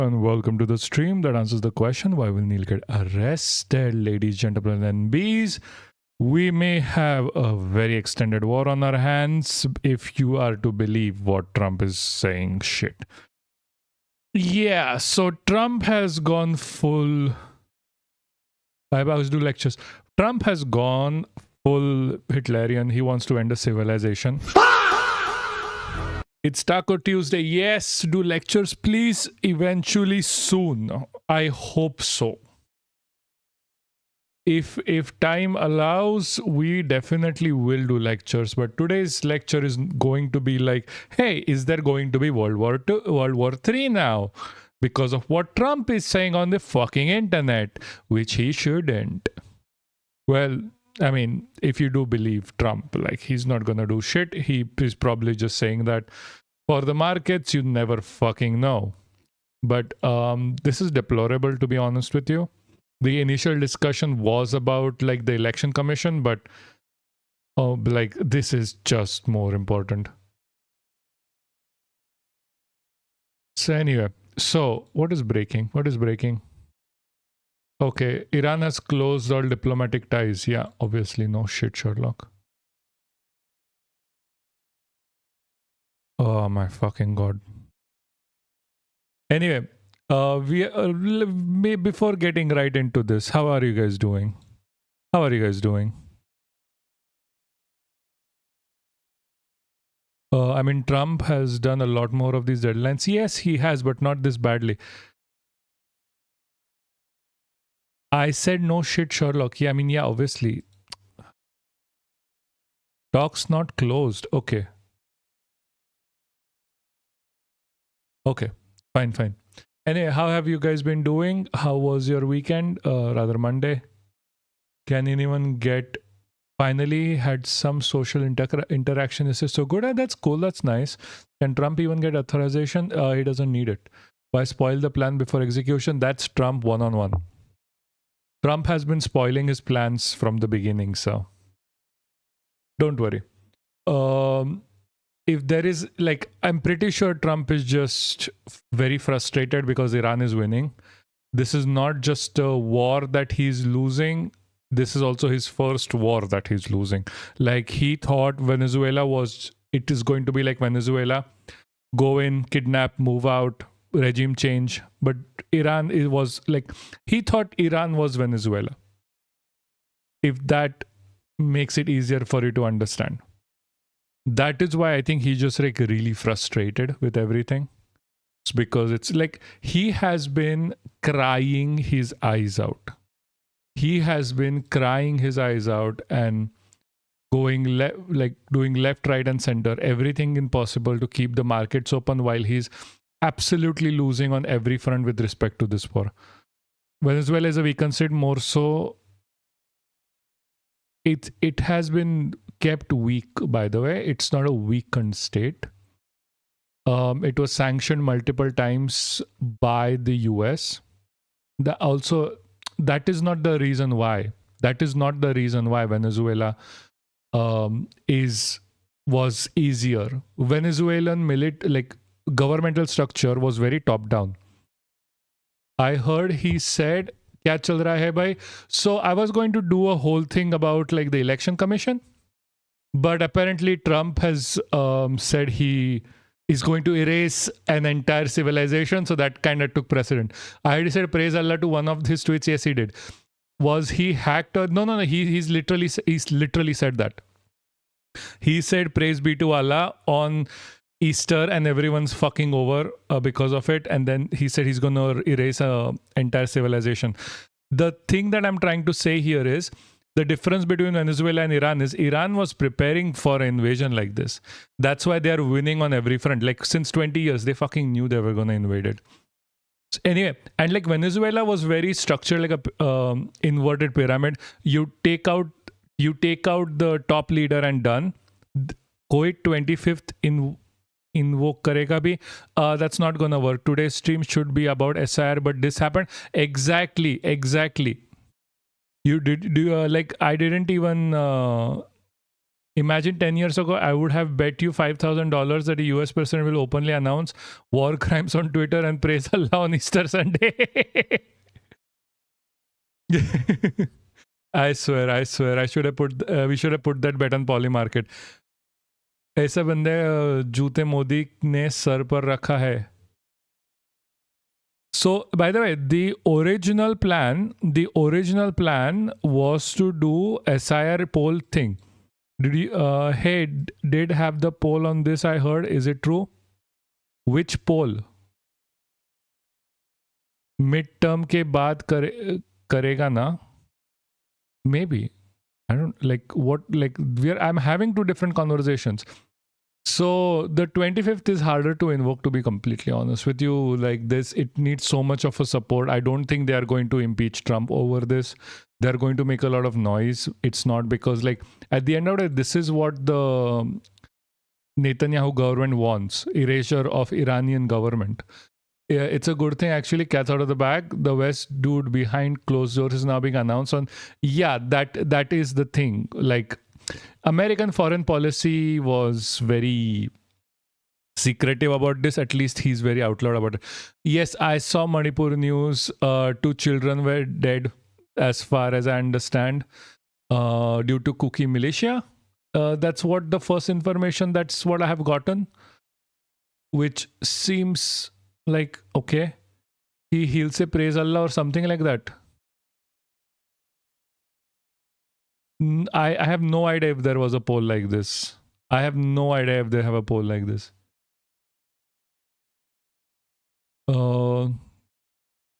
And welcome to the stream that answers the question, why will Neil get arrested? Ladies, gentlemen, and bees, we may have a very extended war on our hands if you are to believe what Trump is saying shit. Yeah, so Trump has gone full... Papaksh do lectures. Trump has gone full Hitlerian. He wants to end a civilization. It's Taco Tuesday. Yes, do lectures, please. Eventually, soon. I hope so. If time allows, we definitely will do lectures. But today's lecture is going to be like, hey, is there going to be World War II, World War III now? Because of what Trump is saying on the fucking internet, which he shouldn't. Well, I mean, if you do believe Trump, like, he's not gonna do shit. He is probably just saying that for the markets, you never fucking know. But this is deplorable, to be honest with you. The initial discussion was about, like, the election commission, but like, this is just more important. So anyway, so what is breaking? What is breaking? Okay, Iran has closed all diplomatic ties. Yeah, obviously, no shit, Sherlock. Oh my fucking god. Anyway, before getting right into this, how are you guys doing? How are you guys doing? I mean, Trump has done a lot more of these deadlines. Yes, he has, but not this badly. I said no shit, Sherlock. Yeah, I mean, yeah, obviously. Talks not closed. Okay. Okay, fine, fine. Anyway, how have you guys been doing? How was your weekend? Rather Monday? Can anyone get... Finally had some social interaction. This is so good. That's cool. That's nice. Can Trump even get authorization? He doesn't need it. Why spoil the plan before execution? That's Trump one-on-one. Trump has been spoiling his plans from the beginning, so don't worry. If there is, like, I'm pretty sure Trump is just very frustrated because Iran is winning. This is not just a war that he's losing. This is also his first war that he's losing. Like, he thought Venezuela was, it is going to be like Venezuela. Go in, kidnap, move out, regime change. But Iran, it was like, he thought Iran was Venezuela. If that makes it easier for you to understand. That is why I think he's just like really frustrated with everything. It's because it's like he has been crying his eyes out. He has been crying his eyes out and going like doing left, right, and center, everything impossible to keep the markets open while he's absolutely losing on every front with respect to this war. Venezuela is a weakened state, more so. It has been kept weak, by the way. It's not a weakened state. It was sanctioned multiple times by the US. That is not the reason why. That is not the reason why Venezuela was easier. Venezuelan governmental structure was very top down. I heard he said, "Kya chal raha hai bhai?" So I was going to do a whole thing about like the election commission, but apparently Trump has said he is going to erase an entire civilization, so that kind of took precedent. I already said praise Allah to one of his tweets. Yes, he did. Was he hacked? Or no. He's literally said that. He said praise be to Allah on Easter and everyone's fucking over because of it. And then he said he's going to erase an entire civilization. The thing that I'm trying to say here is the difference between Venezuela and Iran is Iran was preparing for an invasion like this. That's why they are winning on every front. Like since 20 years, they fucking knew they were going to invade it. Anyway, and like Venezuela was very structured like a inverted pyramid. You take out the top leader and done. Koit 25th invoke karega bhi. That's not gonna work. Today's stream should be about SIR, but this happened. Exactly. You did like I didn't even Imagine 10 years ago, I would have bet you $5,000 that a US president will openly announce war crimes on Twitter and praise Allah on Easter Sunday. I swear, I should have we should have put that bet on Poly Market. ऐसे बंदे जूते मोदी ने sir पर रखा है. So, by the way, the original plan was to do SIR poll thing. Did you, did have the poll on this? I heard. Is it true? Which poll? Midterm के बाद करेगा ना? Maybe. I don't like what like I'm having two different conversations. So the 25th is harder to invoke, to be completely honest with you. Like this, it needs so much of a support. I don't think they are going to impeach Trump over this. They're going to make a lot of noise. It's not because like at the end of it, this is what the Netanyahu government wants: erasure of Iranian government. Yeah, it's a good thing actually. Cat's out of the bag. The West dude behind closed doors is now being announced on. Yeah, that is the thing. Like American foreign policy was very secretive about this. At least he's very out loud about it. Yes, I saw Manipur news. 2 children were dead, as far as I understand, due to Kuki militia. That's what the first information. That's what I have gotten, which seems like okay. He'll say praise Allah or something like that. I have no idea if there was a poll like this. I have no idea if they have a poll like this.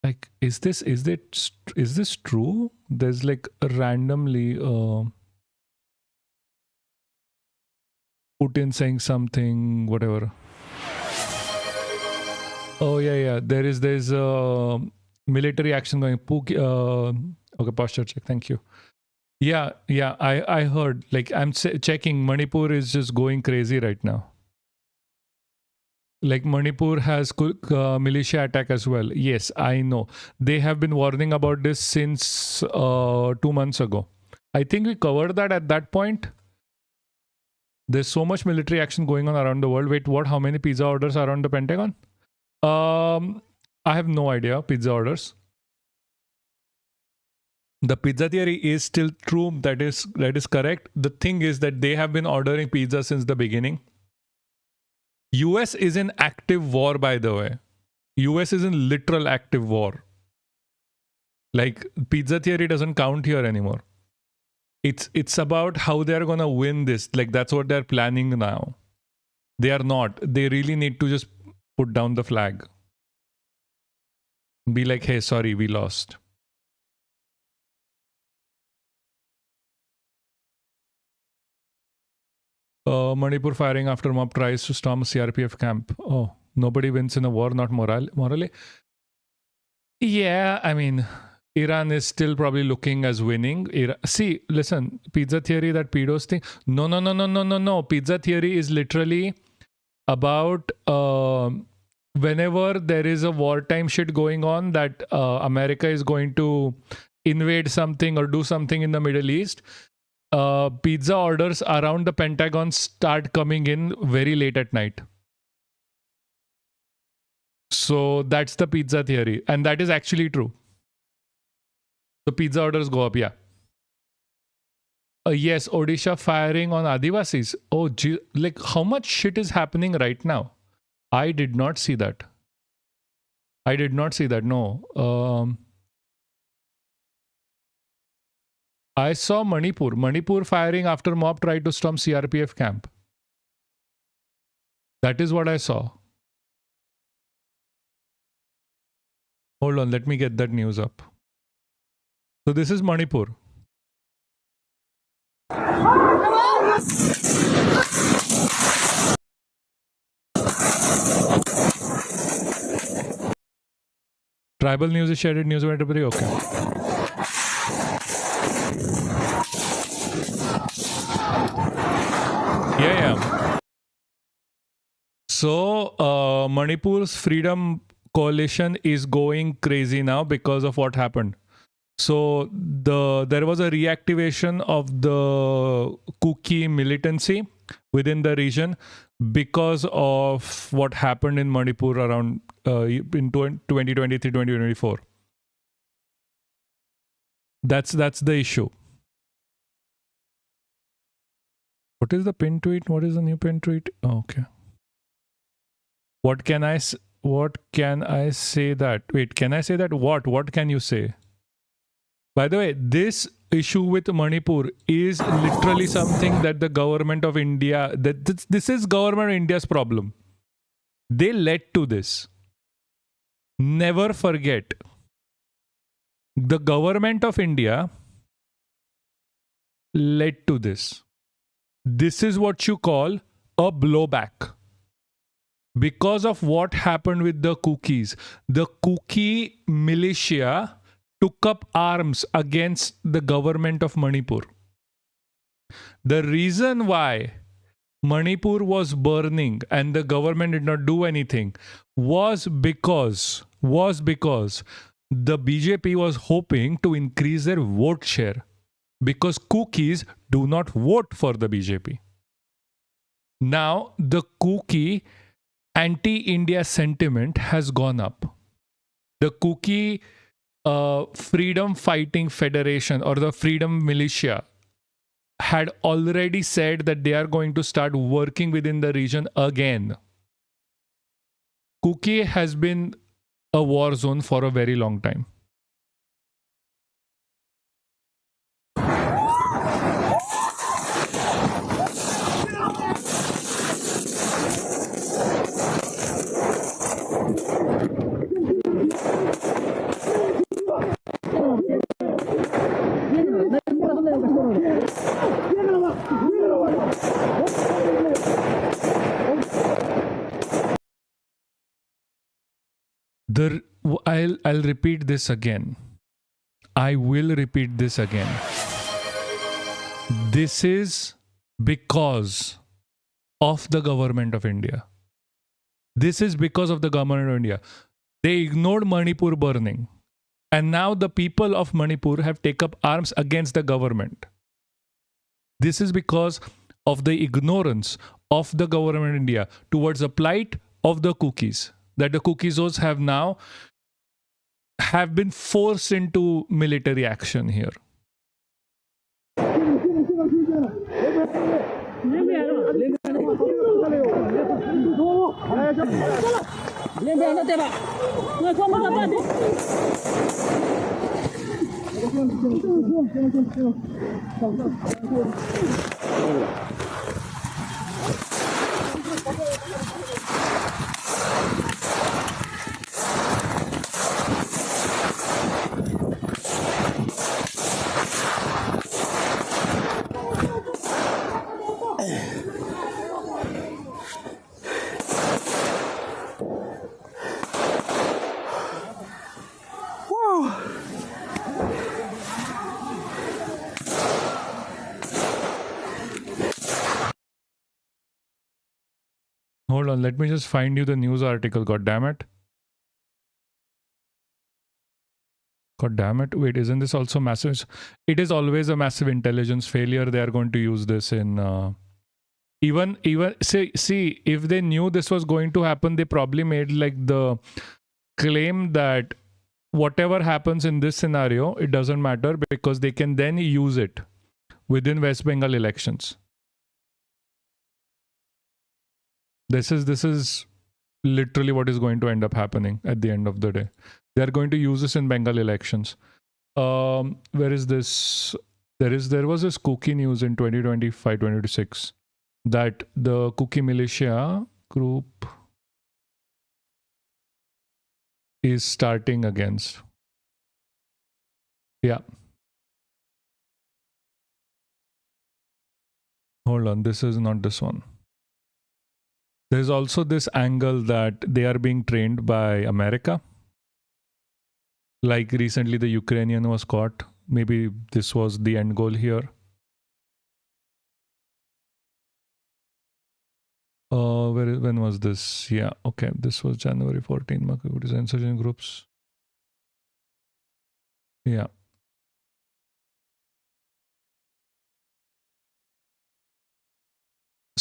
Like is this true? There's like randomly Putin saying something, whatever. Oh yeah. There's military action going. Okay, posture check. Thank you. Yeah. I heard. Like I'm checking. Manipur is just going crazy right now. Like Manipur has militia attack as well. Yes, I know. They have been warning about this since 2 months ago. I think we covered that at that point. There's so much military action going on around the world. Wait, what? How many pizza orders are on the Pentagon? I have no idea. Pizza orders. The pizza theory is still true. That is correct. The thing is that they have been ordering pizza since the beginning. US is in active war, by the way. US is in literal active war. Like pizza theory doesn't count here anymore. It's about how they're gonna win this. Like that's what they're planning now. They are not. They really need to just put down the flag. Be like, hey, sorry, we lost. Manipur firing after mob tries to storm CRPF camp. Oh, nobody wins in a war, not morally. Yeah, I mean, Iran is still probably looking as winning. See, listen, pizza theory, that pedos thing. No. Pizza theory is literally about whenever there is a wartime shit going on that America is going to invade something or do something in the Middle East. Pizza orders around the Pentagon start coming in very late at night. So that's the pizza theory. And that is actually true. The pizza orders go up, yeah. Yes, Odisha firing on Adivasis. Oh, gee, like how much shit is happening right now? I did not see that. No. I saw Manipur firing after mob tried to storm CRPF camp. That is what I saw. Hold on, let me get that news up. So this is Manipur. Tribal news is shared news by everybody. Okay. Yeah. So Manipur's freedom coalition is going crazy now because of what happened. So there was a reactivation of the Kuki militancy within the region because of what happened in Manipur around in 2023, 2024. That's the issue. What is the pin tweet? What is the new pin tweet? Oh, okay. What can I say that? Wait, can I say that? What can you say? By the way, this issue with Manipur is literally something that the government of India, this is government of India's problem. They led to this. Never forget, the government of India led to this. This is what you call a blowback. Because of what happened with the Kukis, the Kuki militia took up arms against the government of Manipur. The reason why Manipur was burning and the government did not do anything was because the BJP was hoping to increase their vote share, because Kukis do not vote for the BJP. Now the Kuki anti-India sentiment has gone up. The Kuki Freedom Fighting Federation or the Freedom Militia had already said that they are going to start working within the region again. Kuki has been a war zone for a very long time. I'll repeat this again. I will repeat this again. This is because of the government of India. This is because of the government of India. They ignored Manipur burning. And now the people of Manipur have taken up arms against the government. This is because of the ignorance of the government of India towards the plight of the Kukis. That the Kukizos have been forced into military action here. Hold on, let me just find you the news article. God damn it. God damn it. Wait, isn't this also massive? It is always a massive intelligence failure. They are going to use this in even see, if they knew this was going to happen, they probably made like the claim that whatever happens in this scenario, it doesn't matter because they can then use it within West Bengal elections. This is literally what is going to end up happening at the end of the day. They are going to use this in Bengal elections. Where is this? There was this Kuki news in 2025, 2026 that the Kuki militia group is starting against. Yeah. Hold on, this is not this one. There's also this angle that they are being trained by America. Like recently the Ukrainian was caught. Maybe this was the end goal here. When was this? Yeah, okay. This was January 14. Insurgent groups. Yeah.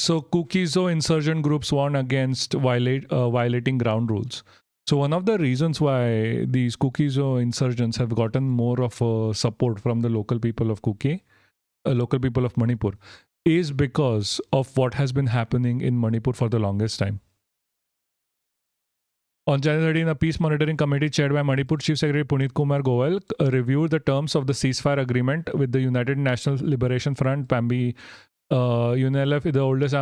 So Kukizo insurgent groups warn against violating ground rules. So one of the reasons why these Kukizo insurgents have gotten more of support from the local people of local people of Manipur, is because of what has been happening in Manipur for the longest time. On January 13, a peace monitoring committee chaired by Manipur Chief Secretary Punit Kumar Goel reviewed the terms of the ceasefire agreement with the United National Liberation Front, PAMBI, UNLF, the oldest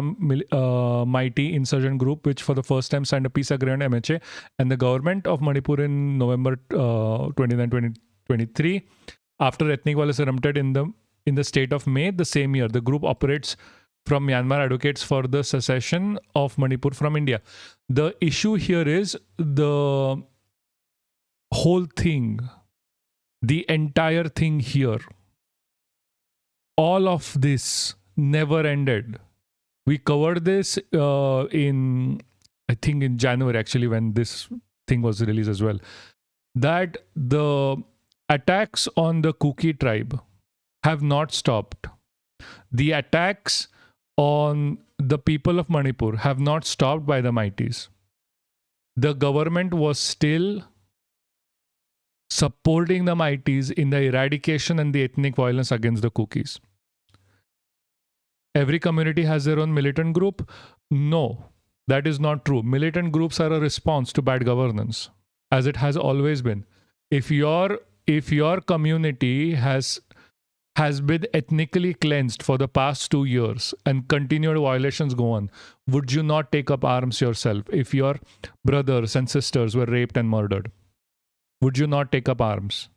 mighty insurgent group, which for the first time signed a peace agreement, MHA, and the government of Manipur in November 29, 2023. After ethnic violence erupted in the state of May the same year, the group operates from Myanmar, advocates for the secession of Manipur from India. The issue here is the whole thing, the entire thing here, all of this never ended. We covered this I think in January, actually, when this thing was released as well, that the attacks on the Kuki tribe have not stopped. The attacks on the people of Manipur have not stopped by the mighties. The government was still supporting the mighties in the eradication and the ethnic violence against the Kukis. Every community has their own militant group. No, that is not true. Militant groups are a response to bad governance, as it has always been. If your community has been ethnically cleansed for the past 2 years and continued violations go on, would you not take up arms yourself? If your brothers and sisters were raped and murdered, would you not take up arms?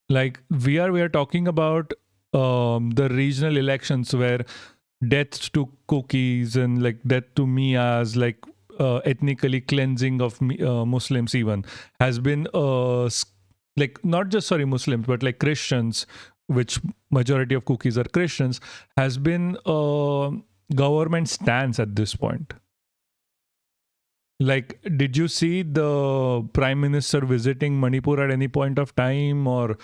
Like we are talking about the regional elections where death to cookies and like death to Mias, like ethnically cleansing of Muslims even has been like not just Muslims, but like Christians, which majority of cookies are Christians, has been government stance at this point. Like, did you see the Prime Minister visiting Manipur at any point of time or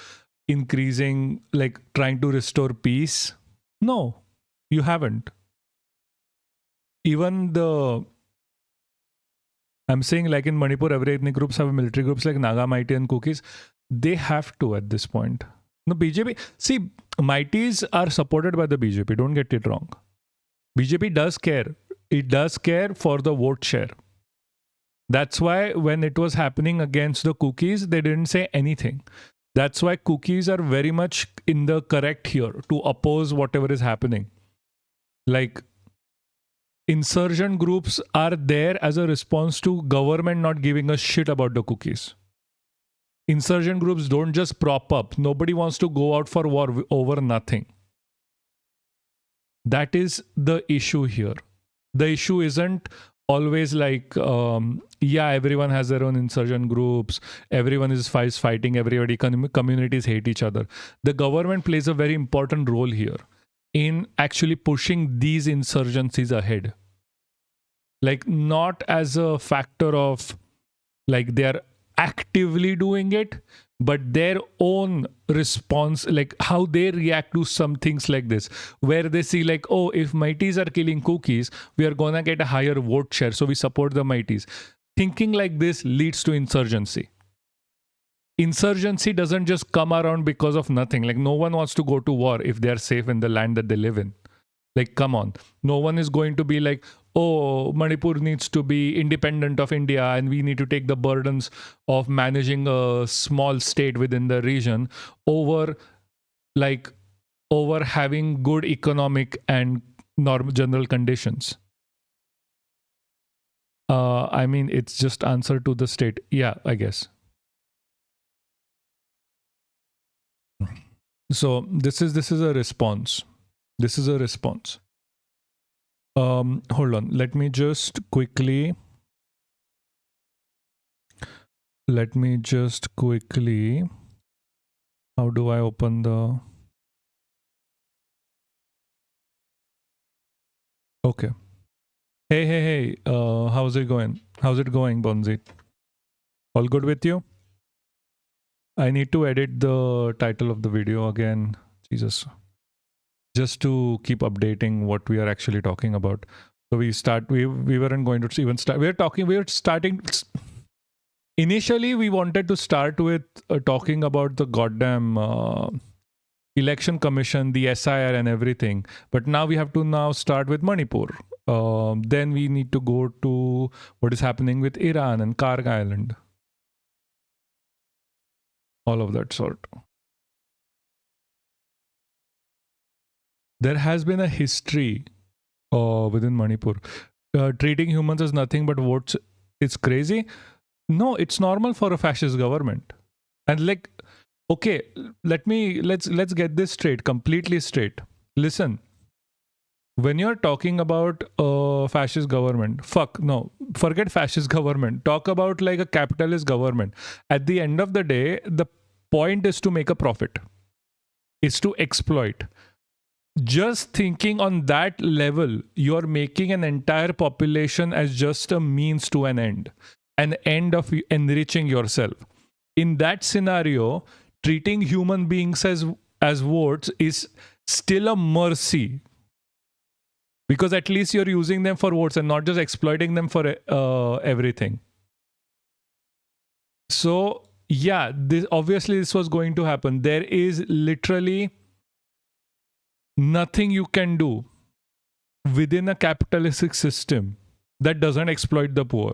increasing, like trying to restore peace? No, you haven't. Even I'm saying like in Manipur, every ethnic groups have military groups like Naga, Mighty and Kukis. They have to at this point. No, BJP, see, Mighties are supported by the BJP, don't get it wrong. BJP does care. It does care for the vote share. That's why when it was happening against the Kukis, they didn't say anything. That's why Kukis are very much in the correct here to oppose whatever is happening. Like, insurgent groups are there as a response to government not giving a shit about the Kukis. Insurgent groups don't just prop up. Nobody wants to go out for war over nothing. That is the issue here. The issue isn't always like, everyone has their own insurgent groups. Everyone is fighting. Everybody, communities hate each other. The government plays a very important role here in actually pushing these insurgencies ahead. Like not as a factor of like they're actively doing it, but their own response, like how they react to some things like this, where they see like, oh, if mighties are killing cookies, we are gonna get a higher vote share, so we support the mighties. Thinking like this leads to insurgency. Insurgency doesn't just come around because of nothing. Like no one wants to go to war if they are safe in the land that they live in. Like, come on. No one is going to be like, oh, Manipur needs to be independent of India and we need to take the burdens of managing a small state within the region over having good economic and normal general conditions. I mean, it's just answer to the state. Yeah, I guess. So this is a response. This is a response. Hold on. Let me just quickly. How do I open the? Okay. Hey. How's it going? How's it going, Bonzi? All good with you? I need to edit the title of the video again. Jesus. just to keep updating what we are actually talking about. So we weren't going to even start. We were starting. Initially, we wanted to start with talking about the goddamn election commission, the SIR, and everything. But now we have to now start with Manipur. Then we need to go to what is happening with Iran and Kharge Island. All of that sort. There has been a history within Manipur. Treating humans as nothing but votes. It's crazy. No, it's normal for a fascist government. And like, okay, let's get this straight, completely straight. Listen, when you're talking about a fascist government, forget fascist government. Talk about like a capitalist government. At the end of the day, the point is to make a profit. Is to exploit. Just thinking on that level, you're making an entire population as just a means to an end of enriching yourself. In that scenario, treating human beings as votes is still a mercy, because at least you're using them for votes and not just exploiting them for everything. So yeah, this was going to happen. There is literally nothing you can do within a capitalistic system that doesn't exploit the poor,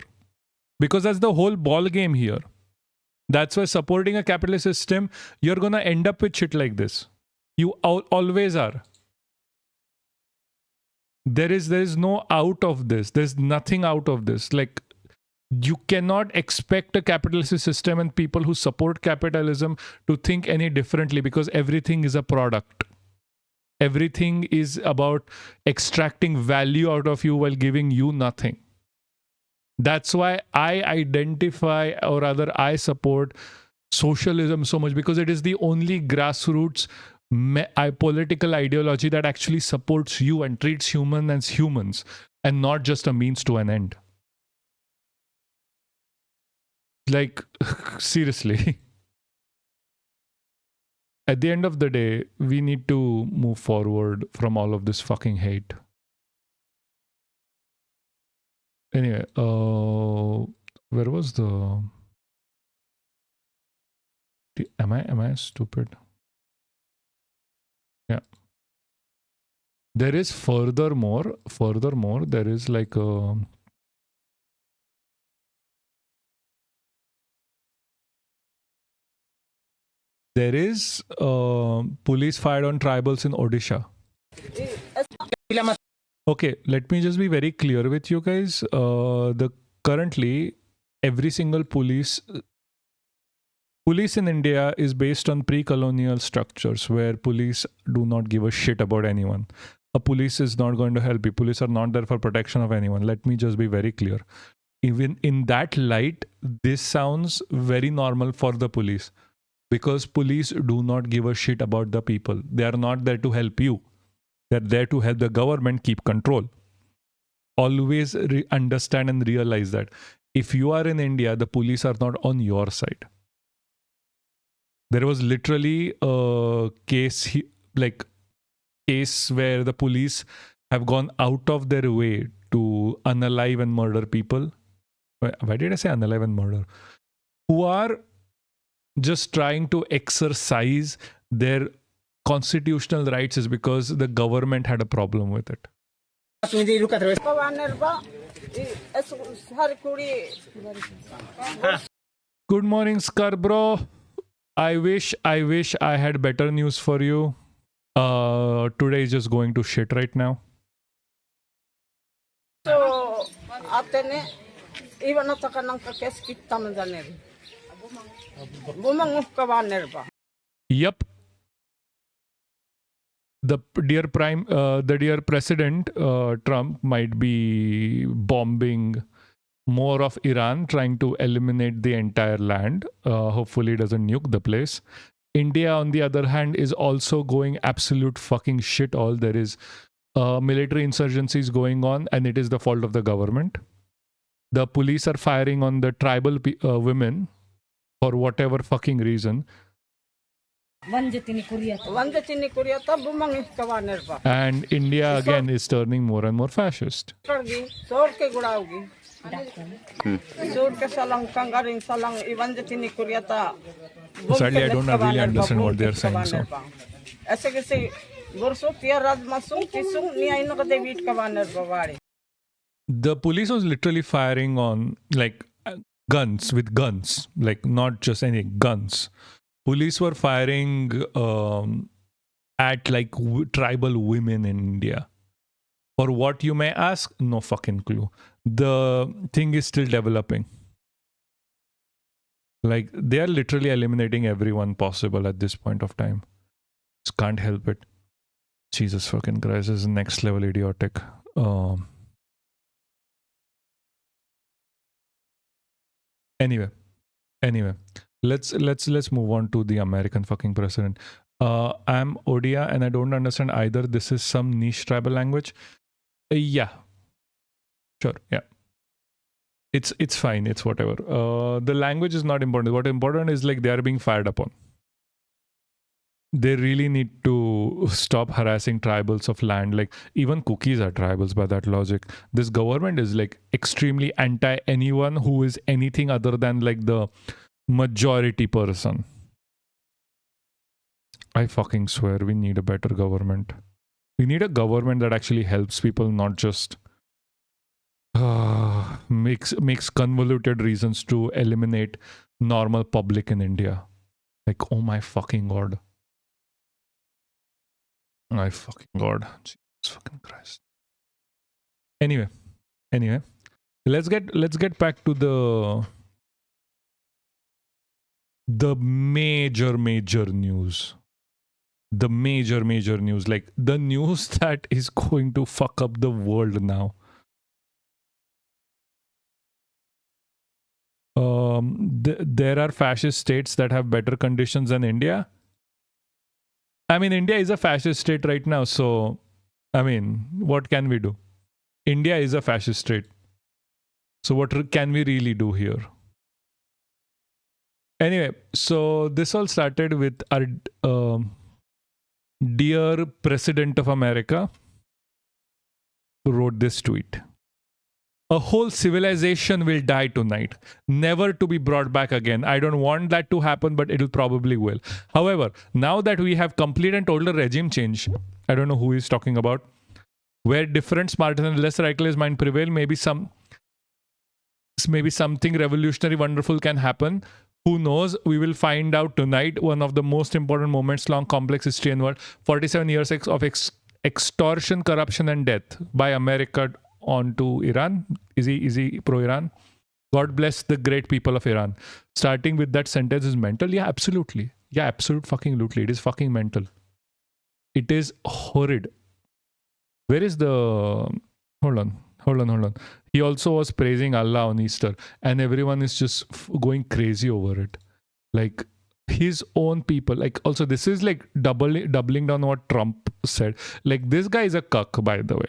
because that's the whole ball game here. That's why supporting a capitalist system, you're gonna end up with shit like this. You always are. There is no out of this. There's nothing out of this. Like, you cannot expect a capitalist system and people who support capitalism to think any differently, because everything is a product. Everything is about extracting value out of you while giving you nothing. That's why I identify, or rather I support socialism so much, because it is the only grassroots political ideology that actually supports you and treats humans as humans and not just a means to an end. Like, seriously. At the end of the day, we need to move forward from all of this fucking hate. Anyway, where was the... Am I stupid? Yeah. There is furthermore, there is like a... There is police fired on tribals in Odisha. Okay, let me just be very clear with you guys. Currently, every single police in India is based on pre-colonial structures where police do not give a shit about anyone. A police is not going to help you. Police are not there for protection of anyone. Let me just be very clear. Even in that light, this sounds very normal for the police, because police do not give a shit about the people. They are not there to help you. They're there to help the government keep control. Always understand and realize that. If you are in India, the police are not on your side. There was literally a case where the police have gone out of their way to unalive and murder people. Why did I say unalive and murder? Who are just trying to exercise their constitutional rights, is because the government had a problem with it. Good morning, Scarborough. I wish I had better news for you. Today is just going to shit right now. So, yep. The dear President Trump might be bombing more of Iran, trying to eliminate the entire land. Hopefully, it doesn't nuke the place. India, on the other hand, is also going absolute fucking shit all. There is military insurgencies going on, and it is the fault of the government. The police are firing on the tribal women for whatever fucking reason. And India again is turning more and more fascist. Sadly, I don't really understand what they are saying. So. The police was literally firing on like guns, like not just any guns. Police were firing at like tribal women in India. For what, you may ask? No fucking clue. The thing is still developing. Like they are literally eliminating everyone possible at this point of time. Just can't help it. Jesus fucking Christ, this is next level idiotic. Anyway, let's move on to the American fucking president. I'm Odia and I don't understand either. This is some niche tribal language. Yeah, sure, yeah. It's fine. It's whatever. The language is not important. What important is like they are being fired upon. They really need to stop harassing tribals of land. Like even cookies are tribals by that logic. This government is like extremely anti anyone who is anything other than like the majority person. I fucking swear we need a better government. We need a government that actually helps people, not just makes convoluted reasons to eliminate normal public in India. Like, oh my fucking god. My fucking god. Jesus fucking Christ. Anyway. Let's get back to the major news. The major news. Like the news that is going to fuck up the world now. There are fascist states that have better conditions than India. I mean, India is a fascist state right now, so, I mean, what can we do? India is a fascist state. So what can we really do here? Anyway, so this all started with our dear President of America who wrote this tweet. A whole civilization will die tonight, never to be brought back again. I don't want that to happen, but it'll probably will. However, now that we have complete and total regime change, I don't know who he's talking about, where different, smarter and less reckless mind prevail, maybe something revolutionary, wonderful can happen. Who knows? We will find out tonight. One of the most important moments, long, complex history in the world. 47 years of extortion, corruption, and death by America onto Iran. Is he pro-Iran? God bless the great people of Iran. Starting with that sentence is mental. Yeah, absolutely. Yeah, absolute fucking lootly. It is fucking mental. It is horrid. Where is the... Hold on. He also was praising Allah on Easter and everyone is just going crazy over it. Like his own people. Like also this is like doubling down on what Trump said. Like this guy is a cuck, by the way.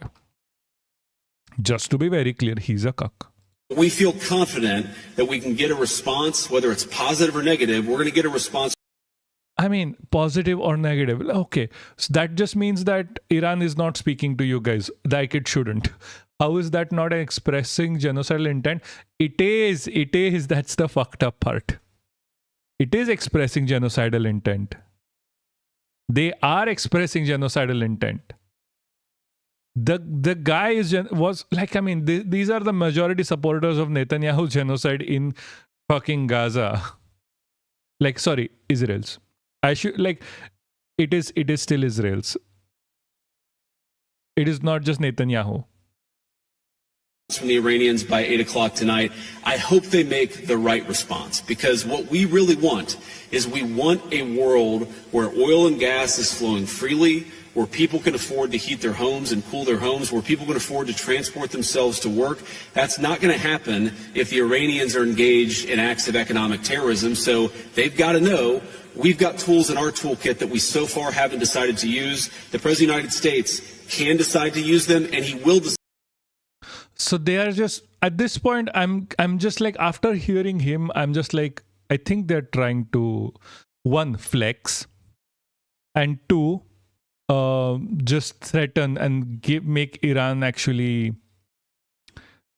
Just to be very clear, he's a cuck. We feel confident that we can get a response, whether it's positive or negative. We're going to get a response. I mean, positive or negative. Okay, so that just means that Iran is not speaking to you guys like it shouldn't. How is that not expressing genocidal intent? It is. That's the fucked up part. It is expressing genocidal intent. They are expressing genocidal intent. The guy was like, I mean, these are the majority supporters of Netanyahu's genocide in fucking Gaza. Like, sorry, Israel's. I should like, it is still Israel's. It is not just Netanyahu. From the Iranians by 8 o'clock tonight. I hope they make the right response, because what we really want is we want a world where oil and gas is flowing freely, where people can afford to heat their homes and cool their homes, where people can afford to transport themselves to work. That's not going to happen if the Iranians are engaged in acts of economic terrorism. So they've got to know we've got tools in our toolkit that we so far haven't decided to use. The President of the United States can decide to use them, and he will decide. So they are just, at this point, I'm just like, after hearing him, I'm just like, I think they're trying to, one, flex. and two, just threaten and make Iran actually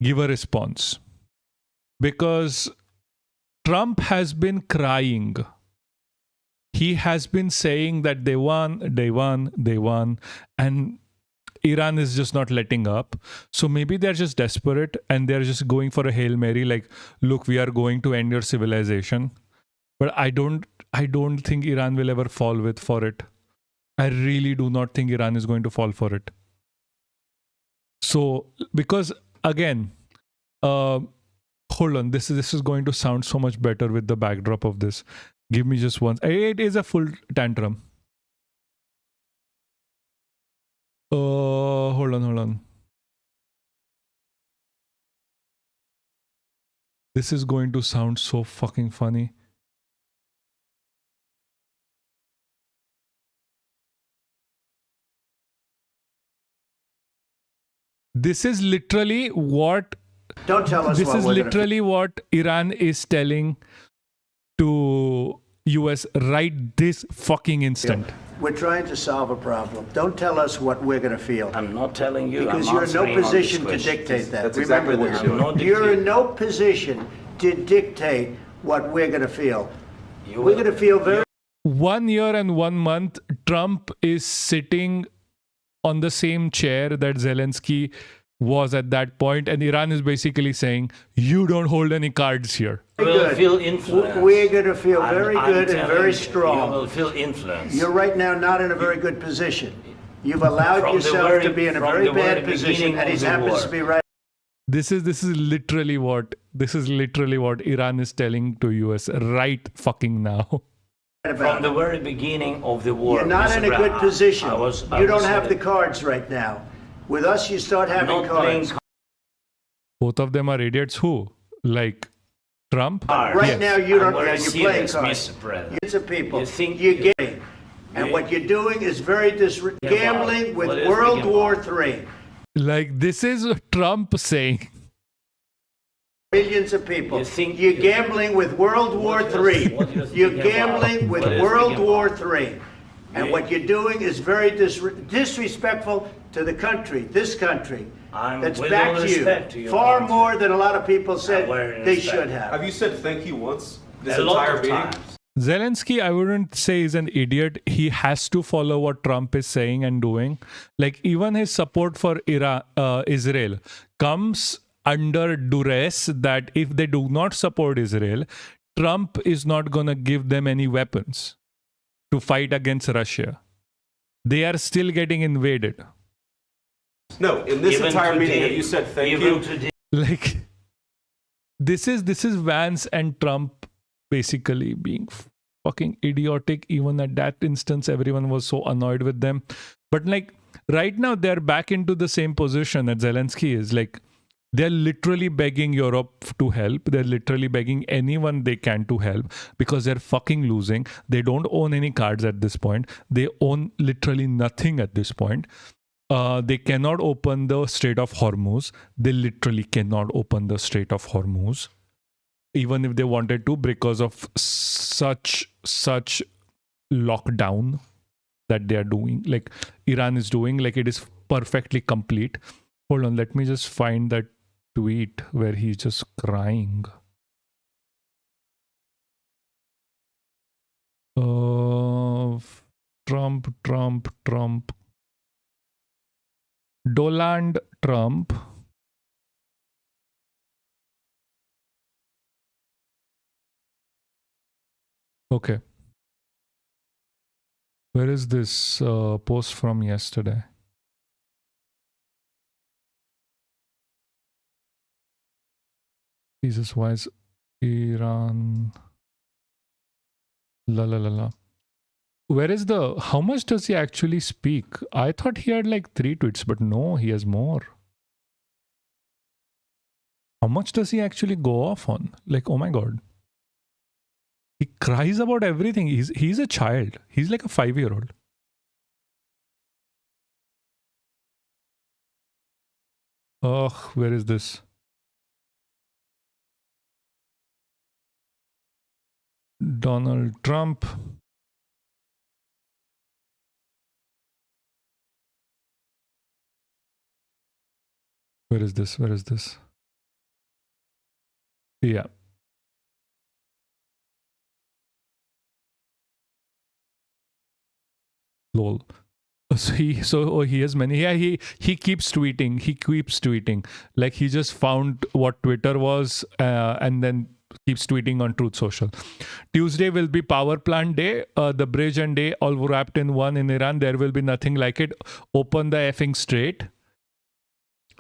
give a response. Because Trump has been crying. He has been saying that they won, and Iran is just not letting up. So maybe they're just desperate and they're just going for a Hail Mary, like, look, we are going to end your civilization. But I don't think Iran will ever fall for it. I really do not think Iran is going to fall for it. So, because again, hold on, this is going to sound so much better with the backdrop of this. Give me just one. It is a full tantrum. Hold on. This is going to sound so fucking funny. This is literally what. Don't tell us. This is literally what Iran is telling to US right this fucking instant. We're trying to solve a problem. Don't tell us what we're going to feel. I'm not telling you. Because you're in no position to dictate that. That's Remember exactly what this. you're You're in no position to dictate what we're going to feel. We're going to feel very. 1 year and 1 month, Trump is sitting on the same chair that Zelensky was at that point, and Iran is basically saying, you don't hold any cards here. Will feel influence. We're going to feel very good and very You strong. will feel influence. You're right now not in a very good position. You've allowed yourself to be in a very bad position, and he happens to be right. This is literally what Iran is telling to US right fucking now. From the very beginning of the war. You're not Mr. in a Brown, good position. You don't have the saying, cards right now. With us, you start having not playing cards. Both of them are idiots. Who? Like Trump? cards. Right Yes. now, you don't. I'm very You're playing serious, cards. Mr. President. It's a people. You think you're you- gay. And what you're doing is very gambling with What is World the War gamble? III. Like, this is Trump saying. Millions of people. You think- You're gambling with World War What do you III. think about? You're gambling with What is the World gamble? War III. And Yeah. what you're doing is very disrespectful to the country, this country, I'm that's with backed all respect to you your far country. more than a lot of people said very they respect. should have. Have you said thank you once this A lot entire of meeting? times. Zelensky, I wouldn't say is an idiot. He has to follow what Trump is saying and doing. Like, even his support for Israel comes under duress that if they do not support Israel, Trump is not going to give them any weapons to fight against Russia. They are still getting invaded. No, in this Even entire meeting, today- have you said thank even you? today, Like, this is Vance and Trump basically being fucking idiotic. Even at that instance, everyone was so annoyed with them. But like right now, they're back into the same position that Zelensky is. Like, they're literally begging Europe to help. They're literally begging anyone they can to help because they're fucking losing. They don't own any cards at this point. They own literally nothing at this point. They cannot open the Strait of Hormuz. They literally cannot open the Strait of Hormuz, even if they wanted to, because of such lockdown that they are doing. Like Iran is doing, like it is perfectly complete. Hold on, let me just find that tweet where he's just crying. Trump. Donald Trump. Okay. Where is this post from yesterday? Jesus, why is Iran? La. Where is the, how much does he actually speak? I thought he had like 3 tweets, but no, he has more. How much does he actually go off on? Like, oh my God. He cries about everything. He's a child. He's like a 5-year-old. Ugh, where is this? Donald Trump. Where is this? Where is this? Yeah. Lol. So he has many. Yeah, he keeps tweeting. He keeps tweeting. Like he just found what Twitter was, and then keeps tweeting on Truth Social. Tuesday will be power plant day. The bridge and day all wrapped in one in Iran. There will be nothing like it. Open the effing strait.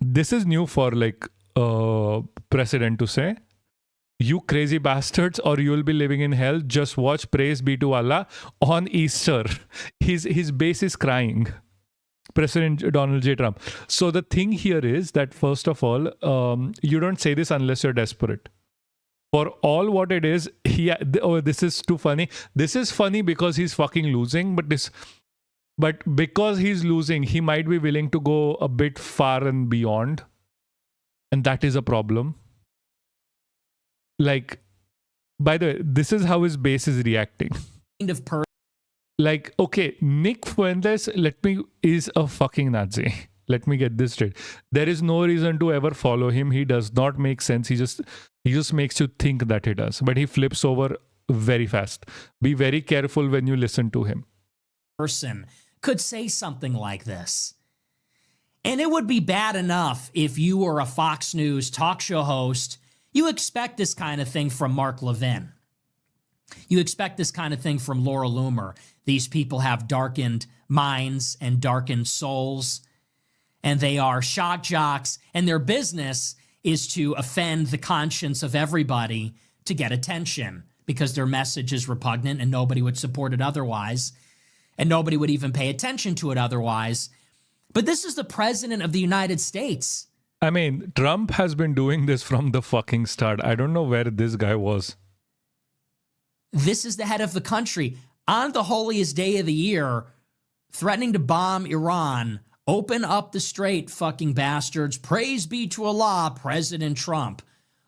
This is new for like president to say. You crazy bastards, or you will be living in hell. Just watch. Praise be to Allah on Easter. His base is crying. President Donald J. Trump. So the thing here is that first of all, you don't say this unless you're desperate. For all what it is, this is too funny. This is funny because he's fucking losing, but because he's losing, he might be willing to go a bit far and beyond, and that is a problem. Like, by the way, this is how his base is reacting. Like, okay, Nick Fuentes, is a fucking Nazi. Let me get this straight. There is no reason to ever follow him. He does not make sense. He just makes you think that he does. But he flips over very fast. Be very careful when you listen to him. Person could say something like this. And it would be bad enough if you were a Fox News talk show host. You expect this kind of thing from Mark Levin. You expect this kind of thing from Laura Loomer. These people have darkened minds and darkened souls, and they are shock jocks, and their business is to offend the conscience of everybody to get attention because their message is repugnant and nobody would support it otherwise, and nobody would even pay attention to it otherwise. But this is the president of the United States. I mean, Trump has been doing this from the fucking start. I don't know where this guy was. This is the head of the country on the holiest day of the year, threatening to bomb Iran. Open up the strait, fucking bastards. Praise be to Allah, President Trump.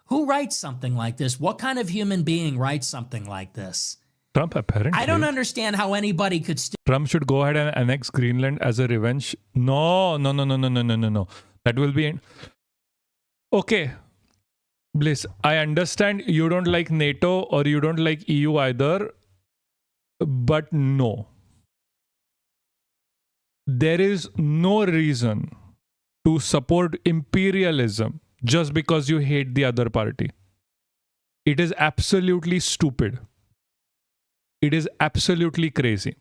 Who writes something like this? What kind of human being writes something like this? Trump, apparently. I don't understand how anybody could Trump should go ahead and annex Greenland as a revenge. No. That will be... Okay. Bliss, I understand you don't like NATO or you don't like EU either, but no. There is no reason to support imperialism just because you hate the other party. It is absolutely stupid. It is absolutely crazy.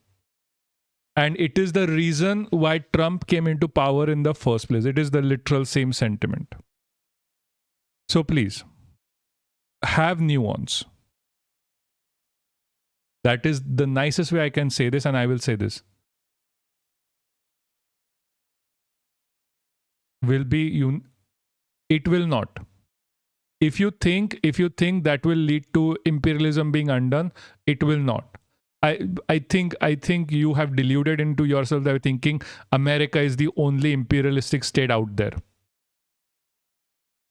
And it is the reason why Trump came into power in the first place. It is the literal same sentiment. So please, have nuance. That is the nicest way I can say this, and I will say this. It will not. If you think that will lead to imperialism being undone, it will not. I think you have deluded into yourself that thinking America is the only imperialistic state out there.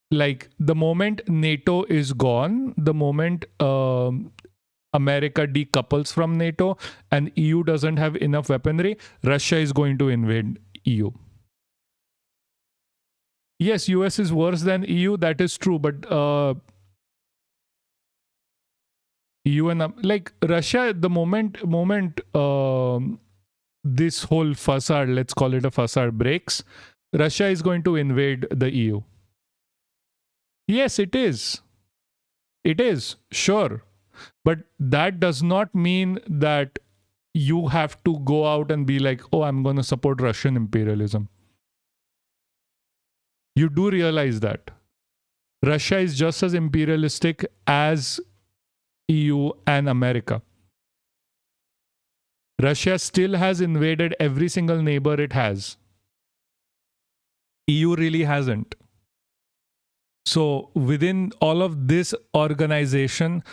Like the moment NATO is gone, the moment America decouples from NATO and EU doesn't have enough weaponry, Russia is going to invade EU. Yes, US is worse than EU, that is true, but EU and like Russia, the moment this whole facade, let's call it a facade, breaks, Russia is going to invade the EU. Yes, it is. It is, sure. But that does not mean that you have to go out and be like, oh, I'm going to support Russian imperialism. You do realize that Russia is just as imperialistic as EU and America. Russia still has invaded every single neighbor it has. EU really hasn't. So within all of this organization,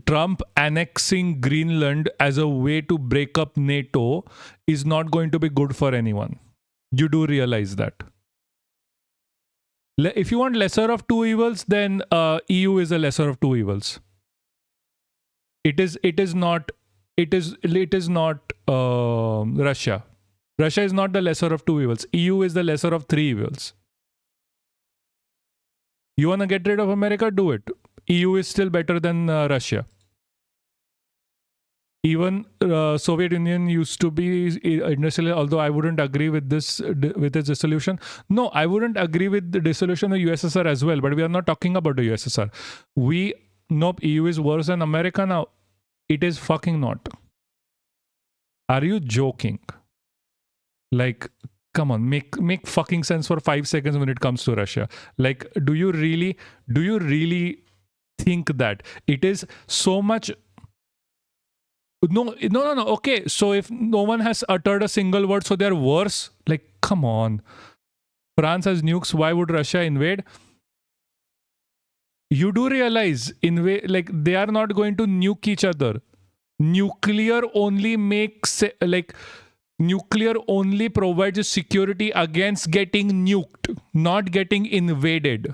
Trump annexing Greenland as a way to break up NATO is not going to be good for anyone. You do realize that. If you want lesser of two evils, then EU is a lesser of two evils. It is not Russia. Russia is not the lesser of two evils. EU is the lesser of three evils. You want to get rid of America? Do it. EU is still better than Russia. Even Soviet Union used to be industrial, although I wouldn't agree with this dissolution. No, I wouldn't agree with the dissolution of USSR as well, but we are not talking about the USSR. Nope, EU is worse than America now. It is fucking not. Are you joking? Like, come on, make fucking sense for 5 seconds when it comes to Russia. Like, do you really think that it is so much? No. Okay, so if no one has uttered a single word, so they're worse? Like, come on. France has nukes. Why would Russia invade? You do realize, like, they are not going to nuke each other. Nuclear only provides security against getting nuked, not getting invaded.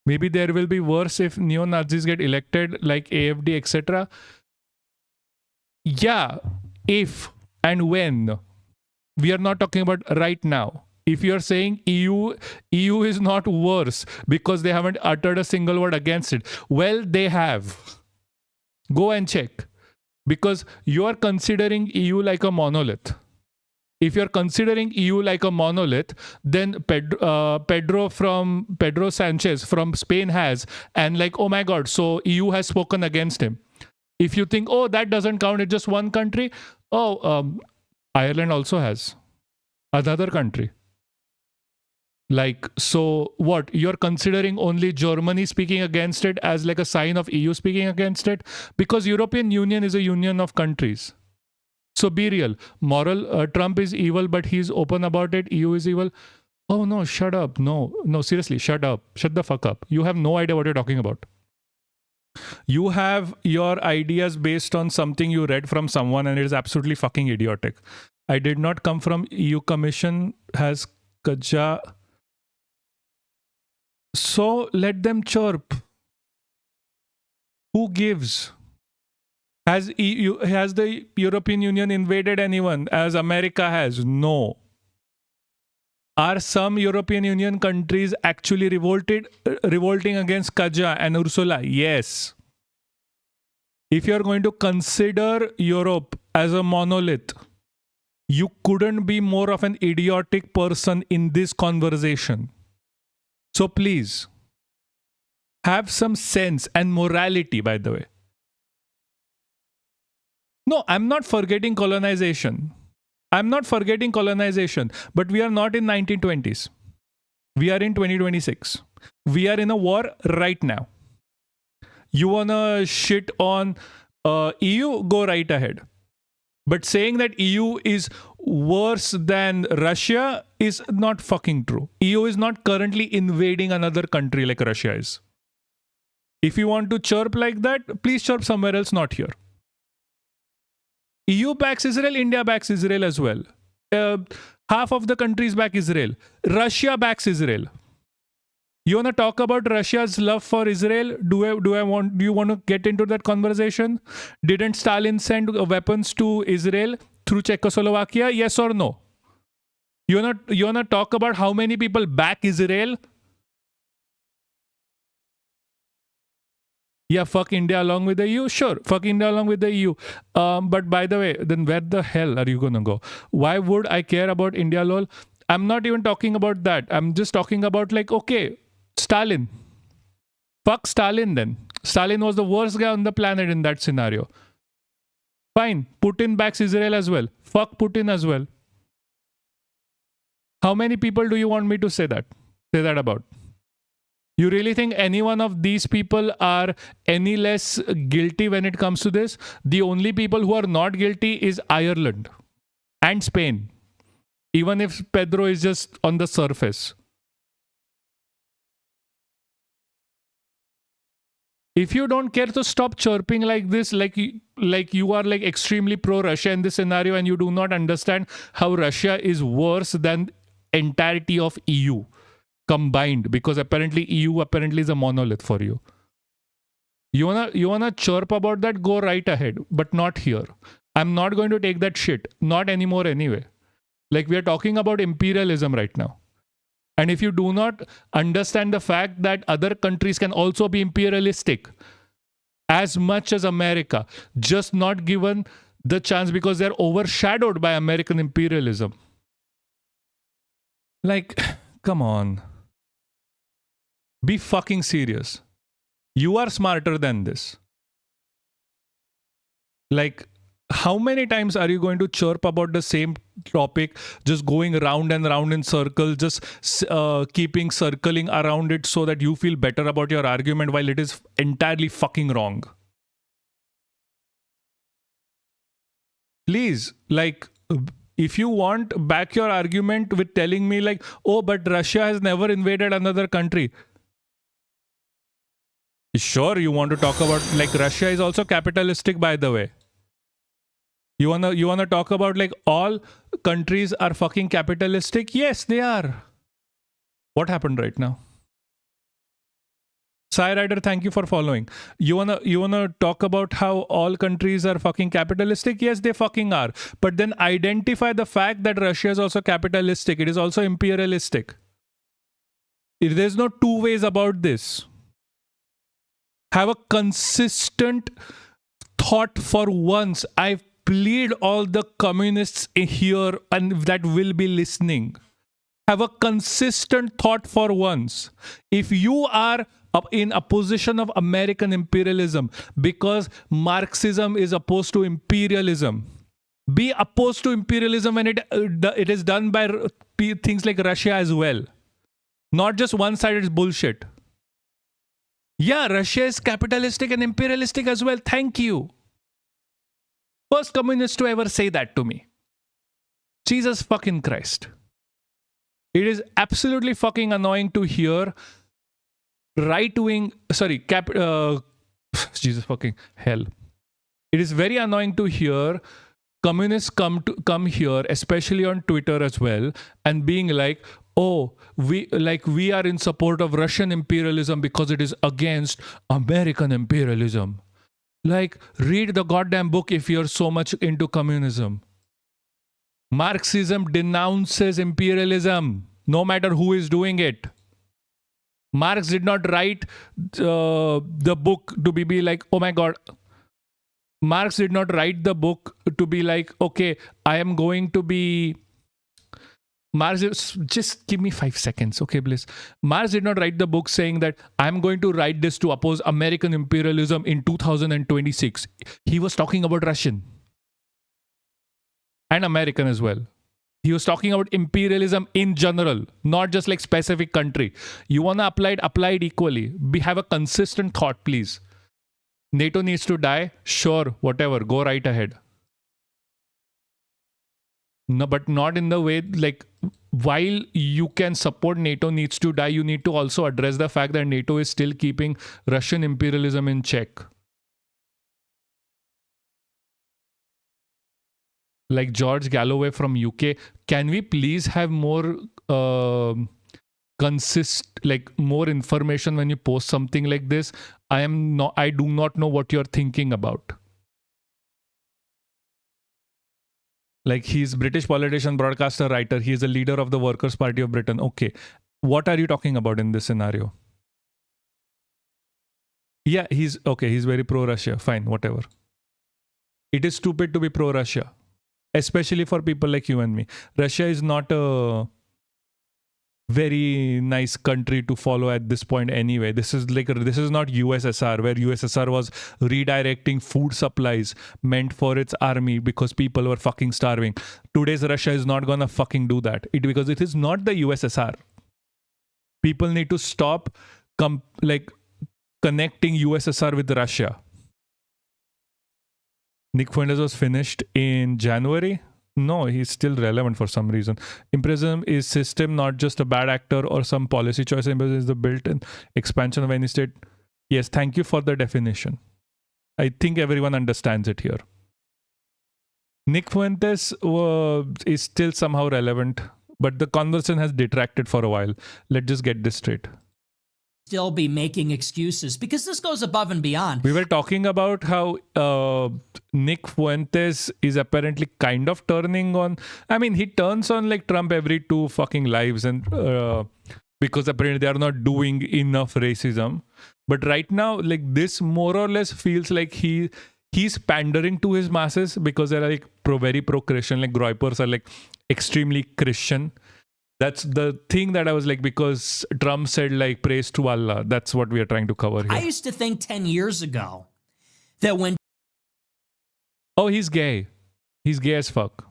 Maybe there will be worse if neo-Nazis get elected, like AFD, etc. Yeah, if and when. We are not talking about right now. If you're saying EU is not worse because they haven't uttered a single word against it, well, they have. Go and check. Because you are considering EU like a monolith. If you're considering EU like a monolith, then Pedro Sanchez from Spain has, and like, oh my God, so EU has spoken against him. If you think, oh, that doesn't count, it's just one country. Ireland also has. Another country. Like, so what? You're considering only Germany speaking against it as like a sign of EU speaking against it? Because European Union is a union of countries. So be real. Trump is evil, but he's open about it. EU is evil. Oh no, shut up. No, seriously, shut up. Shut the fuck up. You have no idea what you're talking about. You have your ideas based on something you read from someone, and it is absolutely fucking idiotic. I did not come from EU Commission, has Kaja. So let them chirp. Who gives? Has the European Union invaded anyone as America has? No. Are some European Union countries actually revolting against Kaja and Ursula? Yes. If you're going to consider Europe as a monolith, you couldn't be more of an idiotic person in this conversation. So please, have some sense and morality, by the way. No, I'm not forgetting colonization. But we are not in 1920s. We are in 2026. We are in a war right now. You wanna shit on EU? Go right ahead. But saying that EU is worse than Russia is not fucking true. EU is not currently invading another country like Russia is. If you want to chirp like that, please chirp somewhere else, not here. EU backs Israel, India backs Israel as well. Half of the countries back Israel. Russia backs Israel. You want to talk about Russia's love for Israel? Do you want to get into that conversation? Didn't Stalin send weapons to Israel through Czechoslovakia? Yes or no? You want to talk about how many people back Israel? Yeah, fuck India along with the EU? Sure, fuck India along with the EU. But by the way, then where the hell are you going to go? Why would I care about India, lol? I'm not even talking about that. I'm just talking about like, okay, Stalin. Fuck Stalin then. Stalin was the worst guy on the planet in that scenario. Fine, Putin backs Israel as well. Fuck Putin as well. How many people do you want me to say that about? You really think any one of these people are any less guilty when it comes to this? The only people who are not guilty is Ireland and Spain. Even if Pedro is just on the surface. If you don't care to stop chirping like this, like you are like extremely pro-Russia in this scenario and you do not understand how Russia is worse than entirety of EU. Combined, because apparently EU is a monolith for you. You wanna chirp about that? Go right ahead, but not here. I'm not going to take that shit. Not anymore anyway. Like, we are talking about imperialism right now. And if you do not understand the fact that other countries can also be imperialistic as much as America, just not given the chance because they're overshadowed by American imperialism. Like, come on. Be fucking serious. You are smarter than this. Like, how many times are you going to chirp about the same topic, just going round and round in circles, just keeping circling around it so that you feel better about your argument while it is entirely fucking wrong? Please, like, if you want, back your argument with telling me like, oh, but Russia has never invaded another country. Sure, you want to talk about, like, Russia is also capitalistic, by the way. You wanna talk about like all countries are fucking capitalistic? Yes, they are. What happened right now? Sai Rider, thank you for following. You wanna talk about how all countries are fucking capitalistic? Yes, they fucking are. But then identify the fact that Russia is also capitalistic. It is also imperialistic. There's no two ways about this. Have a consistent thought for once. I plead all the communists here and that will be listening. Have a consistent thought for once. If you are in a position of American imperialism because Marxism is opposed to imperialism, be opposed to imperialism when it is done by things like Russia as well. Not just one-sided bullshit. Yeah, Russia is capitalistic and imperialistic as well. Thank you. First communist to ever say that to me. Jesus fucking Christ. It is absolutely fucking annoying to hear right-wing, Jesus fucking hell. It is very annoying to hear communists come here, especially on Twitter as well, and being like, oh, we are in support of Russian imperialism because it is against American imperialism. Like, read the goddamn book if you're so much into communism. Marxism denounces imperialism, no matter who is doing it. Marx did not write the book to be like, oh my God. Marx did not write the book to be like, okay, I am going to be... Marx, just give me 5 seconds, okay, please. Marx did not write the book saying that I'm going to write this to oppose American imperialism in 2026. He was talking about Russian and American as well. He was talking about imperialism in general, not just like specific country. You want to apply it equally. Have a consistent thought, please. NATO needs to die? Sure, whatever, go right ahead. No, but not in the way, like, while you can support NATO needs to die, you need to also address the fact that NATO is still keeping Russian imperialism in check. Like George Galloway from UK, can we please have more more information when you post something like this? I do not know what you're thinking about. Like, he's British politician, broadcaster, writer. He is a leader of the Workers' Party of Britain. Okay. What are you talking about in this scenario? Yeah, he's very pro-Russia. Fine, whatever. It is stupid to be pro-Russia, especially for people like you and me. Russia is not a very nice country to follow at this point anyway. This is not USSR, where USSR was redirecting food supplies meant for its army because people were fucking starving. Today's Russia is not gonna fucking do that. Because it is not the USSR. People need to stop connecting USSR with Russia. Nick Fuentes was finished in January. No, he's still relevant for some reason. Imperialism is system, not just a bad actor or some policy choice. Imperialism is the built-in expansion of any state. Yes, thank you for the definition. I think everyone understands it here. Nick Fuentes is still somehow relevant, but the conversation has detracted for a while. Let's just get this straight. still be making excuses because this goes above and beyond. We were talking about how Nick Fuentes is apparently kind of turning on. I mean, he turns on like Trump every 2 fucking lives, and because apparently they are not doing enough racism. But right now, like this more or less feels like he's pandering to his masses because they're like very pro-Christian. Like Groypers are like extremely Christian. That's the thing that I was like, because Trump said like praise to Allah. That's what we are trying to cover here. I used to think 10 years ago that when... Oh, he's gay. He's gay as fuck.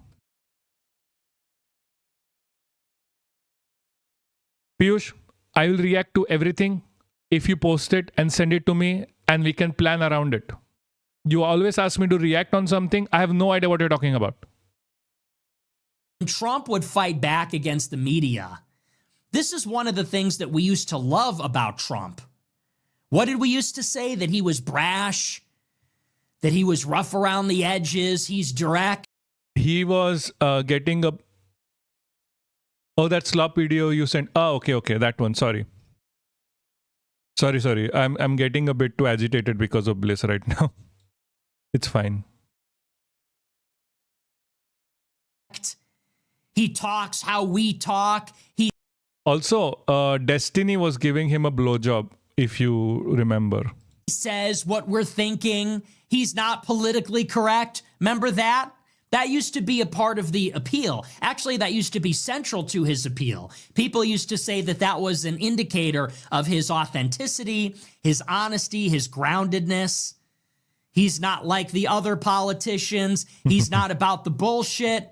Piyush, I will react to everything if you post it and send it to me and we can plan around it. You always ask me to react on something. I have no idea what you're talking about. Trump would fight back against the media. This is one of the things that we used to love about Trump. What did we used to say? That he was brash, that he was rough around the edges, he's direct. He was getting a... Oh, that slop video you sent. Oh, okay, that one. Sorry. I'm getting a bit too agitated because of Bliss right now. It's fine. He talks how we talk. He also, Destiny was giving him a blowjob, if you remember. says what we're thinking. He's not politically correct. Remember that? That used to be a part of the appeal. Actually, that used to be central to his appeal. People used to say that that was an indicator of his authenticity, his honesty, his groundedness. He's not like the other politicians. He's not about the bullshit.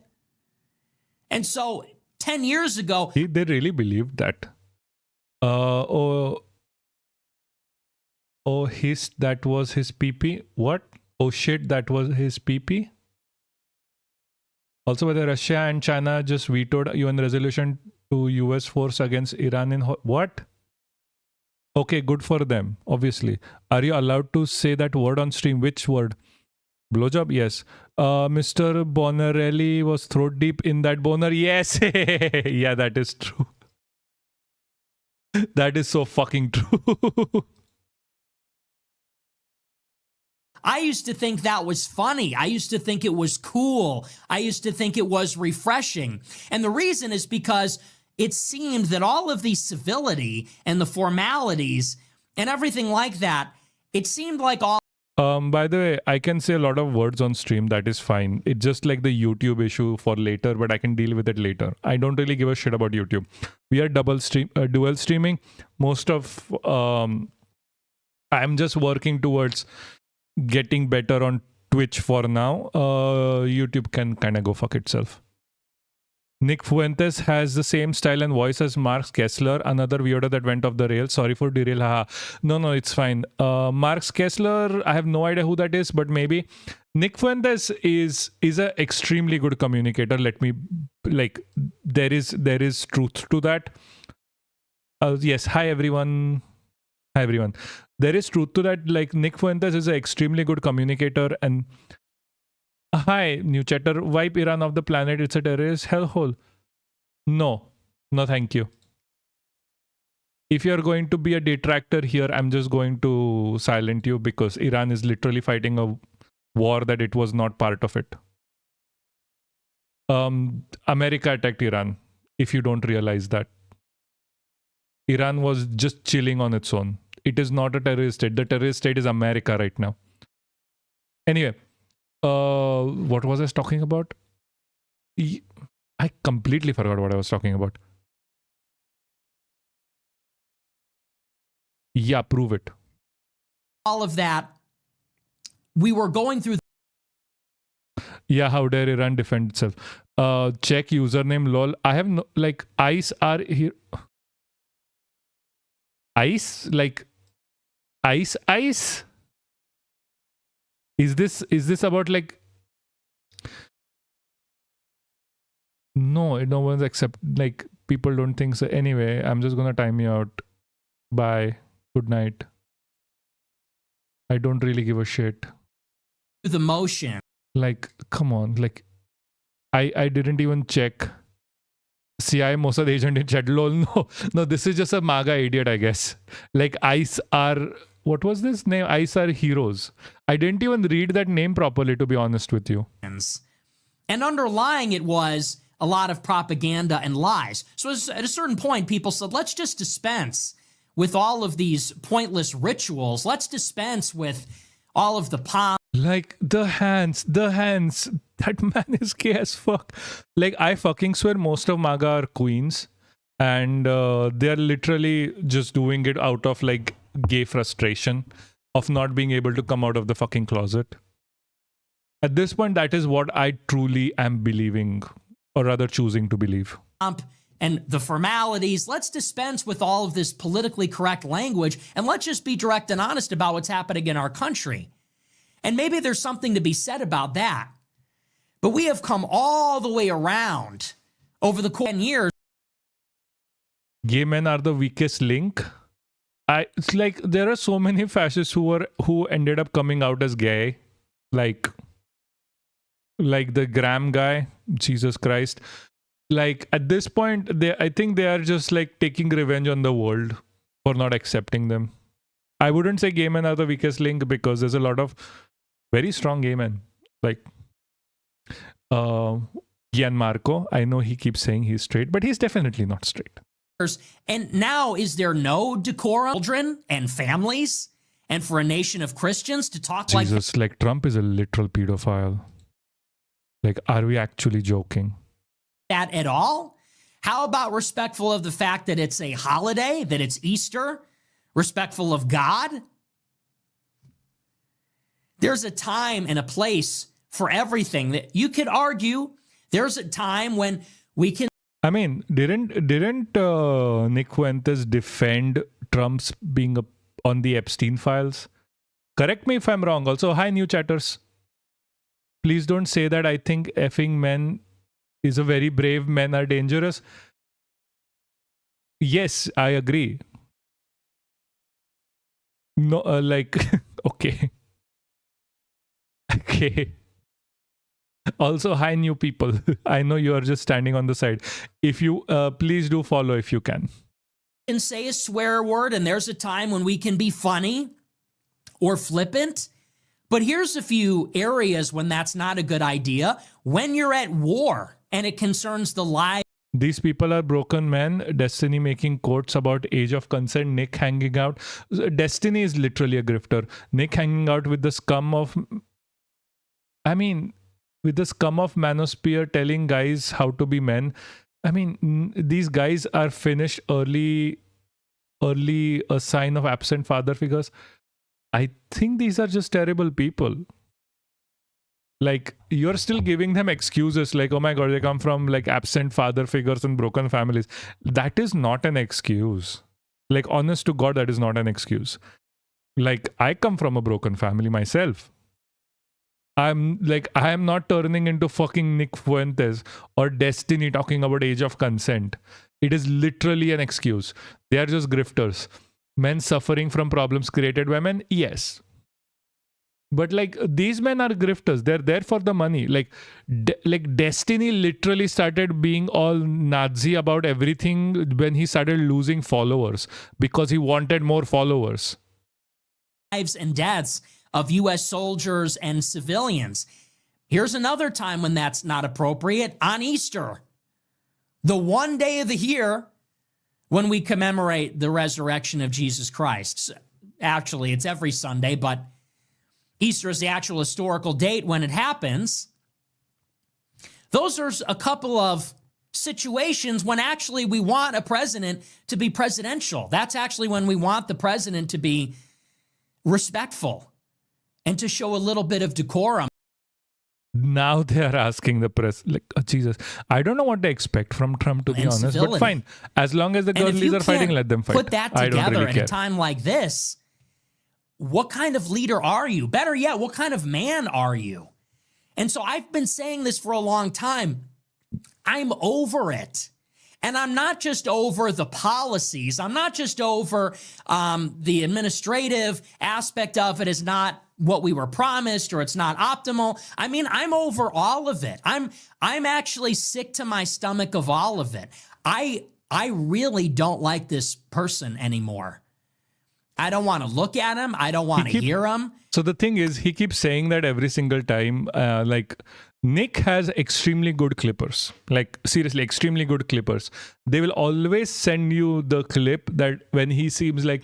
And so 10 years ago... They really believed that. That was his PP. What? Oh shit, that was his PP? Also, whether Russia and China just vetoed UN resolution to US force against Iran in... What? Okay, good for them, obviously. Are you allowed to say that word on stream? Which word? Blowjob? Yes. Mr. Bonarelli was throat deep in that boner. Yes. Yeah, that is true. That is so fucking true. I used to think that was funny. I used to think it was cool. I used to think it was refreshing. And the reason is because it seemed that all of the civility and the formalities and everything like that, it seemed like all... By the way, I can say a lot of words on stream. That is fine. It's just like the YouTube issue for later, but I can deal with it later. I don't really give a shit about YouTube. We are dual streaming. Most of... I'm just working towards getting better on Twitch for now. YouTube can kind of go fuck itself. Nick Fuentes has the same style and voice as Mark Kessler, another weirdo that went off the rails. Sorry for derail. Haha. No, it's fine. Mark Kessler, I have no idea who that is, but maybe. Nick Fuentes is an extremely good communicator. Let me, like, there is truth to that. Yes, hi everyone. There is truth to that. Like, Nick Fuentes is an extremely good communicator. And hi, new chatter. Wipe Iran off the planet. It's a terrorist hellhole. No, thank you. If you're going to be a detractor here, I'm just going to silent you because Iran is literally fighting a war that it was not part of it. America attacked Iran, if you don't realize that. Iran was just chilling on its own. It is not a terrorist state. The terrorist state is America right now. Anyway, what was I talking about? I completely forgot what I was talking about. Yeah, prove it. All of that, we were going through... Yeah, how dare Iran defend itself? Check username lol. I have no, like, ICE are here. ICE? Like, ICE? Is this about like... No one's accept, like, people don't think so. Anyway, I'm just gonna time you out. Bye. Good night. I don't really give a shit. the motion. Like, come on. Like, I didn't even check. CIA Mossad agent in chat. Lol, no, this is just a MAGA idiot, I guess. Like ICE are, what was this name? ICE are heroes. I didn't even read that name properly, to be honest with you. And underlying it was a lot of propaganda and lies. So at a certain point, people said, let's just dispense with all of these pointless rituals. Let's dispense with all of the pomp. Like the hands, that man is gay as fuck. Like I fucking swear most of MAGA are queens and they're literally just doing it out of like gay frustration of not being able to come out of the fucking closet. At this point, that is what I truly am believing, or rather choosing to believe. And the formalities, let's dispense with all of this politically correct language and let's just be direct and honest about what's happening in our country. And maybe there's something to be said about that. But we have come all the way around over the course of 10 years. Gay men are the weakest link. It's like there are so many fascists who ended up coming out as gay. Like the Graham guy, Jesus Christ. Like at this point, I think they are just like taking revenge on the world for not accepting them. I wouldn't say gay men are the weakest link because there's a lot of very strong gay men. Like Gianmarco, I know he keeps saying he's straight, but he's definitely not straight. And now is there no decorum, children and families, and for a nation of Christians to talk Jesus, like Trump is a literal pedophile. Like, are we actually joking? That at all? How about respectful of the fact that it's a holiday, that it's Easter, respectful of God? There's a time and a place for everything. That you could argue there's a time when we can. I mean, didn't Nick Fuentes defend Trump's being on the Epstein files? Correct me if I'm wrong. Also, hi new chatters. Please don't say that I think effing men is a very brave, men are dangerous. Yes, I agree. No, like, okay. Okay. Also, hi new people. I know you are just standing on the side. If you, please do follow if you can. Can say a swear word and there's a time when we can be funny or flippant. But here's a few areas when that's not a good idea. When you're at war and it concerns the lives. These people are broken men. Destiny making quotes about age of consent. Nick hanging out. Destiny is literally a grifter. Nick hanging out with the scum of... I mean, with the scum of manosphere telling guys how to be men. I mean, these guys are finished early, a sign of absent father figures. I think these are just terrible people. Like, you're still giving them excuses like, oh my God, they come from like absent father figures and broken families. That is not an excuse. Like, honest to God, that is not an excuse. Like, I come from a broken family myself. I am not turning into fucking Nick Fuentes or Destiny talking about age of consent. It is literally an excuse. They are just grifters. Men suffering from problems created by men, yes. But like these men are grifters. They're there for the money. Like Destiny literally started being all Nazi about everything when he started losing followers because he wanted more followers. Lives and deaths of U.S. soldiers and civilians. Here's another time when that's not appropriate. On Easter, the one day of the year when we commemorate the resurrection of Jesus Christ. Actually, it's every Sunday, but Easter is the actual historical date when it happens. Those are a couple of situations when actually we want a president to be presidential. That's actually when we want the president to be respectful and to show a little bit of decorum. Now they are asking the press, like, oh, Jesus, I don't know what they expect from Trump, to be honest, civility. but fine. As long as the girlies are fighting, let them fight. Put that together at a time like this. What kind of leader are you? Better yet, what kind of man are you? And so I've been saying this for a long time. I'm over it. And I'm not just over the policies. I'm not just over the administrative aspect of it is not what we were promised or it's not optimal. I mean, I'm over all of it. I'm actually sick to my stomach of all of it. I really don't like this person anymore. I don't want to look at him. I don't want to hear him. So the thing is, he keeps saying that every single time. Like, Nick has extremely good clippers. Like, seriously, extremely good clippers. They will always send you the clip that when he seems like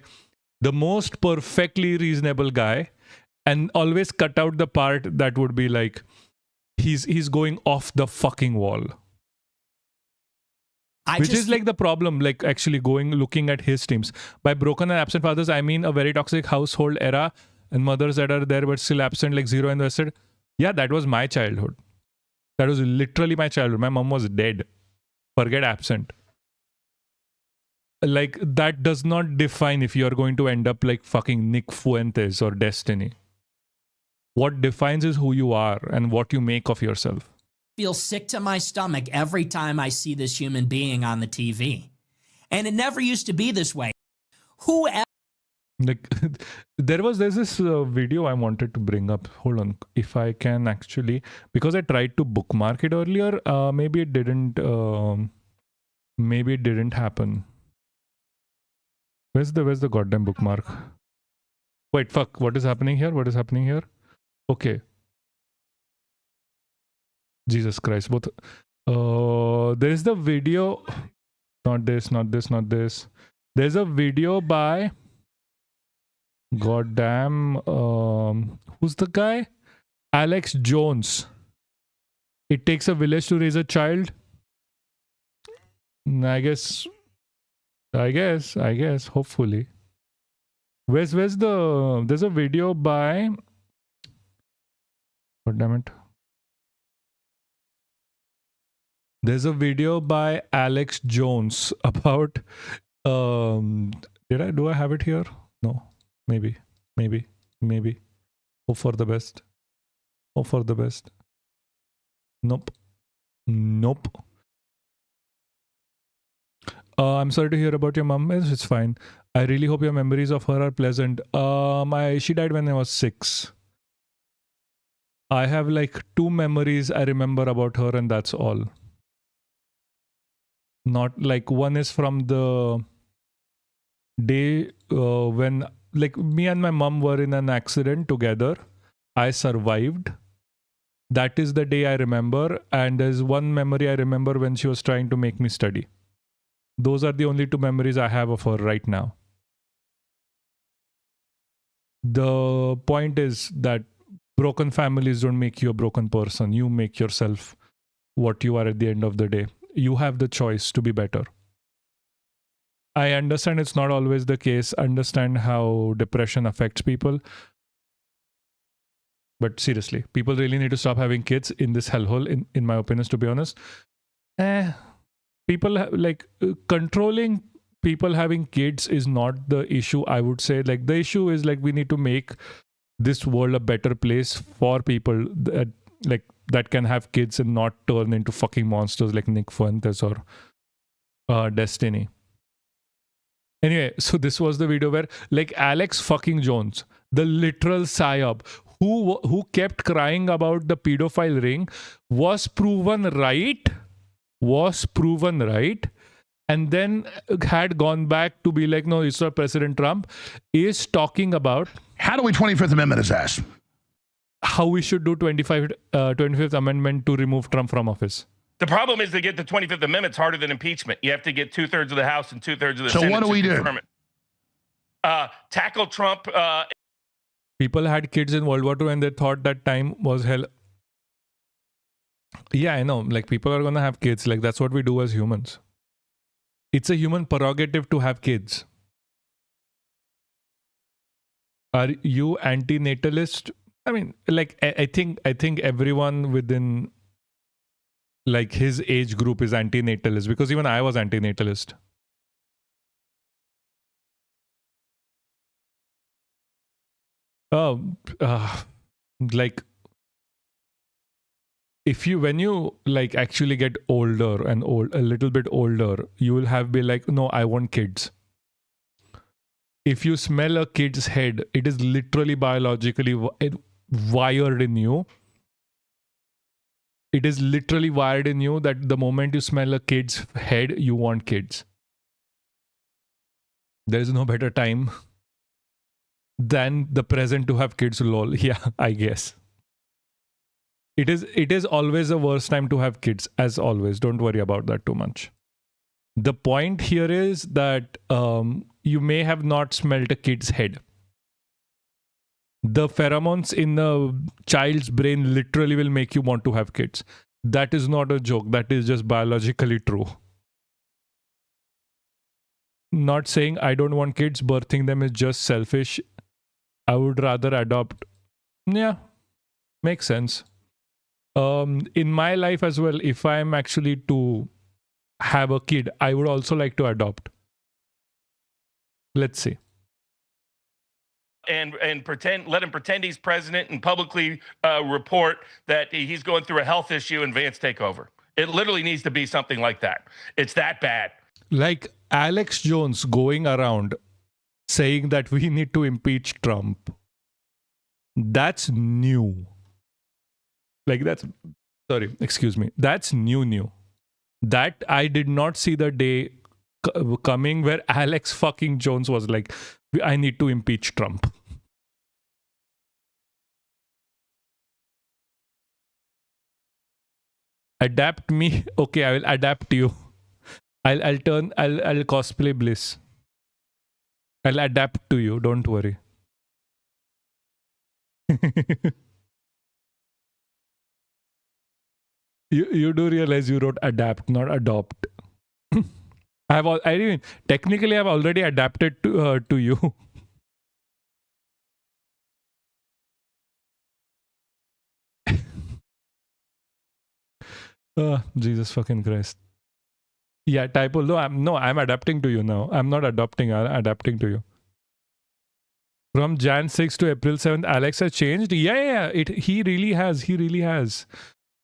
the most perfectly reasonable guy, and always cut out the part that would be like he's going off the fucking wall. Which is like the problem, like actually looking at his teams. By broken and absent fathers, I mean a very toxic household era and mothers that are there but still absent, like zero invested. Yeah, that was my childhood. That was literally my childhood. My mom was dead. Forget absent. Like, that does not define if you're going to end up like fucking Nick Fuentes or Destiny. What defines is who you are and what you make of yourself. Feel sick to my stomach every time I see this human being on the TV. And it never used to be this way. Who else? Like, there's this video I wanted to bring up. Hold on, if I can actually, because I tried to bookmark it earlier. Maybe it didn't. Maybe it didn't happen. Where's the goddamn bookmark? Wait, fuck. What is happening here? What is happening here? Okay. Jesus Christ. Both. There is the video. Not this. Not this. Not this. There's a video by. Goddamn. Who's the guy? Alex Jones. It takes a village to raise a child. I guess. Hopefully. Where's the? There's a video by. God damn it. There's a video by Alex Jones about. Do I have it here? No. Maybe. Hope for the best. Nope. I'm sorry to hear about your mom. It's fine. I really hope your memories of her are pleasant. She died when I was 6. I have like 2 memories I remember about her, and that's all. Not like, one is from the day when like me and my mom were in an accident together. I survived. That is the day I remember. And there's one memory I remember when she was trying to make me study. Those are the only 2 memories I have of her right now. The point is that broken families don't make you a broken person. You make yourself what you are at the end of the day. You have the choice to be better. I understand it's not always the case. Understand how depression affects people. But seriously, people really need to stop having kids in this hellhole, in my opinion, to be honest. People controlling people having kids is not the issue, I would say. Like, the issue is like, we need to make this world a better place for people that can have kids and not turn into fucking monsters like Nick Fuentes or Destiny. Anyway, so this was the video where like Alex fucking Jones, the literal psyop who kept crying about the pedophile ring, was proven right, and then had gone back to be like, no, it's not President Trump, is talking about how do we 25th Amendment his ass? How we should do 25th Amendment to remove Trump from office. The problem is to get the 25th Amendment is harder than impeachment. You have to get 2/3 of the House and 2/3 of the Senate. So what do we do? Tackle Trump. People had kids in World War II and they thought that time was hell. Yeah, I know. Like, people are going to have kids. Like, that's what we do as humans. It's a human prerogative to have kids. Are you anti-natalist? I mean, like, I think everyone within like his age group is anti-natalist, because even I was anti-natalist. Like, when you like actually get older and a little bit older, you will be like, no, I want kids. if you smell a kid's head, it is literally biologically wired in you. It is literally wired in you that the moment you smell a kid's head, you want kids. There is no better time than the present to have kids, lol. Yeah, I guess. It is always the worst time to have kids, as always. Don't worry about that too much. The point here is that you may have not smelled a kid's head. The pheromones in the child's brain literally will make you want to have kids. That is not a joke. That is just biologically true. Not saying I don't want kids, birthing them is just selfish. I would rather adopt. Yeah, makes sense. In my life as well, if I'm actually to have a kid, I would also like to adopt. Let's see. And let him pretend he's president and publicly report that he's going through a health issue and Vance take over. It literally needs to be something like that. It's that bad. Like Alex Jones going around saying that we need to impeach Trump. That's new. Like that's new. That I did not see the day coming where Alex fucking Jones was like, I need to impeach Trump. Adapt me. Okay, I will adapt you. I'll cosplay Bliss. I'll adapt to you. Don't worry. You do realize you wrote adapt, not adopt. Technically I've already adapted to you. Jesus fucking Christ. Yeah, typo. No, I'm adapting to you now. I'm not adopting. I'm adapting to you. From Jan 6 to April 7th, Alex has changed. Yeah. He really has. He really has.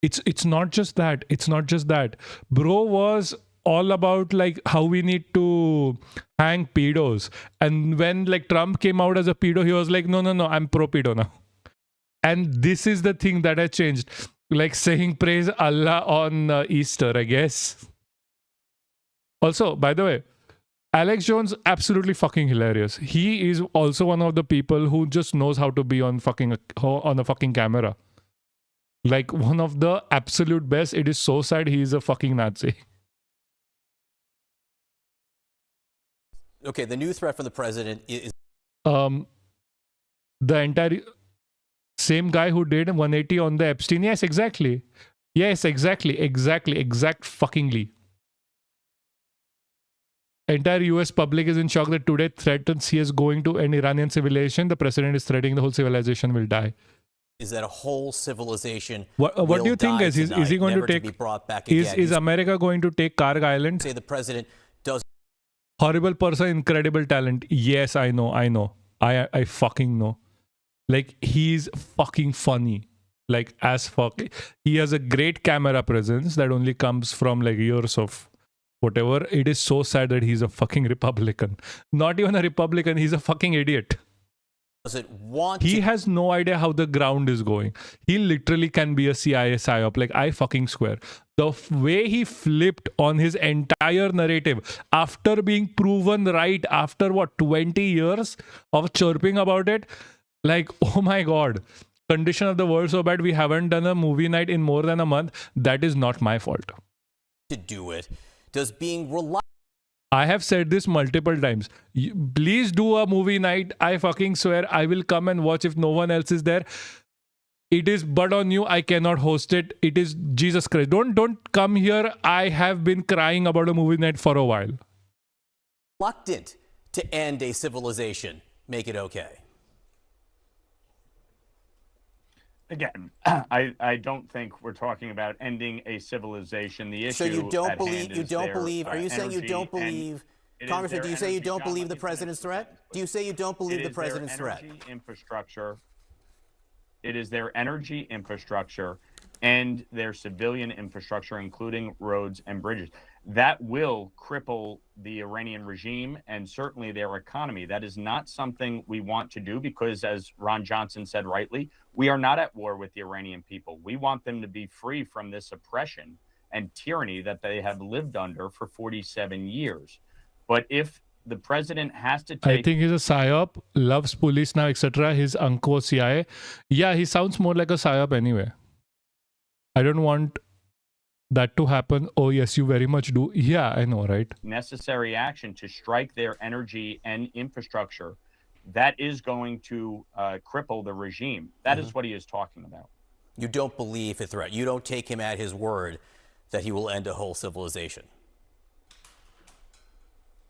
It's not just that. It's not just that. Bro was all about like how we need to hang pedos. And when like Trump came out as a pedo, he was like, no, I'm pro pedo now. And this is the thing that has changed. Like saying praise Allah on Easter, I guess. Also, by the way, Alex Jones, absolutely fucking hilarious. He is also one of the people who just knows how to be on a fucking camera. Like one of the absolute best. It is so sad he is a fucking Nazi. Okay, the new threat from the president is... The entire... Same guy who did 180 on the Epstein. Yes, exactly. Exact fuckingly. Entire US public is in shock that today threatens he is going to an Iranian civilization. The president is threatening the whole civilization will die. Is that a whole civilization? What do you think, guys? Is he going to take... Is America going to take Kharge Island? Say the president does... Horrible person, incredible talent. Yes, I know. I fucking know. Like, he's fucking funny. Like, as fuck. He has a great camera presence that only comes from like years of whatever. It is so sad that he's a fucking Republican. Not even a Republican, he's a fucking idiot. He has no idea how the ground is going. He literally can be a CIA psyop. Like, I fucking swear. The way he flipped on his entire narrative after being proven right after 20 years of chirping about it. Like, oh my God, condition of the world so bad we haven't done a movie night in more than a month. That is not my fault. To do it, does being reliable... I have said this multiple times. Please do a movie night. I fucking swear I will come and watch if no one else is there. It is but on you. I cannot host it. It is Jesus Christ. Don't come here. I have been crying about a movie night for a while. Reluctant to end a civilization. Make it okay. Again, I don't think we're talking about ending a civilization. The issue. So you don't believe? Are you saying you don't believe, Congressman? Do you say you don't believe the president's threat? Do you say you don't believe the president's threat? Infrastructure. It is their energy infrastructure and their civilian infrastructure, including roads and bridges. That will cripple the Iranian regime and certainly their economy. That is not something we want to do because, as Ron Johnson said rightly, we are not at war with the Iranian people. We want them to be free from this oppression and tyranny that they have lived under for 47 years. But if the president has to take... I think he's a psyop, loves police now, etc. His uncle was CIA. Yeah, he sounds more like a psyop anyway. I don't want that to happen. Oh, yes, you very much do. Yeah, I know, right? necessary action to strike their energy and infrastructure, that is going to cripple the regime. That is what he is talking about. You don't believe a threat. You don't take him at his word that he will end a whole civilization.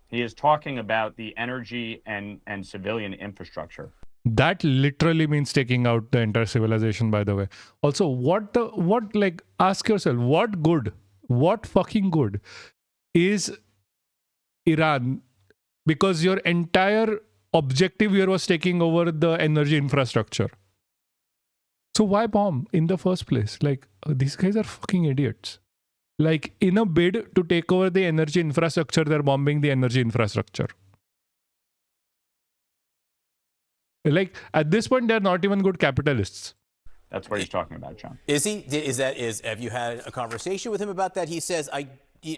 He is talking about the energy and civilian infrastructure. That literally means taking out the entire civilization, by the way. Also, ask yourself, what fucking good is Iran? Because your entire objective here was taking over the energy infrastructure. So why bomb in the first place? Like, these guys are fucking idiots. Like, in a bid to take over the energy infrastructure, they're bombing the energy infrastructure. Like, at this point, they're not even good capitalists. That's what he's talking about, John. Is he? Have you had a conversation with him about that? He says,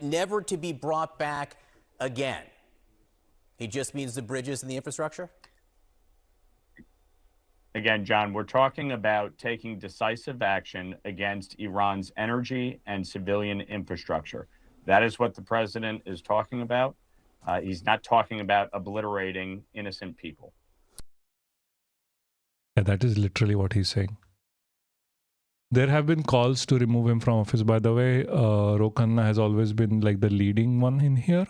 never to be brought back again. He just means the bridges and the infrastructure? Again, John, we're talking about taking decisive action against Iran's energy and civilian infrastructure. That is what the president is talking about. He's not talking about obliterating innocent people. Yeah, that is literally what he's saying. There have been calls to remove him from office, by the way. Khanna has always been like the leading one in here.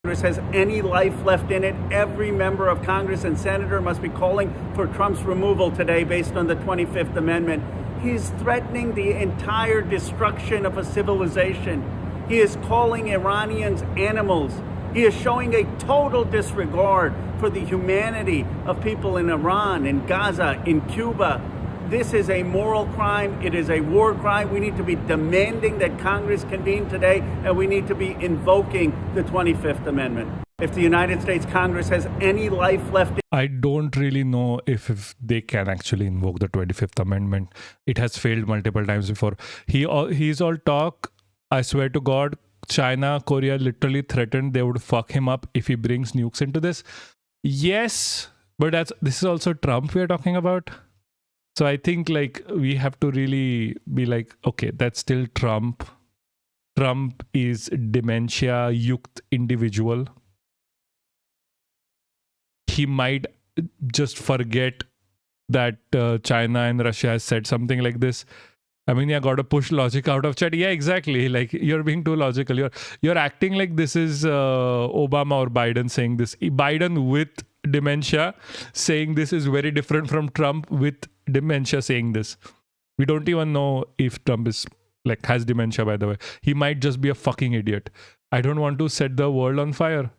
Congress has any life left in it, every member of Congress and senator must be calling for Trump's removal today based on the 25th Amendment. He's threatening the entire destruction of a civilization. He is calling Iranians animals. He is showing a total disregard for the humanity of people in Iran, in Gaza, in Cuba. This is a moral crime. It is a war crime. We need to be demanding that Congress convene today, and we need to be invoking the 25th Amendment. If the United States Congress has any life left... I don't really know if they can actually invoke the 25th Amendment. It has failed multiple times before. He's all talk. I swear to God, China, Korea literally threatened they would fuck him up if he brings nukes into this. Yes, but this is also Trump we are talking about. So I think like we have to really be like, okay, that's still Trump. Trump is dementia-yukt individual. He might just forget that China and Russia has said something like this. I mean, got to push logic out of chat. Yeah, exactly. Like, you're being too logical. You're acting like this is Obama or Biden saying this. Biden with dementia saying this is very different from Trump with dementia saying this. We don't even know if Trump is like has dementia, by the way. He might just be a fucking idiot. I don't want to set the world on fire.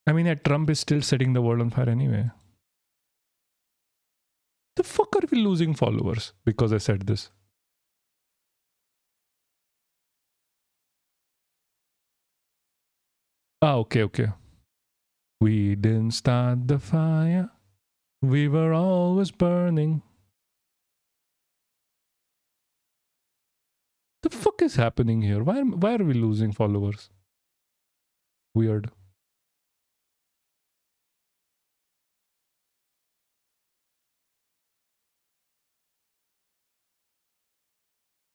I mean, Trump is still setting the world on fire anyway. The fuck are we losing followers because I said this? Okay. We didn't start the fire. We were always burning. The fuck is happening here? Why are we losing followers? Weird.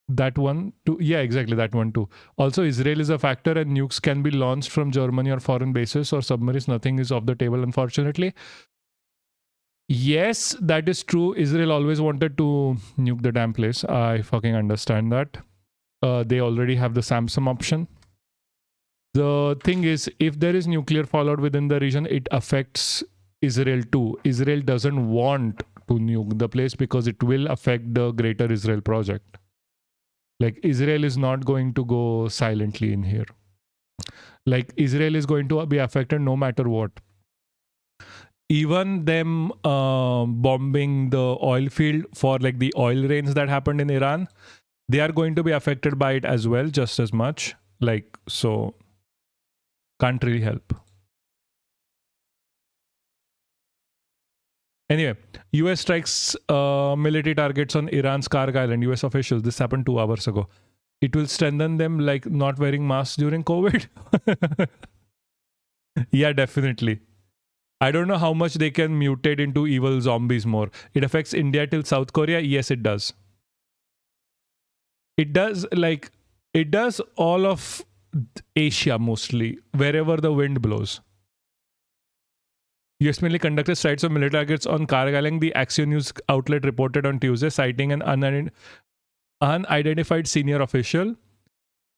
That one too. Yeah, exactly. That one too. Also, Israel is a factor and nukes can be launched from Germany or foreign bases or submarines. Nothing is off the table, unfortunately. Yes, that is true. Israel always wanted to nuke the damn place. I fucking understand that. They already have the Samsung option. The thing is, if there is nuclear fallout within the region, it affects Israel too. Israel doesn't want to nuke the place because it will affect the Greater Israel project. Like, Israel is not going to go silently in here. Like, Israel is going to be affected no matter what. even them bombing the oil field for like the oil rains that happened in Iran, they are going to be affected by it as well, just as much. Like, so can't really help. Anyway, US strikes military targets on Iran's Kharge Island. US officials, this happened 2 hours ago. It will strengthen them like not wearing masks during COVID. Yeah, definitely. I don't know how much they can mutate into evil zombies more. It affects India till South Korea. Yes, it does. It does, like, it does all of Asia mostly, wherever the wind blows. US mainly conducted strikes of military targets on Kharge Island. The Axios news outlet reported on Tuesday, citing an unidentified senior official.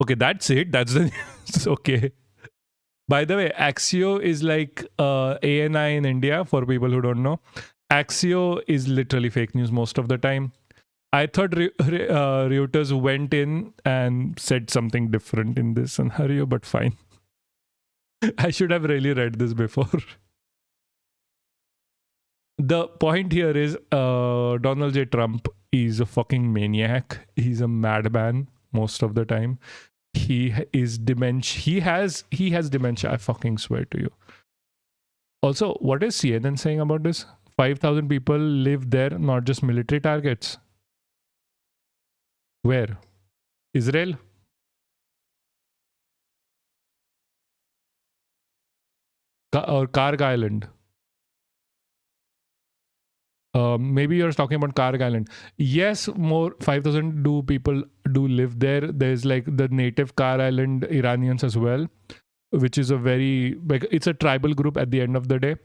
Okay, that's it. That's the news. Okay. By the way, Axios is like ANI in India, for people who don't know. Axios is literally fake news most of the time. I thought Reuters went in and said something different in this scenario, but fine. I should have really read this before. The point here is Donald J. Trump is a fucking maniac. He's a madman most of the time. He is dementia. He has dementia. I fucking swear to you. Also, what is CNN saying about this? 5,000 people live there, not just military targets. Where? Israel? Or Kharge Island? Maybe you're talking about Kharge Island. Yes, more 5,000 people do live there. There's like the native Kharge Island Iranians as well, which is a very, like, it's a tribal group at the end of the day.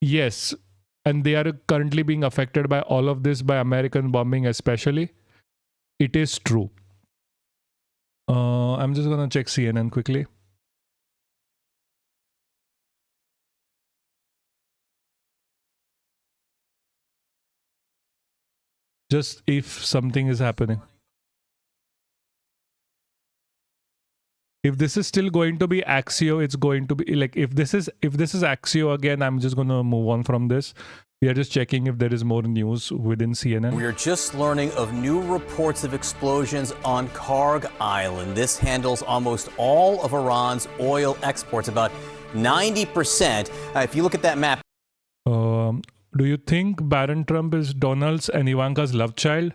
Yes, and they are currently being affected by all of this, by American bombing especially. It is true. I'm just gonna check CNN quickly. Just if something is happening. If this is still going to be Axios, it's going to be like, if this is Axios again, I'm just going to move on from this. We are just checking if there is more news within CNN. We are just learning of new reports of explosions on Kharge Island. This handles almost all of Iran's oil exports, about 90%. If you look at that map. Do you think Baron Trump is Donald's and Ivanka's love child?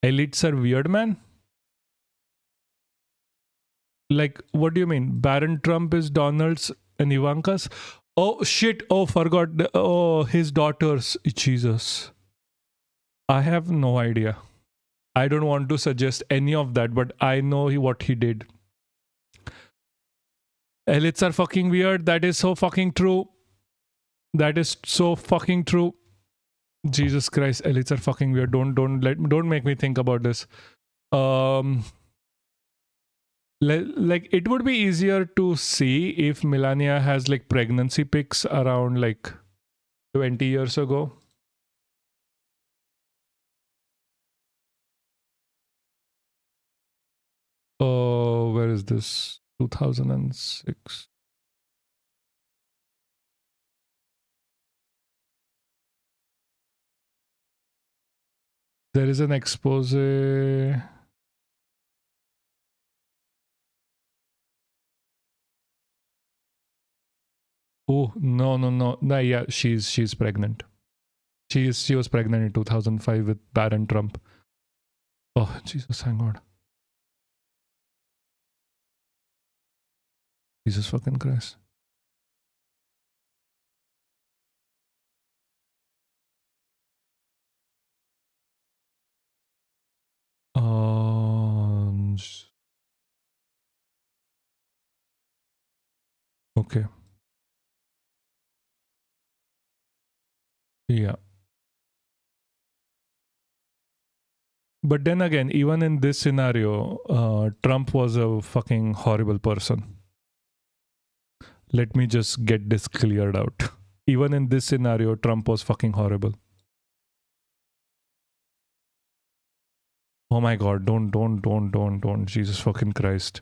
Elites are weird, man. Like, what do you mean? Baron Trump is Donald's and Ivanka's? Oh, shit. Oh, forgot. Oh, his daughters. Jesus. I have no idea. I don't want to suggest any of that, but I know what he did. Elites are fucking weird. That is so fucking true. That is so fucking true. Jesus Christ, elites are fucking weird. Don't make me think about this. Like, it would be easier to see if Melania has like pregnancy pics around like 20 years ago. Oh, where is this? 2006. There is an expose. Oh, no. Yeah, she's pregnant. She was pregnant in 2005 with Baron Trump. Oh, Jesus, thank God. Jesus fucking Christ. Okay. Yeah. But then again, even in this scenario, Trump was a fucking horrible person. Let me just get this cleared out. Even in this scenario, Trump was fucking horrible. Oh my God, don't. Jesus fucking Christ.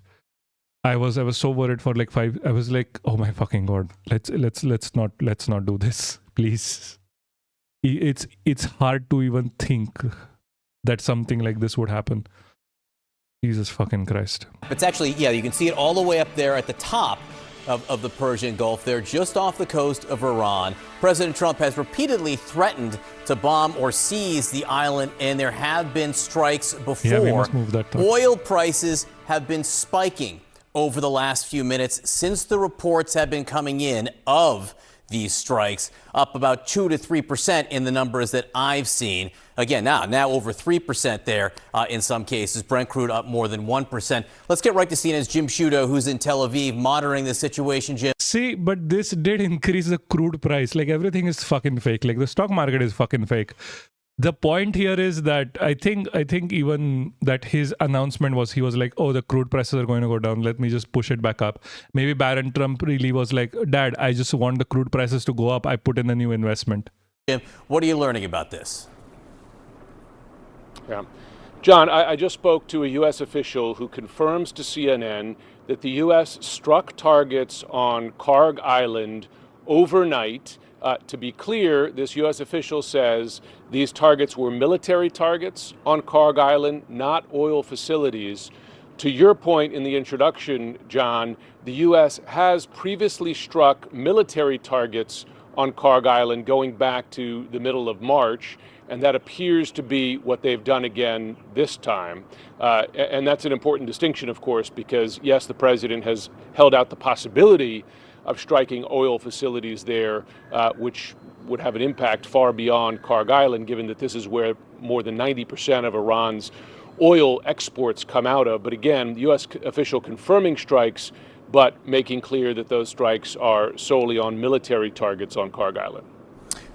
I was so worried for like 5. I was like, oh my fucking god, let's not do this, please. It's hard to even think that something like this would happen. Jesus fucking Christ. It's actually, yeah, you can see it all the way up there at the top of the Persian Gulf there, just off the coast of Iran. President Trump has repeatedly threatened to bomb or seize the island, and there have been strikes before. Yeah, we must move that thought. Oil prices have been spiking over the last few minutes since the reports have been coming in of these strikes, up about 2 to 3% in the numbers that I've seen. Again, now over 3% there in some cases. Brent crude up more than 1%. Let's get right to CNN's Jim Sciutto, who's in Tel Aviv, monitoring the situation. Jim. See, but this did increase the crude price. Like, everything is fucking fake. Like, the stock market is fucking fake. The point here is that I think even that his announcement was, he was like, oh, the crude prices are going to go down. Let me just push it back up. Maybe Baron Trump really was like, Dad, I just want the crude prices to go up. I put in a new investment. Jim, what are you learning about this? Yeah. John, I just spoke to a U.S. official who confirms to CNN that the U.S. struck targets on Kharge Island overnight. To be clear, this U.S. official says these targets were military targets on Kharge Island, not oil facilities. To your point in the introduction, John, the U.S. has previously struck military targets on Kharge Island going back to the middle of March, and that appears to be what they've done again this time. And that's an important distinction, of course, because, yes, the president has held out the possibility of striking oil facilities there, which would have an impact far beyond Kharge Island, given that this is where more than 90% of Iran's oil exports come out of. But again, the U.S. official confirming strikes, but making clear that those strikes are solely on military targets on Kharge Island.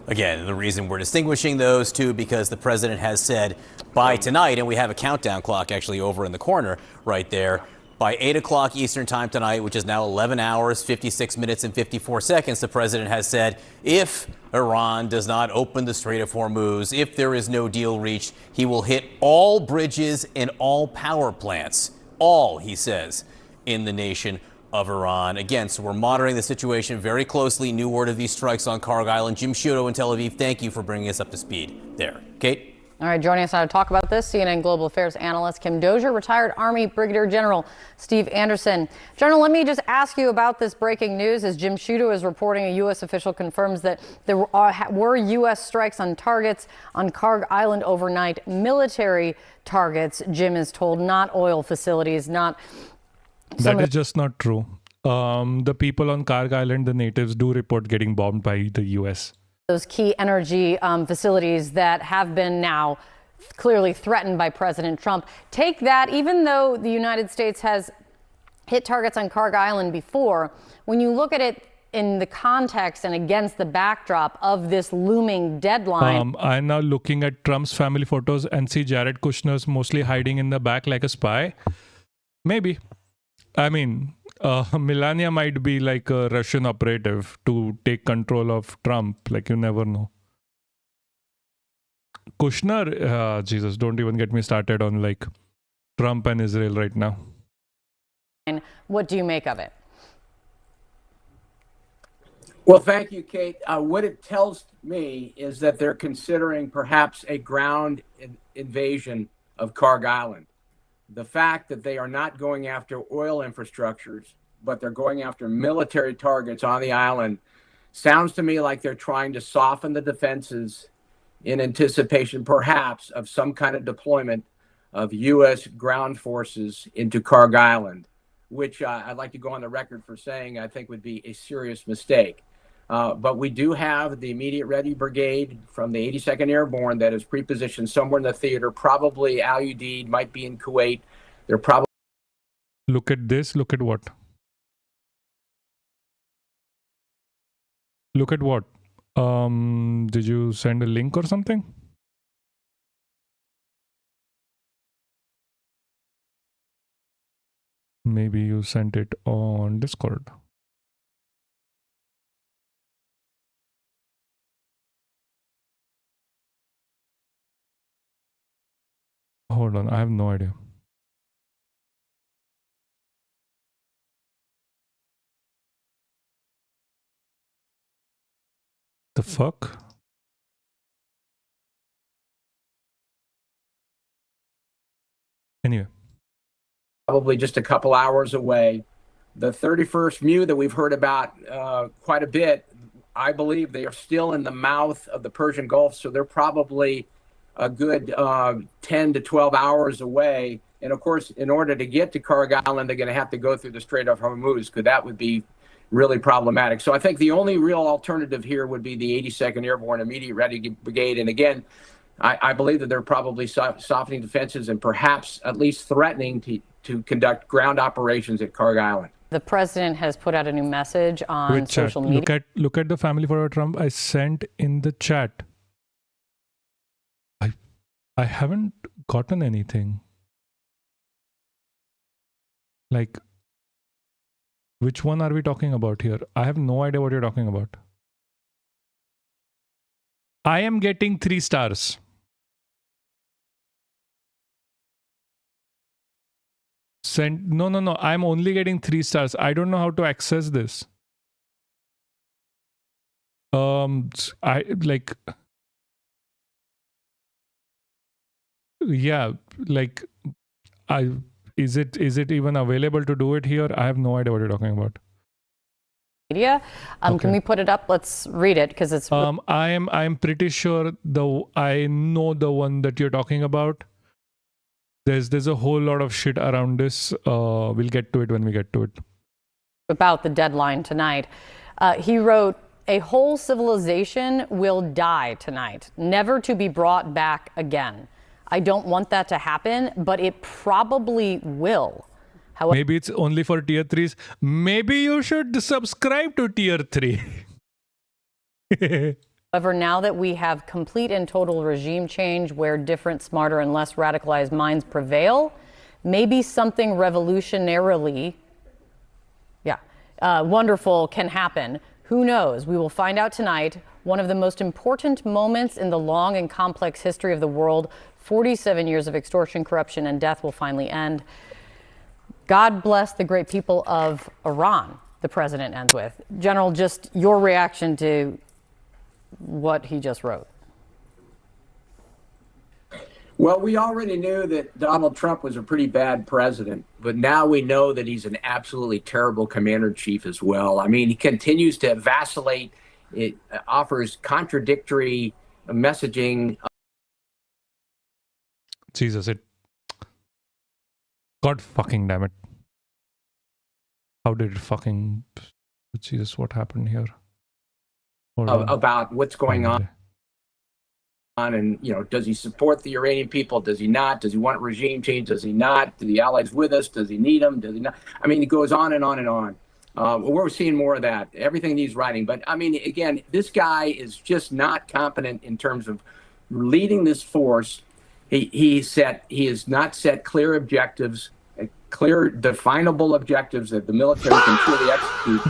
Again, the reason we're distinguishing those two, because the president has said by tonight, and we have a countdown clock actually over in the corner right there, by 8 o'clock Eastern time tonight, which is now 11 hours, 56 minutes, and 54 seconds, the president has said if Iran does not open the Strait of Hormuz, if there is no deal reached, he will hit all bridges and all power plants, all, he says, in the nation of Iran. Again, so we're monitoring the situation very closely. New word of these strikes on Kharge Island. Jim Sciutto in Tel Aviv, thank you for bringing us up to speed there. Kate? All right, joining us now to talk about this, CNN Global Affairs analyst Kim Dozier, retired Army Brigadier General Steve Anderson. General, let me just ask you about this breaking news. As Jim Sciutto is reporting, a U.S. official confirms that there were U.S. strikes on targets on Kharge Island overnight, military targets, Jim is told, not oil facilities, not... That is just not true. The people on Kharge Island, the natives, do report getting bombed by the U.S. Those key energy facilities that have been now clearly threatened by President Trump. Take that, even though the United States has hit targets on Kharge Island before, when you look at it in the context and against the backdrop of this looming deadline. I'm now looking at Trump's family photos and see Jared Kushner's mostly hiding in the back like a spy. Maybe. I mean, Melania might be like a Russian operative to take control of Trump. Like, you never know. Kushner, Jesus, don't even get me started on like Trump and Israel right now. What do you make of it? Well, thank you, Kate. What it tells me is that they're considering perhaps a ground invasion of Kharge Island. The fact that they are not going after oil infrastructures, but they're going after military targets on the island, sounds to me like they're trying to soften the defenses in anticipation, perhaps, of some kind of deployment of U.S. ground forces into Kharge Island, which I'd like to go on the record for saying I think would be a serious mistake. But we do have the Immediate Ready Brigade from the 82nd Airborne that is pre-positioned somewhere in the theater. Probably Al Udeid might be in Kuwait. They're probably... Look at this. Look at what? Look at what? Did you send a link or something? Maybe you sent it on Discord. Hold on, I have no idea. the fuck? Anyway. Probably just a couple hours away. The 31st Mew that we've heard about quite a bit, I believe they are still in the mouth of the Persian Gulf, so they're probably a good 10 to 12 hours away. And of course, in order to get to Kharge Island, they're going to have to go through the Strait of Hormuz, because that would be really problematic. So I think the only real alternative here would be the 82nd Airborne Immediate Ready Brigade. And again, I believe that they're probably softening defenses and perhaps at least threatening to conduct ground operations at Kharge Island. The president has put out a new message on social media. Look at the family photo of Trump I sent in the chat. I haven't gotten anything. Like, which one are we talking about here? I have no idea what you're talking about. I am getting 3 stars. No. I'm only getting 3 stars. I don't know how to access this. Is it even available to do it here? I have no idea what you're talking about. Media. Can we put it up? Let's read it, because it's. I'm pretty sure I know the one that you're talking about. There's a whole lot of shit around this. We'll get to it when we get to it. About the deadline tonight. He wrote, "A whole civilization will die tonight, never to be brought back again. I don't want that to happen, but it probably will." However, maybe it's only for tier 3s. Maybe you should subscribe to tier 3. However, now that we have complete and total regime change where different, smarter, and less radicalized minds prevail, maybe something revolutionarily, wonderful can happen. Who knows? We will find out tonight. One of the most important moments in the long and complex history of the world. 47 years of extortion, corruption, and death will finally end. God bless the great people of Iran, the president ends with. General, just your reaction to what he just wrote. Well, we already knew that Donald Trump was a pretty bad president, but now we know that he's an absolutely terrible commander-in-chief as well. I mean, he continues to vacillate. It offers contradictory messaging. Jesus, God fucking damn it. How did it fucking... Jesus, what happened here? About what's going on, and does he support the Iranian people? Does he not? Does he want regime change? Does he not? Do the allies with us? Does he need them? Does he not? I mean, it goes on and on and on. We're seeing more of that. Everything he's writing, but I mean, again, this guy is just not competent in terms of leading this force. He has not set clear objectives, clear definable objectives that the military can truly execute.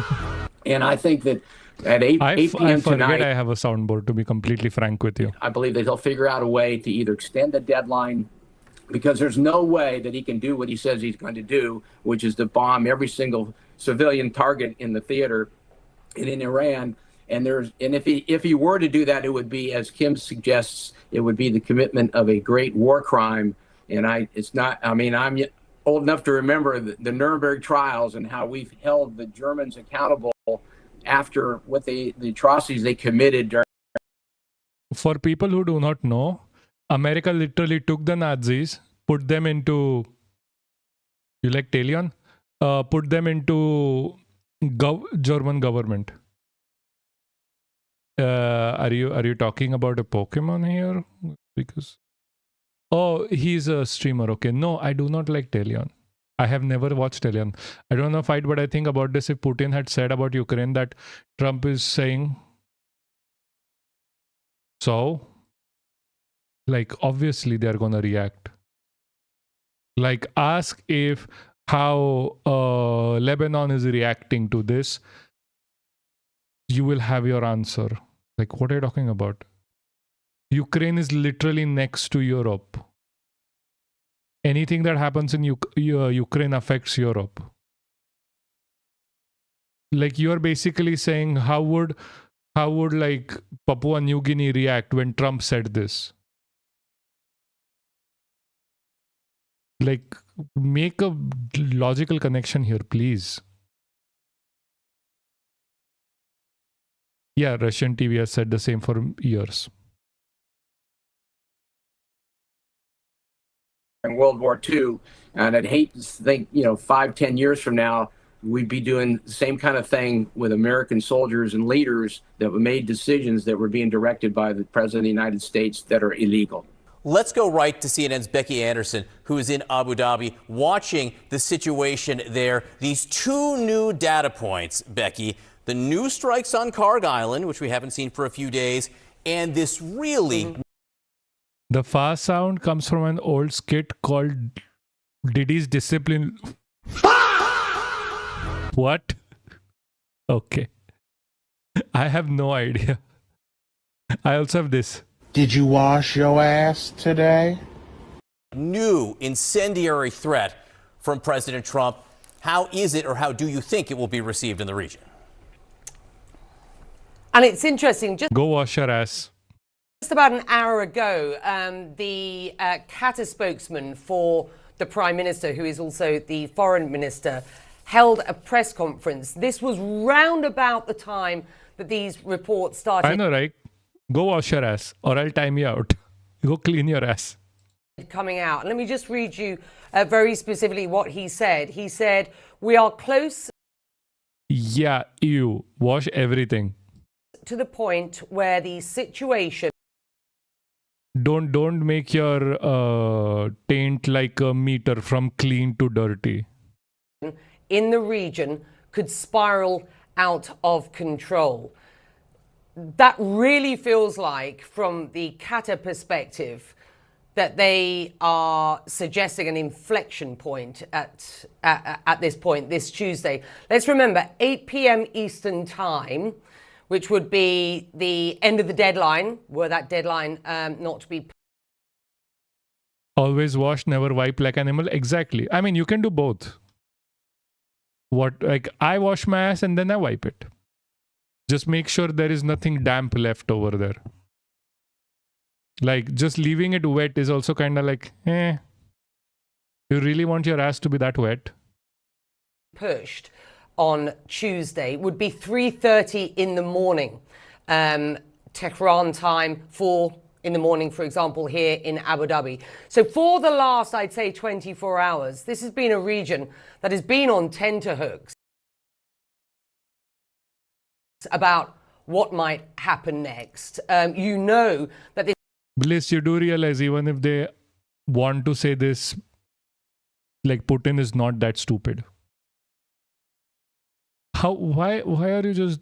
And I think that at 8 p.m. tonight, I have a soundboard, to be completely frank with you. I believe that he'll figure out a way to either extend the deadline, because there's no way that he can do what he says he's going to do, which is to bomb every single civilian target in the theater and in Iran. And if he were to do that, it would be, as Kim suggests, it would be the commitment of a great war crime. And I'm old enough to remember the Nuremberg trials and how we've held the Germans accountable after what the atrocities they committed. For people who do not know, America literally took the Nazis, put them into, you like Talion? Put them into German government. Are you talking about a Pokemon here? Because he's a streamer. Okay, no, I do not like Talion. I have never watched Talion. I don't know fight, but I think about this. If Putin had said about Ukraine that Trump is saying, so, like, obviously they're gonna react. Like, ask how Lebanon is reacting to this. You will have your answer. Like, what are you talking about? Ukraine is literally next to Europe. Anything that happens in Ukraine affects Europe. Like, you're basically saying, how would like Papua New Guinea react when Trump said this? Like, make a logical connection here, please. Yeah, Russian TV has said the same for years. In World War II, and I'd hate to think, 5-10 years from now, we'd be doing the same kind of thing with American soldiers and leaders that made decisions that were being directed by the President of the United States that are illegal. Let's go right to CNN's Becky Anderson, who is in Abu Dhabi, watching the situation there. These two new data points, Becky, the new strikes on Kharge Island, which we haven't seen for a few days, and this really... The far sound comes from an old skit called Diddy's Discipline. What? Okay. I have no idea. I also have this. Did you wash your ass today? New incendiary threat from President Trump. How is it, or how do you think it will be received in the region? And it's interesting. Go wash your ass. Just about an hour ago, the Qatar spokesman for the Prime Minister, who is also the Foreign Minister, held a press conference. This was round about the time that these reports started. I know, right? Go wash your ass, or I'll time you out. Go clean your ass. Coming out. Let me just read you very specifically what he said. He said, "We are close." Yeah, you wash everything. To the point where the situation. Don't make your taint like a meter from clean to dirty. In the region could spiral out of control. That really feels like, from the Qatar perspective, that they are suggesting an inflection point at this point, this Tuesday. Let's remember, 8 p.m. Eastern time, which would be the end of the deadline, were that deadline not to be... Always wash, never wipe like animal. Exactly. I mean, you can do both. Like, I wash my ass and then I wipe it. Just make sure there is nothing damp left over there. Like, just leaving it wet is also kind of like, You really want your ass to be that wet? Pushed on Tuesday would be 3:30 in the morning. Tehran time, 4 in the morning, for example, here in Abu Dhabi. So for the last, I'd say, 24 hours, this has been a region that has been on tenterhooks about what might happen next. You know that this... Bliss, you do realize even if they want to say this, like, Putin is not that stupid. Why are you just...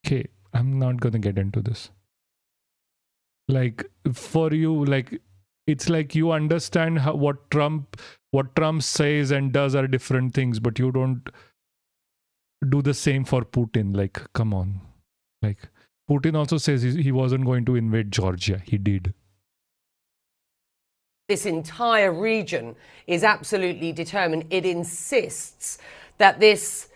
Okay, I'm not going to get into this. Like, for you, like, it's like you understand what Trump says and does are different things, but you don't do the same for Putin. Like, come on. Like, Putin also says he wasn't going to invade Georgia. He did. This entire region is absolutely determined. It insists that this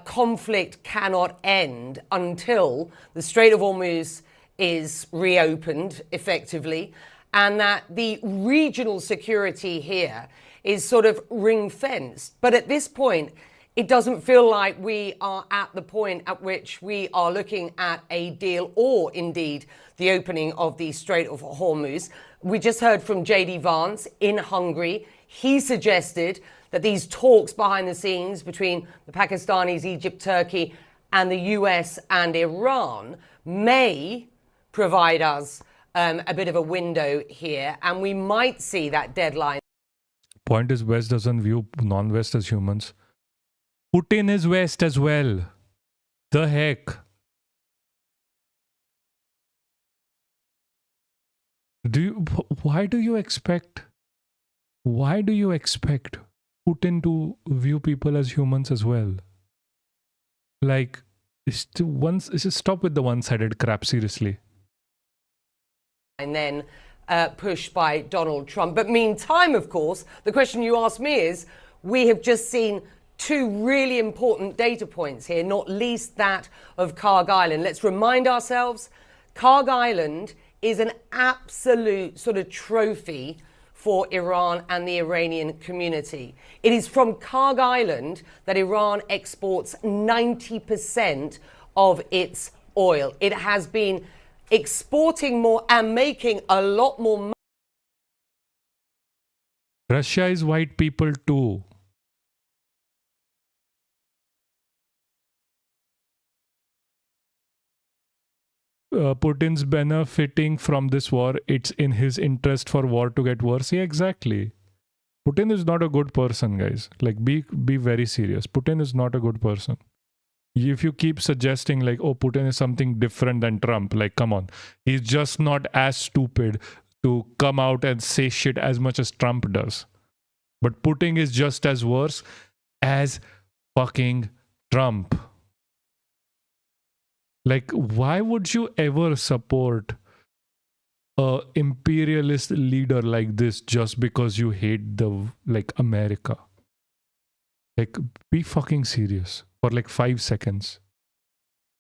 conflict cannot end until the Strait of Hormuz is reopened effectively, and that the regional security here is sort of ring-fenced. But at this point, it doesn't feel like we are at the point at which we are looking at a deal, or indeed the opening of the Strait of Hormuz. We just heard from J.D. Vance in Hungary. He suggested that these talks behind the scenes between the Pakistanis, Egypt, Turkey, and the US and Iran may provide us a bit of a window here, and we might see that deadline. Point is, West doesn't view non-West as humans. Putin is West as well. The heck? Why do you expect Putin to view people as humans as well? Like, just stop with the one-sided crap, seriously. And then pushed by Donald Trump. But meantime, of course, the question you asked me is, we have just seen two really important data points here, not least that of Kharge Island. Let's remind ourselves Kharge Island is an absolute sort of trophy for Iran and the Iranian community. It is from Kharge Island that Iran exports 90% of its oil. It has been exporting more and making a lot more money. Russia is white people too. Putin's benefiting from this war. It's in his interest for war to get worse. Yeah, exactly. Putin is not a good person, guys. Like, be very serious. Putin is not a good person. If you keep suggesting like, oh, Putin is something different than Trump, like, come on. He's just not as stupid to come out and say shit as much as Trump does. But Putin is just as worse as fucking Trump. Like, why would you ever support a imperialist leader like this just because you hate America? Like, be fucking serious for like 5 seconds.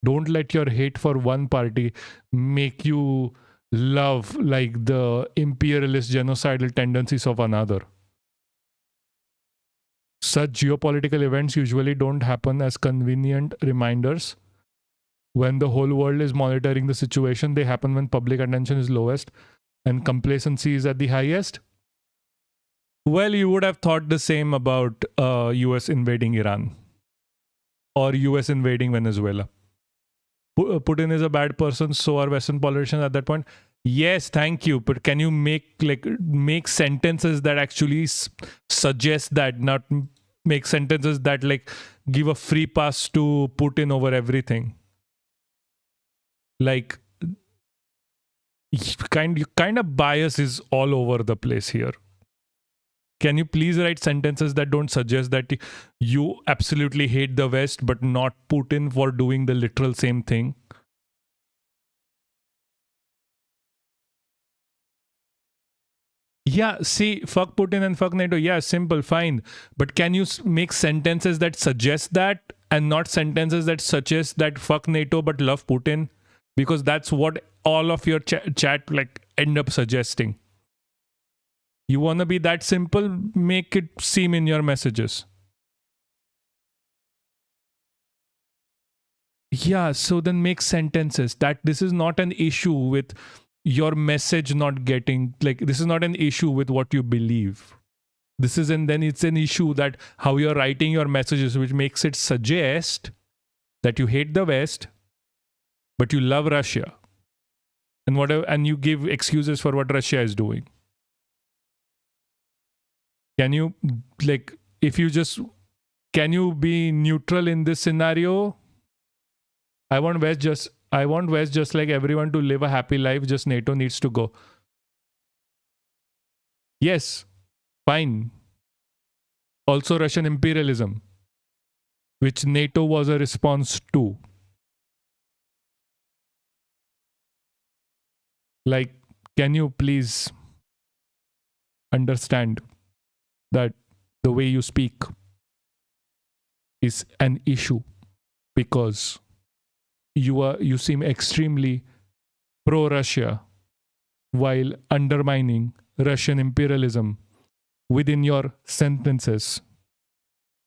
Don't let your hate for one party make you love like the imperialist genocidal tendencies of another. Such geopolitical events usually don't happen as convenient reminders when the whole world is monitoring the situation. They happen when public attention is lowest and complacency is at the highest. Well, you would have thought the same about US invading Iran or US invading Venezuela. Putin is a bad person, so are Western politicians at that point. Yes, thank you. But can you make sentences that actually suggest that, not make sentences that like give a free pass to Putin over everything? Like, kind of bias is all over the place here. Can you please write sentences that don't suggest that you absolutely hate the West, but not Putin for doing the literal same thing? Yeah, see, fuck Putin and fuck NATO. Yeah, simple, fine. But can you make sentences that suggest that and not sentences that suggest that fuck NATO but love Putin? Because that's what all of your chat like end up suggesting. You want to be that simple? Make it seem in your messages. Yeah, so then make sentences that this is not an issue with your message not getting, like, this is not an issue with what you believe. This is, and then it's an issue that how you're writing your messages, which makes it suggest that you hate the West, but you love Russia. And whatever, and you give excuses for what Russia is doing. Can you, like, can you be neutral in this scenario? I want West just like everyone to live a happy life, just NATO needs to go. Yes, fine. Also Russian imperialism, which NATO was a response to. Like, can you please understand that the way you speak is an issue because you seem extremely pro-Russia while undermining Russian imperialism within your sentences.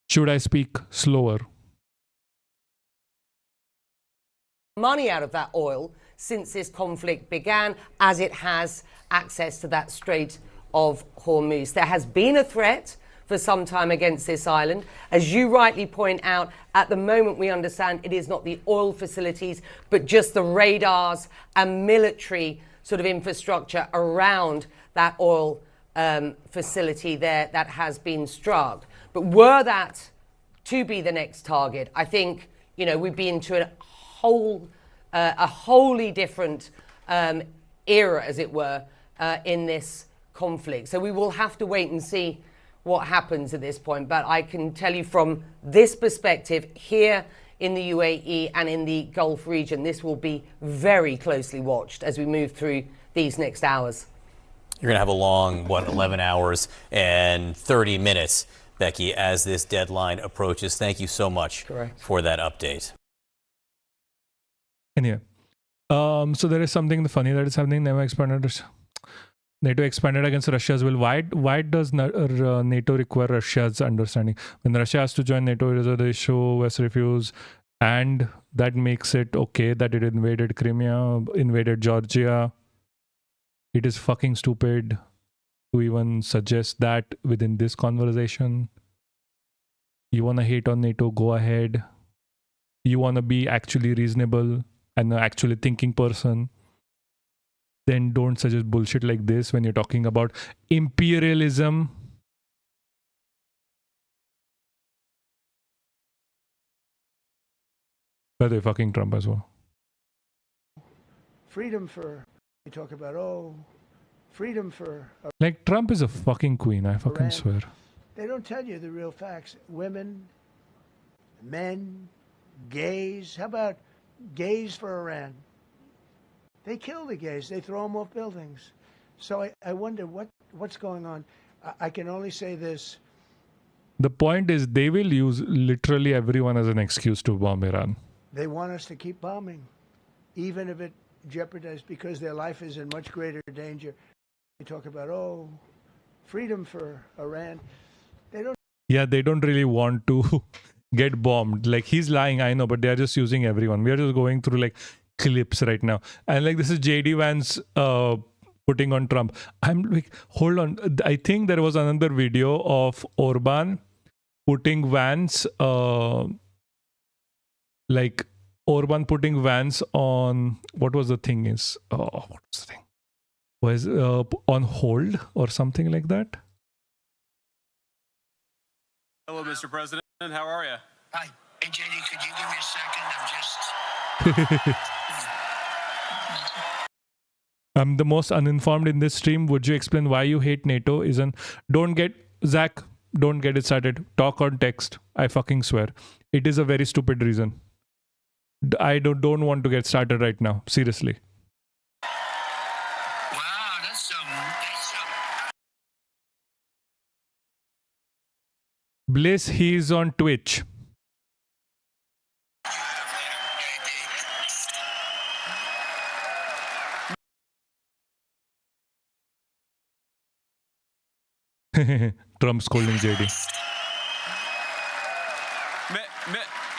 Should I speak slower? Money out of that oil since this conflict began, as it has access to that Strait of Hormuz. There has been a threat for some time against this island. As you rightly point out, at the moment we understand it is not the oil facilities, but just the radars and military sort of infrastructure around that oil facility there that has been struck. But were that to be the next target, I think, you know, we'd be into a wholly different era, as it were, in this conflict. So we will have to wait and see what happens at this point. But I can tell you from this perspective here in the UAE and in the Gulf region, this will be very closely watched as we move through these next hours. You're going to have a long, 11 hours and 30 minutes, Becky, as this deadline approaches. Thank you so much for that update. Anyway, So there is something funny that is happening. NATO expanded against Russia as well. Why does NATO require Russia's understanding? When Russia has to join NATO, it is the issue, West refuse, and that makes it okay that it invaded Crimea, invaded Georgia. It is fucking stupid to even suggest that within this conversation. You want to hate on NATO, go ahead. You want to be actually reasonable and an actually thinking person, then don't suggest bullshit like this when you're talking about imperialism. By the way, fucking Trump as well. Freedom for, you talk about, freedom for. Like, Trump is a fucking queen, I fucking swear. They don't tell you the real facts. Women, men, gays. How about gays for Iran? They kill the gays. They throw them off buildings. So I wonder what's going on. I can only say this. The point is they will use literally everyone as an excuse to bomb Iran. They want us to keep bombing, even if it jeopardizes, because their life is in much greater danger. They talk about, freedom for Iran. Yeah, they don't really want to get bombed. Like, he's lying, I know, but they're just using everyone. We are just going through like clips right now. And like, this is JD Vance putting on Trump. I'm like, hold on. I think there was another video of Orban putting Vance, like Orban putting Vance on, what was the thing is? What was the thing? Was on hold or something like that? Hello, Mr. President. How are you? Hi. Hey, JD, could you give me a second? I'm the most uninformed in this stream. Would you explain why you hate NATO? Don't get it started. Talk on text. I fucking swear. It is a very stupid reason. I don't want to get started right now. Seriously. Wow, that's some. Bliss, he's on Twitch. Trump scolding JD.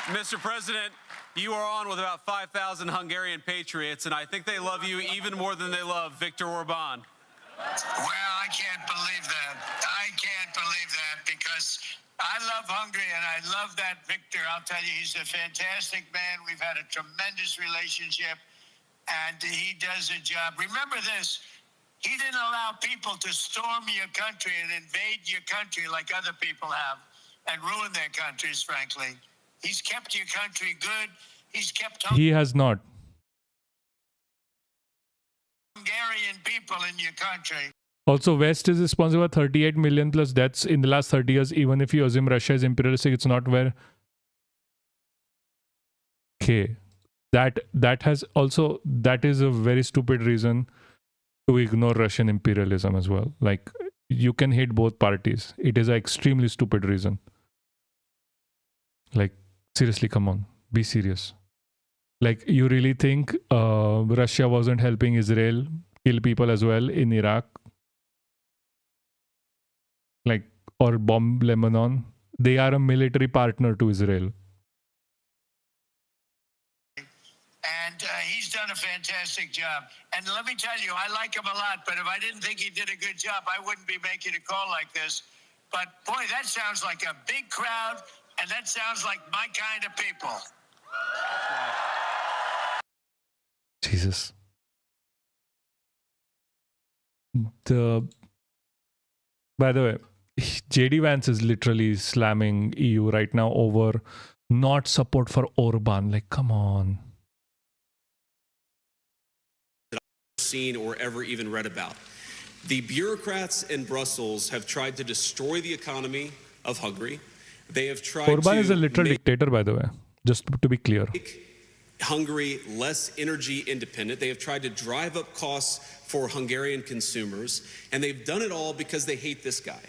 Mr. President, you are on with about 5,000 Hungarian patriots, and I think they love you even more than they love Viktor Orban. Well, I can't believe that. I can't believe that because I love Hungary and I love that Viktor. I'll tell you, he's a fantastic man. We've had a tremendous relationship and he does a job. Remember this, he didn't allow people to storm your country and invade your country like other people have and ruin their countries, frankly. He's kept your country good. He's kept He has not. Hungarian people in your country. Also, West is responsible for 38 million plus deaths in the last 30 years. Even if you assume Russia is imperialistic, it's not where. Okay. That is a very stupid reason to ignore Russian imperialism as well. Like, you can hate both parties. It is an extremely stupid reason. Like, seriously, come on. Be serious. Like, you really think Russia wasn't helping Israel kill people as well in Iraq? Like, or bomb Lebanon? They are a military partner to Israel. And he's done a fantastic job. And let me tell you, I like him a lot, but if I didn't think he did a good job, I wouldn't be making a call like this. But boy, that sounds like a big crowd, and that sounds like my kind of people. Jesus. By the way, JD Vance is literally slamming EU right now over not support for Orban. Like, come on. Seen or ever even read about. The bureaucrats in Brussels have tried to destroy the economy of Hungary. They have tried Orban to is a literal dictator, by the way, just to be clear. Make Hungary less energy independent. They have tried to drive up costs for Hungarian consumers, and they've done it all because they hate this guy.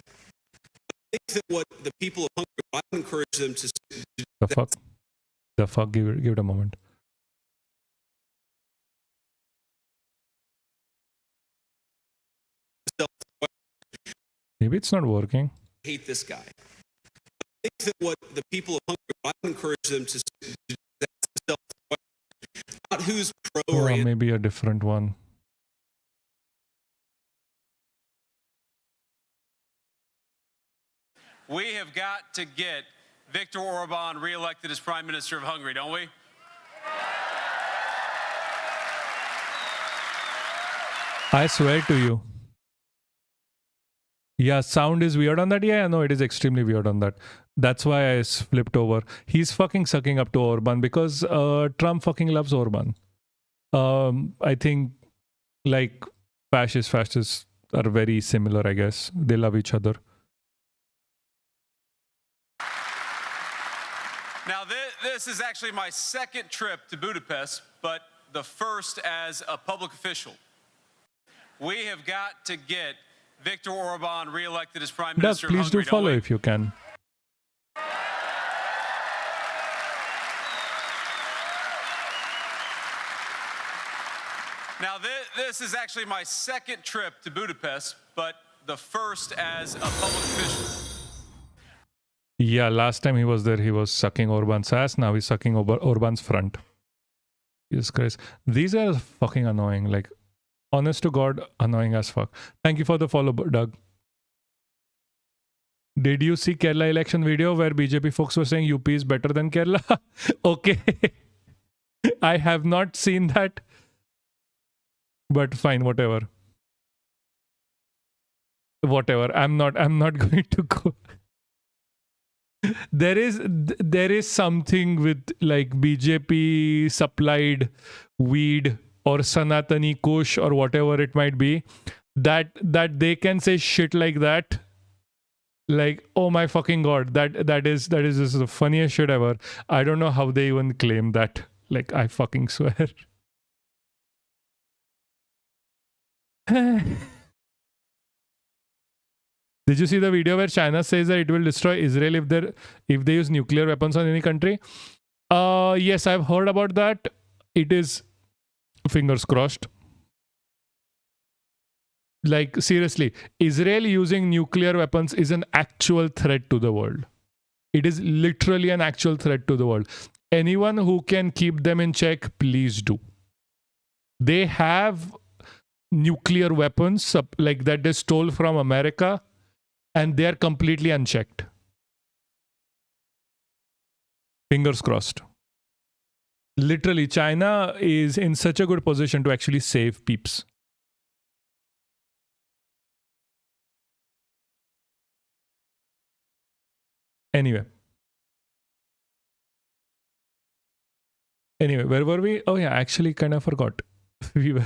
I think that what the people of Hungary, I would encourage them to The fuck? Give it a moment. Maybe it's not working. hate this guy. I think that what the people of Hungary, I would encourage them to do that, not who's pro or Or maybe a different one. We have got to get Viktor Orban reelected as Prime Minister of Hungary, don't we? I swear to you. Yeah, sound is weird on that. Yeah, no, it is extremely weird on that. That's why I flipped over. He's fucking sucking up to Orban because Trump fucking loves Orban. I think like fascists are very similar, I guess. They love each other. Now, this is actually my second trip to Budapest, but the first as a public official. We have got to get Viktor Orban reelected as Prime Doug, Minister of please Hungary, do follow don't we? if you can. Now, this is actually my second trip to Budapest, but the first as a public official. Yeah, last time he was there, he was sucking Orban's ass. Now he's sucking Orban's front. Jesus Christ. These are fucking annoying. Like, honest to God, annoying as fuck. Thank you for the follow, Doug. Did you see Kerala election video where BJP folks were saying UP is better than Kerala? Okay. I have not seen that. But fine, whatever. Whatever. I'm not going to go. There is something with like BJP supplied weed or Sanatani Kush or whatever it might be, that they can say shit like that. Like, oh my fucking God, that is just the funniest shit ever. I don't know how they even claim that. Like, I fucking swear. Did you see the video where China says that it will destroy Israel if they use nuclear weapons on any country? Yes, I've heard about that. It is fingers crossed. Like, seriously, Israel using nuclear weapons is an actual threat to the world. It is literally an actual threat to the world. Anyone who can keep them in check, please do. They have nuclear weapons like that they stole from America, and they are completely unchecked. Fingers crossed. Literally, China is in such a good position to actually save peeps. Anyway, where were we? Oh yeah, actually kind of forgot. We were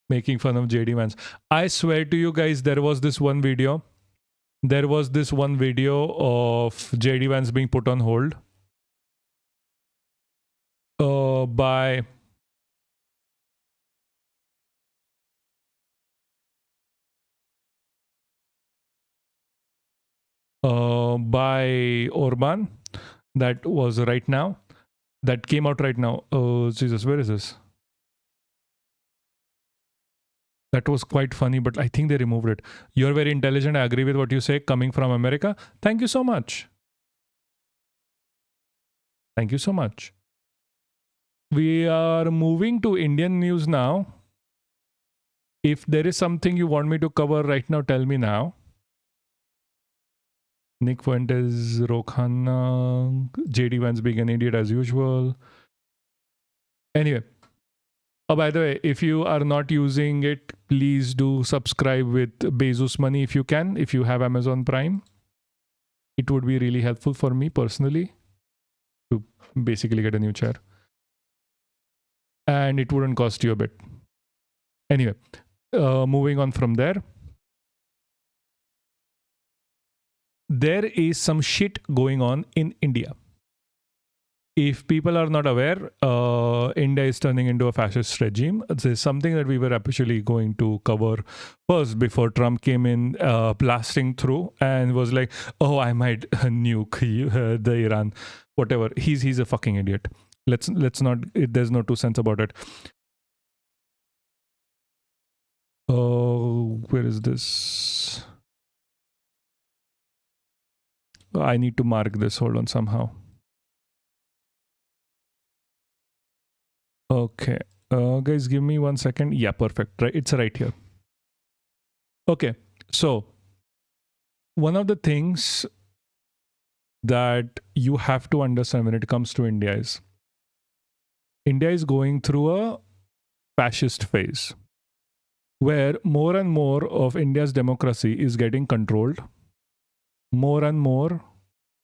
making fun of JD Vance. I swear to you guys, there was this one video of JD Vance being put on hold by Orban. That was right now. That came out right now. Oh Jesus, where is this? That was quite funny, but I think they removed it. You're very intelligent. I agree with what you say. Coming from America. Thank you so much. Thank you so much. We are moving to Indian news now. If there is something you want me to cover right now, tell me now. Nick Fuentes, Rokhana, JD Vance being an idiot as usual. Anyway. Oh, by the way, if you are not using it, please do subscribe with Bezos money if you can. If you have Amazon Prime, it would be really helpful for me personally to basically get a new chair. And it wouldn't cost you a bit. Anyway, moving on from there. There is some shit going on in India. If people are not aware, India is turning into a fascist regime. This is something that we were actually going to cover first before Trump came in blasting through and was like, oh, I might nuke the Iran. Whatever. He's a fucking idiot. Let's not, there's no two cents about it. Oh, where is this? I need to mark this. Hold on somehow. Okay. Guys, give me 1 second. Yeah, perfect. Right, it's right here. Okay. So one of the things that you have to understand when it comes to India is going through a fascist phase where more and more of India's democracy is getting controlled. More and more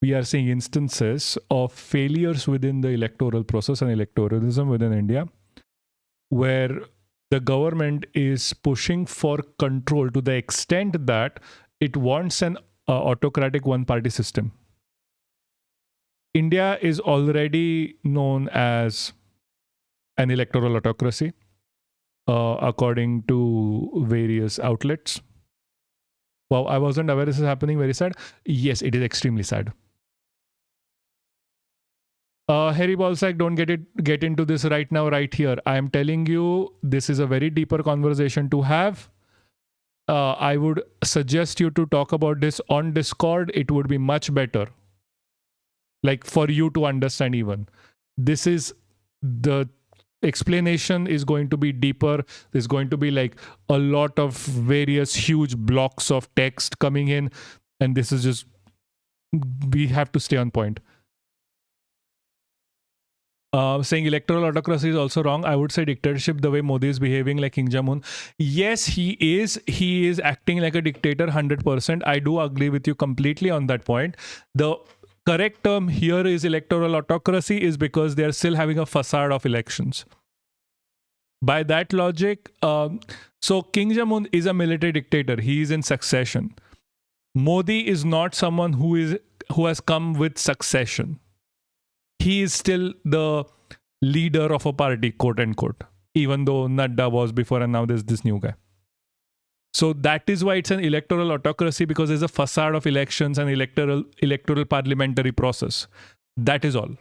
we are seeing instances of failures within the electoral process and electoralism within India, where the government is pushing for control to the extent that it wants an autocratic one-party system. India is already known as an electoral autocracy, according to various outlets. Wow, I wasn't aware this is happening. Very sad. Yes, it is extremely sad. Harry Balsack, don't get into this right now, right here. I am telling you, this is a very deeper conversation to have. I would suggest you to talk about this on Discord. It would be much better. Like for you to understand even. This is the explanation is going to be deeper. There's going to be like a lot of various huge blocks of text coming in. And this is just, we have to stay on point. Saying electoral autocracy is also wrong. I would say dictatorship, the way Modi is behaving like Kim Jong-un. Yes, he is acting like a dictator 100%. I do agree with you completely on that point. The correct term here is electoral autocracy is because they are still having a facade of elections. By that logic, so Kim Jong-un is a military dictator. He is in succession. Modi is not someone who has come with succession. He is still the leader of a party, quote unquote, even though Nadda was before and now there's this new guy. So that is why it's an electoral autocracy, because there's a facade of elections and electoral parliamentary process. That is all.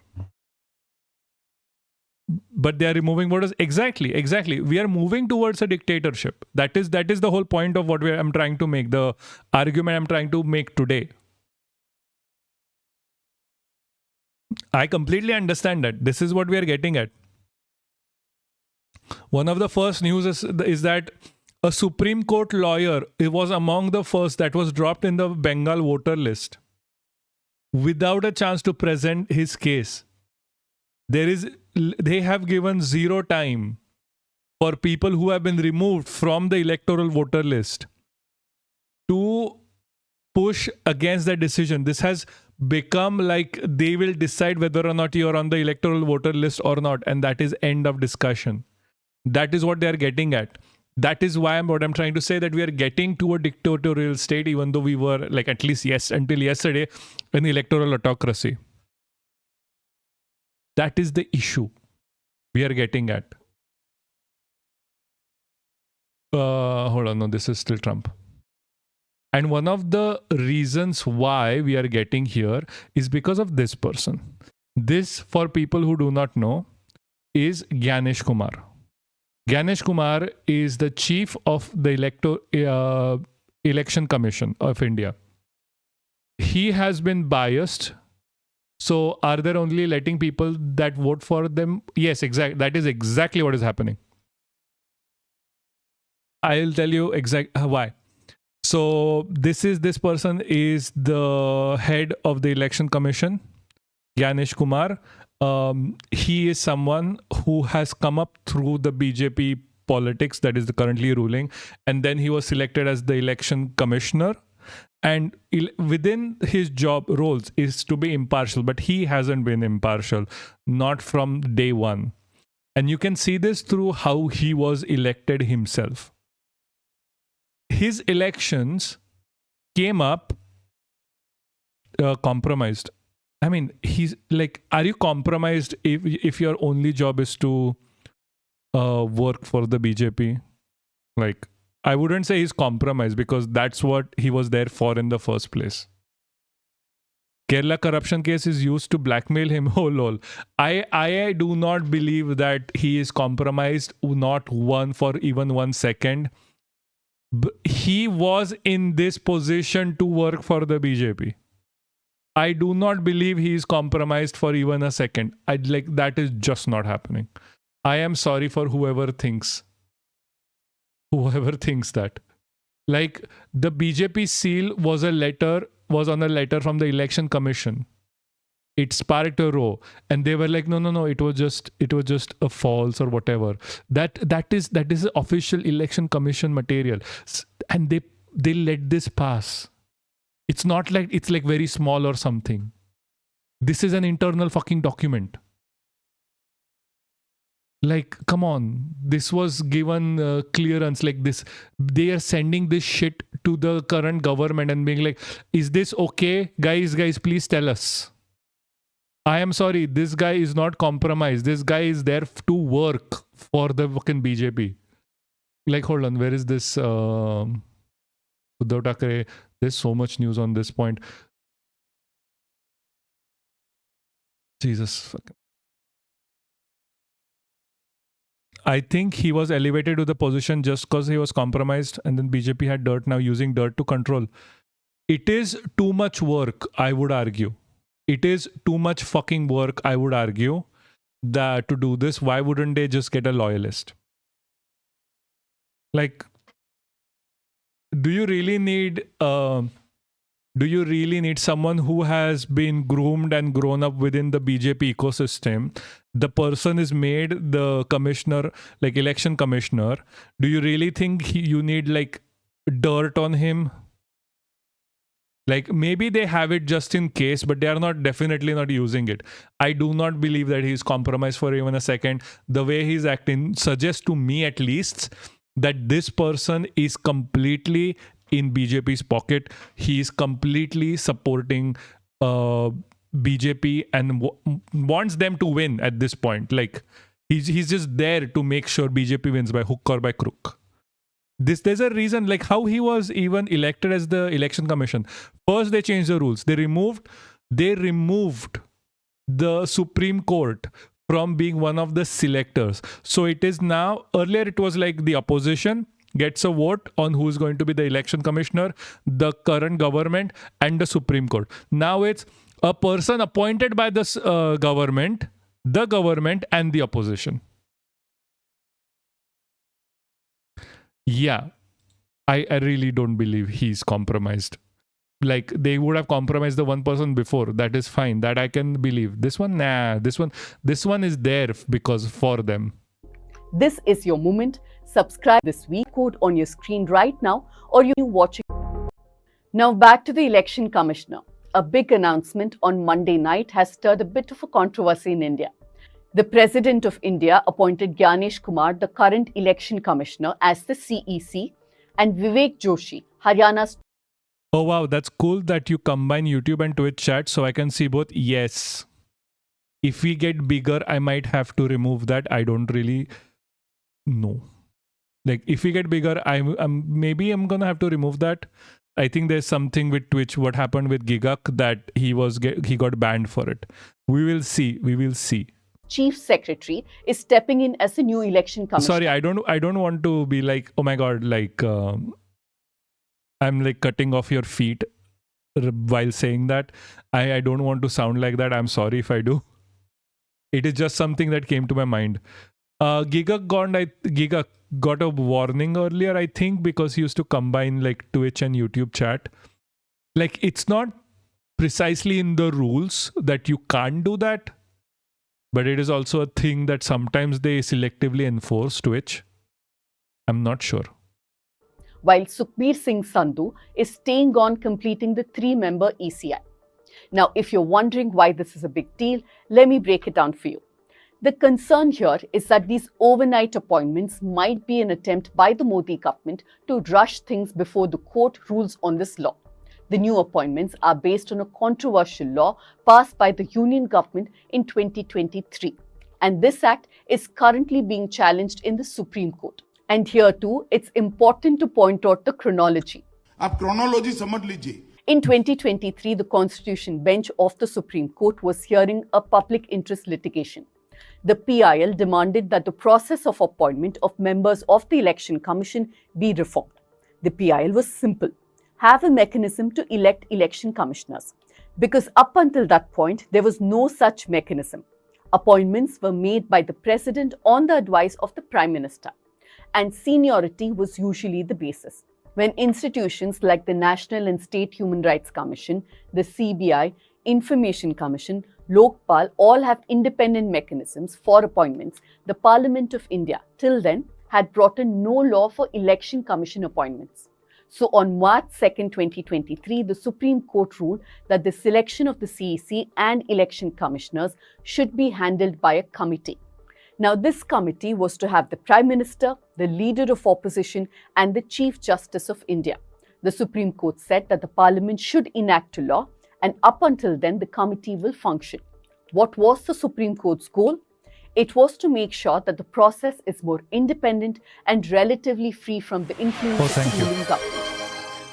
But they are removing voters. Exactly. We are moving towards a dictatorship. That is the whole point of what I'm trying to make, the argument I'm trying to make today. I completely understand that. This is what we are getting at. One of the first news is that a Supreme Court lawyer, it was among the first that was dropped in the Bengal voter list without a chance to present his case. They have given zero time for people who have been removed from the electoral voter list to push against that decision. This has become like they will decide whether or not you're on the electoral voter list or not, and that is end of discussion. That is what they are getting at. That is why what I'm trying to say, that we are getting to a dictatorial state, even though we were, like, at least until yesterday, an electoral autocracy. That is the issue we are getting at. Hold on, no, this is still Trump. And one of the reasons why we are getting here is because of this person. This, for people who do not know, is Gyanesh Kumar. Gyanesh Kumar is the chief of the Election Commission of India. He has been biased. So are they only letting people that vote for them? Yes, exactly. That is exactly what is happening. I'll tell you exactly why. So this person is the head of the Election Commission, Gyanesh Kumar. He is someone who has come up through the BJP politics that is currently ruling, and then he was selected as the election commissioner. And within his job roles is to be impartial, but he hasn't been impartial, not from day one. And you can see this through how he was elected himself. His elections came up compromised. I mean, he's like, are you compromised if your only job is to work for the BJP? Like, I wouldn't say he's compromised, because that's what he was there for in the first place. Kerala corruption case is used to blackmail him. Oh lol. I do not believe that he is compromised, not for even 1 second. He was in this position to work for the BJP. I do not believe he is compromised for even a second. That is just not happening. I am sorry for whoever thinks that. Like, the BJP seal was on a letter from the Election Commission. It sparked a row, and they were like, no, it was just a false or whatever. That is official Election Commission material, and they let this pass. It's not like it's like very small or something. This is an internal fucking document. Like, come on, this was given clearance. Like this, they are sending this shit to the current government and being like, is this okay? Guys, please tell us. I am sorry, this guy is not compromised. This guy is there to work for the fucking BJP. Like, hold on, where is this? Uddhav Thackeray, there's so much news on this point. Jesus. I think he was elevated to the position just because he was compromised, and then BJP had dirt, now using dirt to control. It is too much work, I would argue. It is too much fucking work, I would argue, that to do this. Why wouldn't they just get a loyalist? Like, do you really need someone who has been groomed and grown up within the BJP ecosystem? The person is made the commissioner, like election commissioner. Do you really think you need like dirt on him? Like, maybe they have it just in case, but they are definitely not using it. I do not believe that he's compromised for even a second. The way he's acting suggests to me, at least, that this person is completely in BJP's pocket. He is completely supporting BJP and wants them to win at this point. Like, he's just there to make sure BJP wins by hook or by crook. There's a reason, like how he was even elected as the election commission. First, they changed the rules. They removed the Supreme Court from being one of the selectors. So it is now, earlier it was like the opposition gets a vote on who's going to be the election commissioner, the current government, and the Supreme Court. Now it's a person appointed by the government, and the opposition. Yeah, I really don't believe he's compromised. Like, they would have compromised the one person before. That is fine. That I can believe. This one, nah. This one is there because for them. This is your moment. Subscribe this week. Code on your screen right now, or you watching. Now back to the election commissioner. A big announcement on Monday night has stirred a bit of a controversy in India. The President of India appointed Gyanesh Kumar, the current election commissioner, as the CEC, and Vivek Joshi, Haryana's. Oh wow, that's cool that you combine YouTube and Twitch chat so I can see both. Yes. If we get bigger, I might have to remove that. I don't really know. Like, if we get bigger, maybe I'm gonna have to remove that. I think there's something with Twitch, what happened with Gigak, that he got banned for it. We will see. Chief Secretary is stepping in as the new election commissioner. Sorry, I don't want to be like, oh my god, like I'm like cutting off your feet while saying that. I don't want to sound like that. I'm sorry if I do. It is just something that came to my mind. Gigak got a warning earlier, I think, because he used to combine like Twitch and YouTube chat. Like, it's not precisely in the rules that you can't do that. But it is also a thing that sometimes they selectively enforce Twitch. I'm not sure. While Sukhbir Singh Sandhu is staying on, completing the 3-member ECI. Now, if you're wondering why this is a big deal, let me break it down for you. The concern here is that these overnight appointments might be an attempt by the Modi government to rush things before the court rules on this law. The new appointments are based on a controversial law passed by the Union government in 2023. And this act is currently being challenged in the Supreme Court. And here too, it's important to point out the chronology. आप chronology समझ लीजिए. In 2023, the Constitution Bench of the Supreme Court was hearing a public interest litigation. The PIL demanded that the process of appointment of members of the Election Commission be reformed. The PIL was simple. Have a mechanism to elect election commissioners. because up until that point, there was no such mechanism. Appointments were made by the president on the advice of the prime minister, and seniority was usually the basis. When institutions like the National and State Human Rights Commission, the CBI, Information Commission, Lokpal all have independent mechanisms for appointments, the Parliament of India till then had brought in no law for election commission appointments. So on March 2nd, 2023, the Supreme Court ruled that the selection of the CEC and election commissioners should be handled by a committee. Now, this committee was to have the Prime Minister, the Leader of Opposition, and the Chief Justice of India. The Supreme Court said that the Parliament should enact a law, and up until then, the committee will function. What was the Supreme Court's goal? It was to make sure that the process is more independent and relatively free from the influence of the ruling government.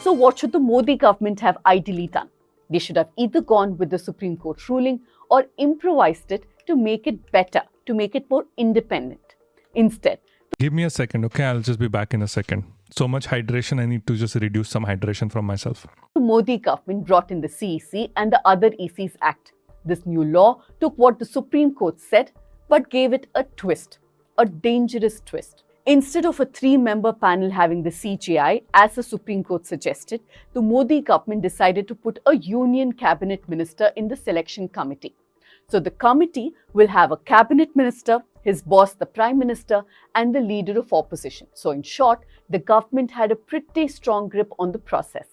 So what should the Modi government have ideally done? They should have either gone with the Supreme Court ruling or improvised it to make it better, to make it more independent. Instead, give me a second, okay? I'll just be back in a second. So much hydration, I need to just reduce some hydration from myself. The Modi government brought in the CEC and the other ECs Act. This new law took what the Supreme Court said but gave it a twist, a dangerous twist. Instead of a 3-member panel having the CJI, as the Supreme Court suggested, the Modi government decided to put a union cabinet minister in the selection committee. So the committee will have a cabinet minister, his boss the prime minister, and the leader of opposition. So in short, the government had a pretty strong grip on the process.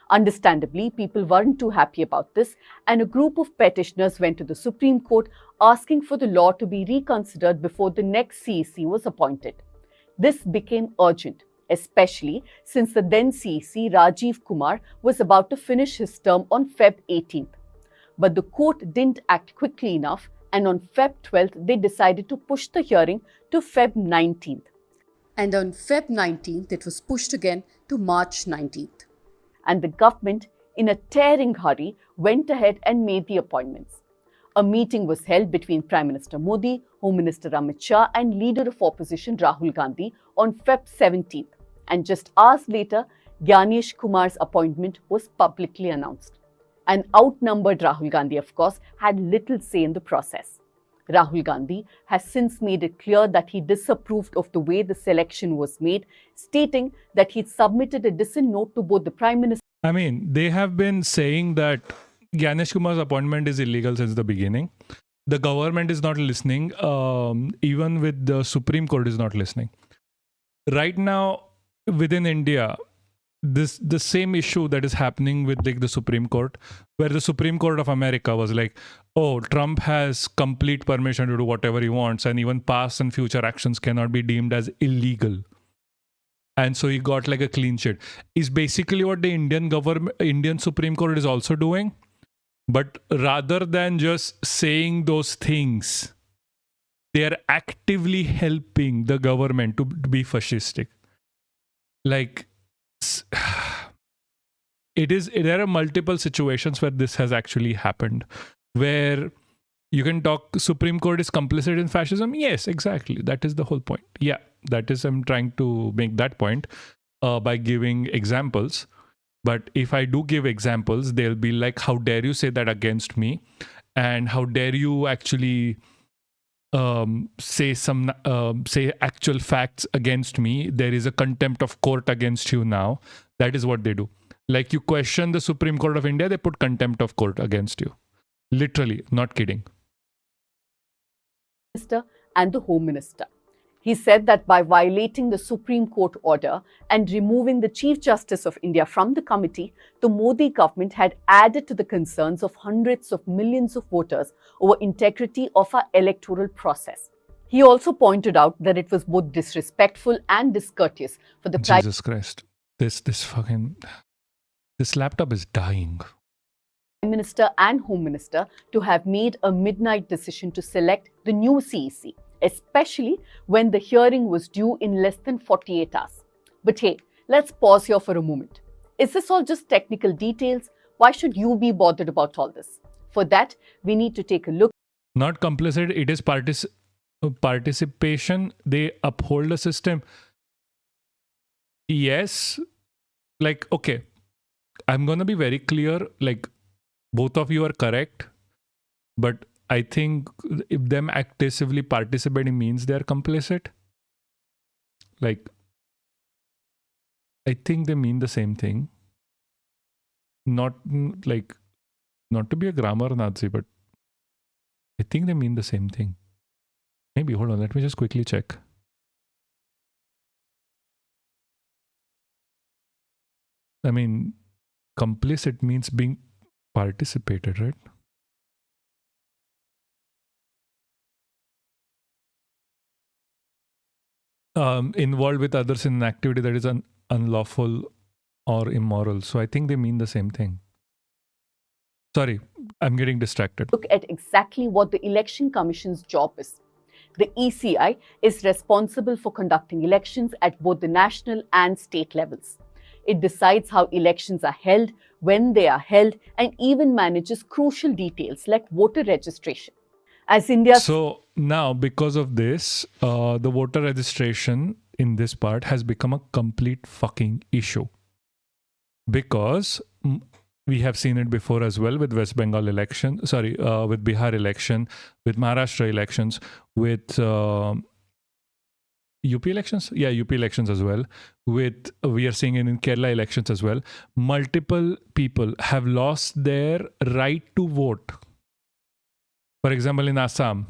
Understandably, people weren't too happy about this, and a group of petitioners went to the Supreme Court asking for the law to be reconsidered before the next CEC was appointed. This became urgent, especially since the then CEC Rajiv Kumar was about to finish his term on Feb 18th. But the court didn't act quickly enough, and on Feb 12th, they decided to push the hearing to Feb 19th. And on Feb 19th, it was pushed again to March 19th. And the government, in a tearing hurry, went ahead and made the appointments. A meeting was held between Prime Minister Modi, Home Minister Amit Shah, and Leader of Opposition Rahul Gandhi on Feb 17th. And just hours later, Gyanesh Kumar's appointment was publicly announced. An outnumbered Rahul Gandhi, of course, had little say in the process. Rahul Gandhi has since made it clear that he disapproved of the way the selection was made, stating that he'd submitted a dissent note to both the Prime Minister. I mean, they have been saying that Gyanesh Kumar's appointment is illegal since the beginning. The government is not listening. Even with the Supreme Court is not listening. Right now, within India, the same issue that is happening with the Supreme Court, where the Supreme Court of America was like, oh, Trump has complete permission to do whatever he wants, and even past and future actions cannot be deemed as illegal. And so he got like a clean sheet. Is basically what the Indian Supreme Court is also doing. But rather than just saying those things, they are actively helping the government to be fascistic. Like, there are multiple situations where this has actually happened, where you can talk Supreme Court is complicit in fascism. Yes, exactly. That is the whole point. Yeah, that is, I'm trying to make that point by giving examples. But if I do give examples, they'll be like, how dare you say that against me? And how dare you actually say actual facts against me? There is a contempt of court against you now. That is what they do. Like, you question the Supreme Court of India, they put contempt of court against you. Literally, not kidding. And the Home Minister. He said that by violating the Supreme Court order and removing the Chief Justice of India from the committee, the Modi government had added to the concerns of hundreds of millions of voters over integrity of our electoral process. He also pointed out that it was both disrespectful and discourteous for the Jesus Christ. This laptop is dying. Prime Minister and Home Minister to have made a midnight decision to select the new CEC, especially when the hearing was due in less than 48 hours. But hey, let's pause here for a moment. Is this all just technical details? Why should you be bothered about all this? For that, we need to take a look. Not complicit, it is participation. They uphold the system. Yes, like, okay, I'm going to be very clear. Like, both of you are correct, but I think if them actively participating means they are complicit, like, I think they mean the same thing. Not like, not to be a grammar Nazi, but I think they mean the same thing. Maybe, hold on, let me just quickly check. I mean, complicit means being participated, right? Involved with others in an activity that is unlawful or immoral. So I think they mean the same thing. Sorry, I'm getting distracted. Look at exactly what the Election Commission's job is. The ECI is responsible for conducting elections at both the national and state levels. It decides how elections are held, when they are held, and even manages crucial details like voter registration. As India. So now, because of this, the voter registration in this part has become a complete fucking issue. Because we have seen it before as well with West Bengal election, with Bihar election, with Maharashtra elections, with UP elections? Yeah, UP elections as well. We are seeing it in Kerala elections as well. Multiple people have lost their right to vote. For example, in Assam,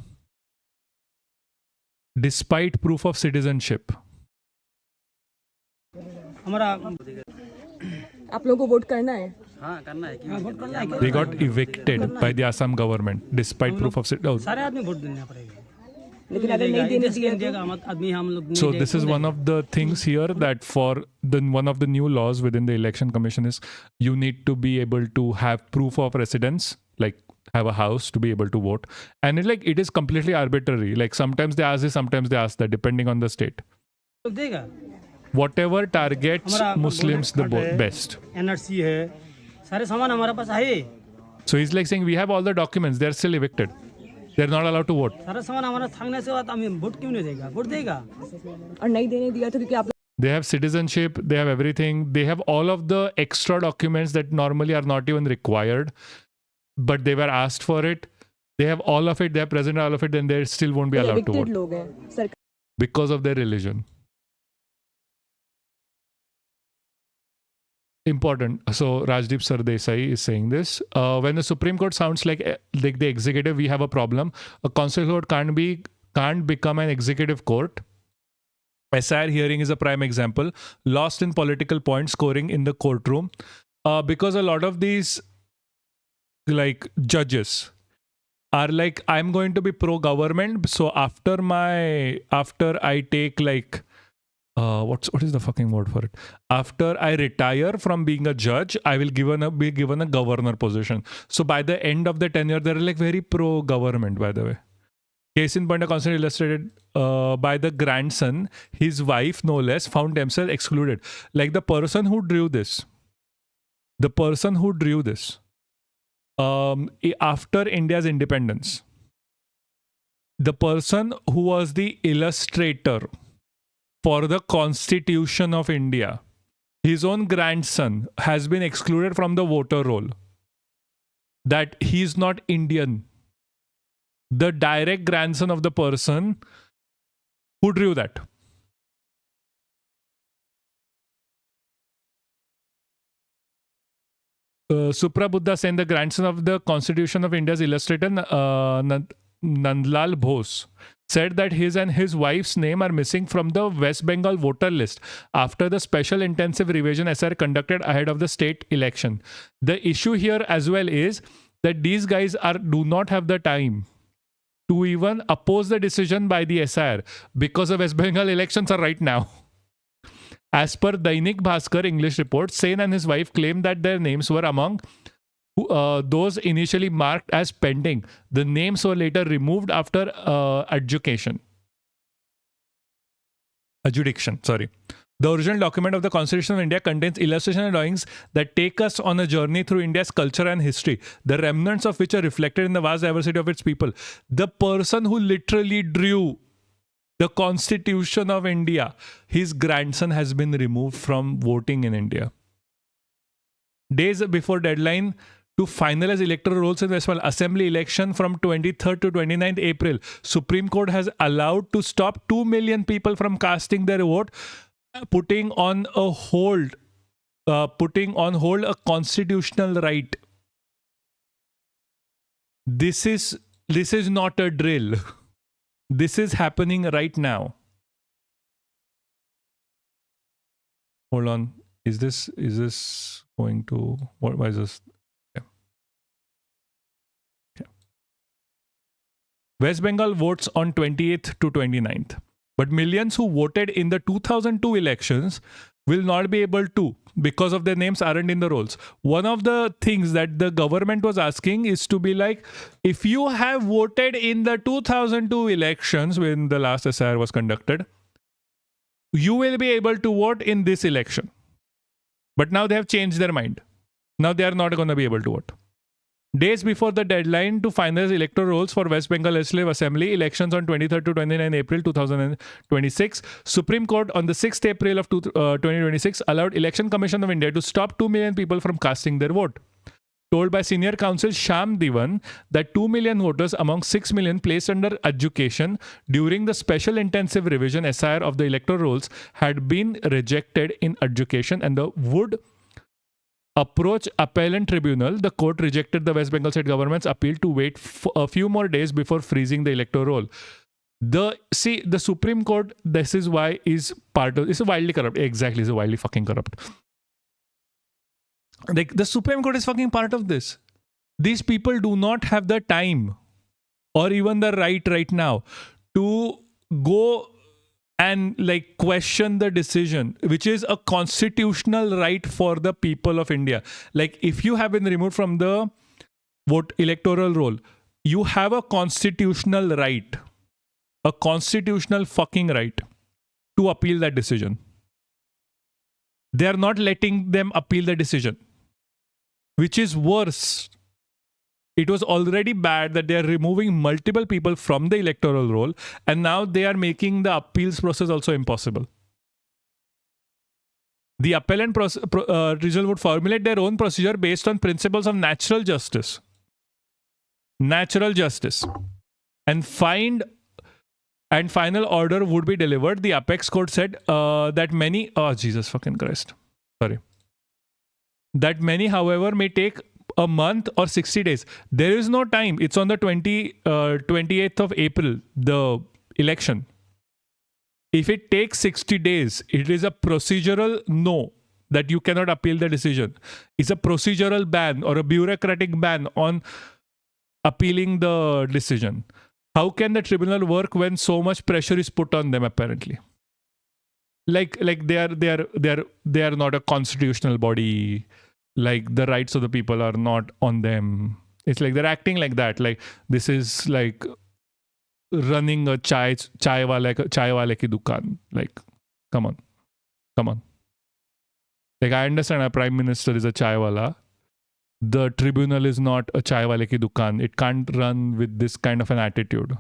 despite proof of citizenship. आप लोगों को vote करना है? हाँ करना है कि vote करना है. They got evicted by the Assam government despite proof of citizenship. सारे आदमी वोट देना पड़ेगा. लेकिन अगर नहीं देने दिया तो आदमी हम लोग. So this is one of the things here that for one of the new laws within the election commission is you need to be able to have proof of residence, like have a house to be able to vote, and it is completely arbitrary. Like sometimes they ask this, sometimes they ask that, depending on the state. देगा. Whatever targets Muslims the best. NRC है, सारे सामान हमारे पास है. So he's like saying we have all the documents, they're still evicted. They're not allowed to vote. सारा सामान हमारा थांगने से बात हमें वोट क्यों नहीं देगा? वोट देगा. और नहीं देने दिया तो क्योंकि आप. They have citizenship, they have everything, they have all of the extra documents that normally are not even required, but they were asked for it. They have all of it, they are present all of it, then they still won't be allowed to vote. लोग हैं. Because of their religion. Important. So Rajdeep Sardesai is saying this. When the Supreme Court sounds like the executive, we have a problem. A constitutional court can't become an executive court. SIR hearing is a prime example. Lost in political point scoring in the courtroom. Because a lot of these judges are like, I'm going to be pro-government. So after I take what is the fucking word for it? After I retire from being a judge, I will be given a governor position. So by the end of the tenure, they're very pro-government, by the way. Case in point, a concern illustrated by the grandson, his wife, no less, found themselves excluded. Like the person who drew this, after India's independence, the person who was the illustrator for the Constitution of India, his own grandson has been excluded from the voter roll. That he is not Indian. The direct grandson of the person who drew that. Suprabuddha Sen, the grandson of the Constitution of India's illustrator Nandlal Bose, said that his and his wife's name are missing from the West Bengal voter list after the special intensive revision SR conducted ahead of the state election. The issue here as well is that these guys do not have the time to even oppose the decision by the SR because the West Bengal elections are right now. As per Dainik Bhaskar English report, Sen and his wife claimed that their names were among those initially marked as pending. The names were later removed after adjudication. The original document of the Constitution of India contains illustrations and drawings that take us on a journey through India's culture and history, the remnants of which are reflected in the vast diversity of its people. The person who literally drew the Constitution of India, his grandson has been removed from voting in India. Days before deadline to finalize electoral rolls in West Bengal. Assembly election from 23rd to 29th April. Supreme Court has allowed to stop 2 million people from casting their vote, putting on hold a constitutional right. This is not a drill. This is happening right now. Hold on. Is this going to what? Why is this? Okay. West Bengal votes on 28th to 29th. But millions who voted in the 2002 elections will not be able to because of their names aren't in the rolls. One of the things that the government was asking is to be like, if you have voted in the 2002 elections when the last SIR was conducted, you will be able to vote in this election. But now they have changed their mind. Now they are not going to be able to vote. Days before the deadline to finalize electoral rolls for West Bengal Legislative Assembly elections on 23rd to 29 April 2026, Supreme Court on the 6th April of 2026 allowed Election Commission of India to stop 2 million people from casting their vote. Told by Senior Counsel Sham Divan that 2 million voters among 6 million placed under adjudication during the special intensive revision SIR of the electoral rolls had been rejected in adjudication and the would approach appellant tribunal. The court rejected the West Bengal state government's appeal to wait a few more days before freezing the electoral roll. The Supreme Court, this is why is part of, it's wildly corrupt. Exactly, it's wildly fucking corrupt. Like the Supreme Court is fucking part of this. These people do not have the time or even the right now to go and like question the decision, which is a constitutional right for the people of India. Like if you have been removed from the vote electoral roll, you have a constitutional right, a constitutional fucking right to appeal that decision. They are not letting them appeal the decision, which is worse. It was already bad that they are removing multiple people from the electoral roll, and now they are making the appeals process also impossible. The appellant regional would formulate their own procedure based on principles of natural justice, and final order would be delivered. The apex court said that many, that many, however, may take a month or 60 days. There is no time. It's on the 28th of April, the election. If it takes 60 days, it is a procedural no, that you cannot appeal the decision. It's a procedural ban or a bureaucratic ban on appealing the decision. How can the tribunal work when so much pressure is put on them, apparently? Like they are not a constitutional body. Like the rights of the people are not on them. It's like they're acting like that. Like this is like running a chai wale ki dukan. Like, come on. Like I understand a prime minister is a chai wala. The tribunal is not a chai wale ki dukan. It can't run with this kind of an attitude.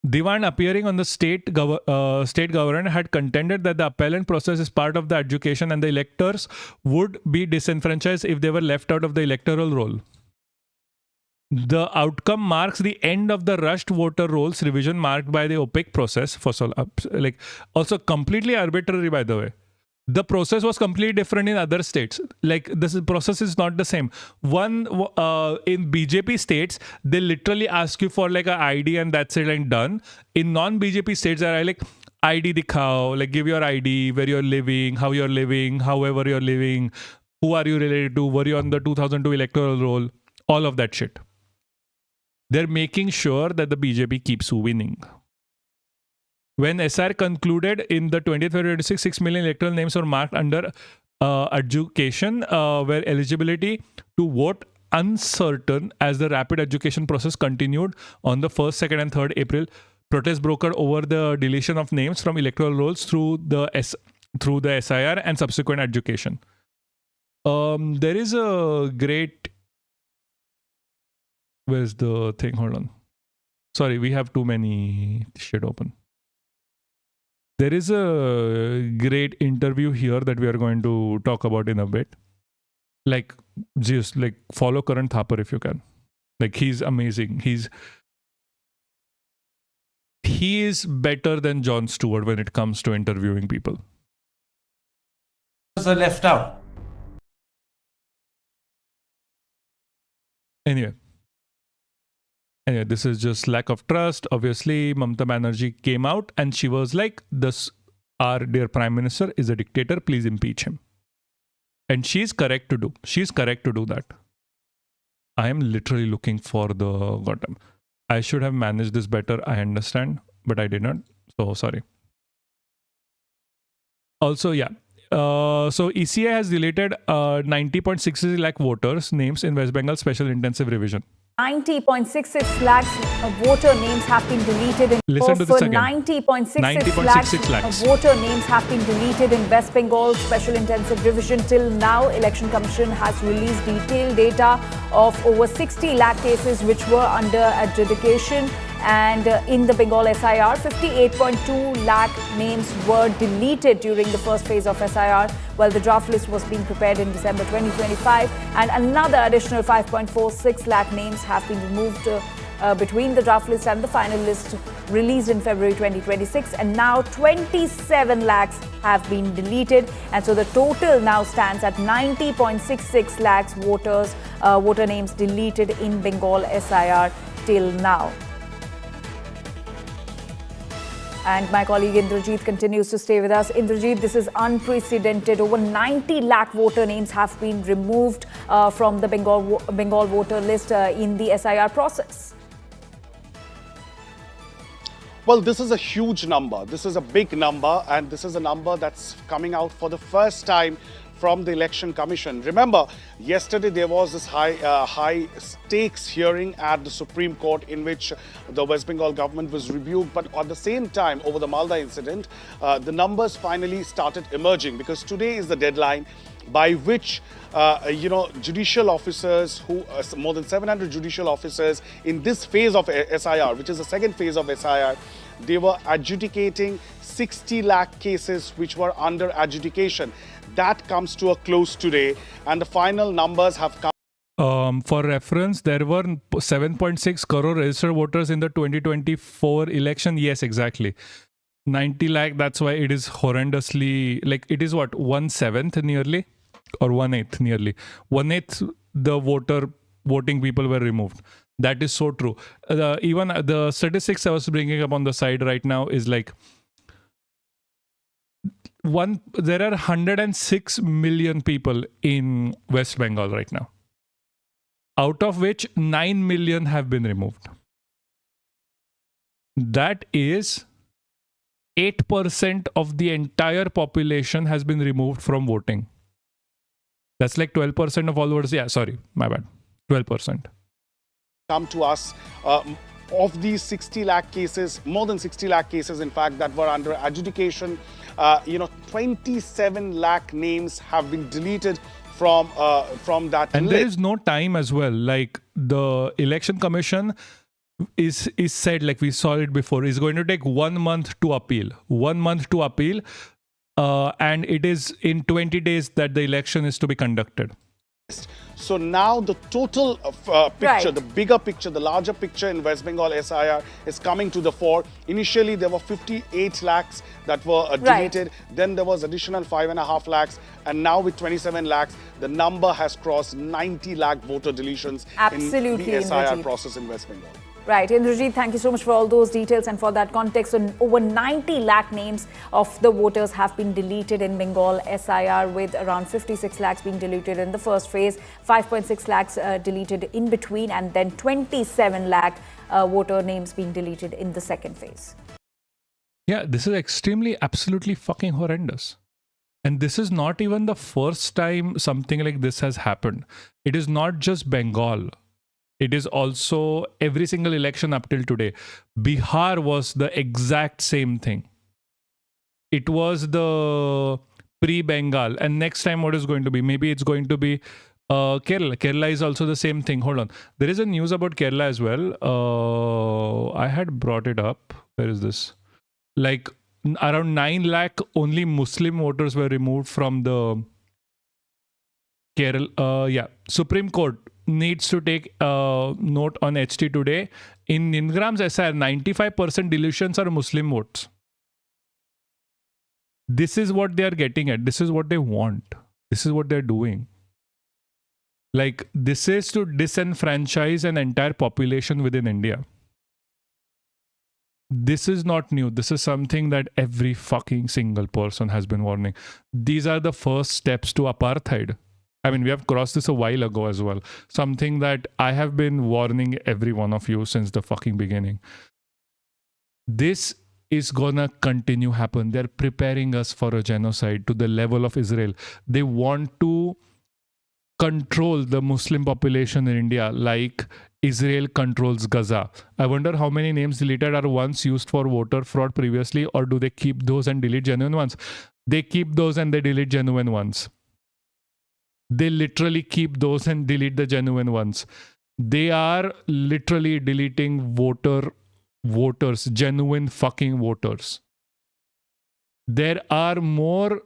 Diwan, appearing on the state government, had contended that the appellant process is part of the adjudication and the electors would be disenfranchised if they were left out of the electoral roll. The outcome marks the end of the rushed voter rolls revision marked by the opaque process. Also completely arbitrary, by the way. The process was completely different in other states. Like this process is not the same. One in BJP states, they literally ask you for like an ID and that's it and done. In non-BJP states, they are like ID dikhao, like give your ID, where you're living, how you're living, however you're living, who are you related to, were you on the 2002 electoral roll, all of that shit. They're making sure that the BJP keeps winning. When SR concluded in the 20th February 26, 6 million electoral names were marked under adjudication, where eligibility to vote uncertain as the rapid adjudication process continued on the 1st, 2nd and 3rd April. Protests broke out over the deletion of names from electoral rolls through the SIR and subsequent adjudication. There is a great... Where's the thing? Hold on. Sorry, we have too many shit open. There is a great interview here that we are going to talk about in a bit. Like, just like follow Karan Thapar if you can. Like, he's amazing. He is better than Jon Stewart when it comes to interviewing people. Are left out. Anyway, this is just lack of trust. Obviously, Mamata Banerjee came out and she was like, "This, our dear Prime Minister is a dictator. Please impeach him." And she's correct to do. She's correct to do that. I am literally looking for the bottom. I should have managed this better. I understand, but I did not. So sorry. Also, yeah. So ECI has deleted 90.66 lakh voters' names in West Bengal Special Intensive Revision. 90.66 lakhs of voter names have been deleted in Listen to this again. 90.66 lakhs of voter names have been deleted in West Bengal Special Intensive Revision. Till now, Election Commission has released detailed data of over 60 lakh cases which were under adjudication. And in the Bengal SIR, 58.2 lakh names were deleted during the first phase of SIR, while the draft list was being prepared in December 2025. And another additional 5.46 lakh names have been removed between the draft list and the final list released in February 2026. And now 27 lakhs have been deleted. And so the total now stands at 90.66 lakhs voter names deleted in Bengal SIR till now. And my colleague Indrajit continues to stay with us. Indrajit, this is unprecedented. Over 90 lakh voter names have been removed from the Bengal voter list in the SIR process. Well, this is a huge number. This is a big number, and this is a number that's coming out for the first time from the Election Commission. Remember, yesterday there was this high stakes hearing at the Supreme Court in which the West Bengal government was rebuked. But at the same time, over the Malda incident, the numbers finally started emerging, because today is the deadline by which judicial officers, more than 700 judicial officers in this phase of SIR, which is the second phase of SIR, they were adjudicating 60 lakh cases which were under adjudication. That comes to a close today, and the final numbers have come. For reference, there were 7.6 crore registered voters in the 2024 election. Yes, exactly. 90 lakh, that's why it is horrendously, like, it is what, 1/7 nearly, or 1/8 nearly. 1/8 the voting people were removed. That is so true. Even the statistics I was bringing up on the side right now is like, there are 106 million people in West Bengal right now, out of which 9 million have been removed. That is 8% of the entire population has been removed from voting. That's like 12% of all voters. Yeah, sorry, my bad. 12%. Come to us. Of these 60 lakh cases, more than 60 lakh cases, in fact, that were under adjudication, 27 lakh names have been deleted from that and list. There is no time as well. Like, the Election Commission is said, like we saw it before, is going to take 1 month to appeal. 1 month to appeal. And it is in 20 days that the election is to be conducted. So now the total picture, the bigger picture, the larger picture in West Bengal SIR is coming to the fore. Initially, there were 58 lakhs that were deleted. Then there was additional 5.5 lakhs. And now with 27 lakhs, the number has crossed 90 lakh voter deletions in the SIR process in West Bengal. Right. Indrajit, thank you so much for all those details and for that context. So over 90 lakh names of the voters have been deleted in Bengal SIR, with around 56 lakhs being deleted in the first phase, 5.6 lakhs deleted in between, and then 27 lakh voter names being deleted in the second phase. Yeah, this is extremely, absolutely fucking horrendous. And this is not even the first time something like this has happened. It is not just Bengal. It is also every single election up till today. Bihar was the exact same thing. It was the pre-Bengal. And next time what is going to be? Maybe it's going to be Kerala. Kerala is also the same thing. Hold on. There is a news about Kerala as well. I had brought it up. Where is this? Like, around 9 lakh only Muslim voters were removed from the Kerala. Supreme Court needs to take note on HT today. In Ningram's SR, 95% deletions are Muslim votes. This is what they are getting at. This is what they want. This is what they're doing. Like, this is to disenfranchise an entire population within India. This is not new. This is something that every fucking single person has been warning. These are the first steps to apartheid. I mean, we have crossed this a while ago as well. Something that I have been warning every one of you since the fucking beginning. This is gonna continue happen. They're preparing us for a genocide to the level of Israel. They want to control the Muslim population in India like Israel controls Gaza. I wonder how many names deleted are once used for voter fraud previously, or do they keep those and delete genuine ones? They keep those and they delete genuine ones. They literally keep those and delete the genuine ones. They are literally deleting voters, genuine fucking voters. There are more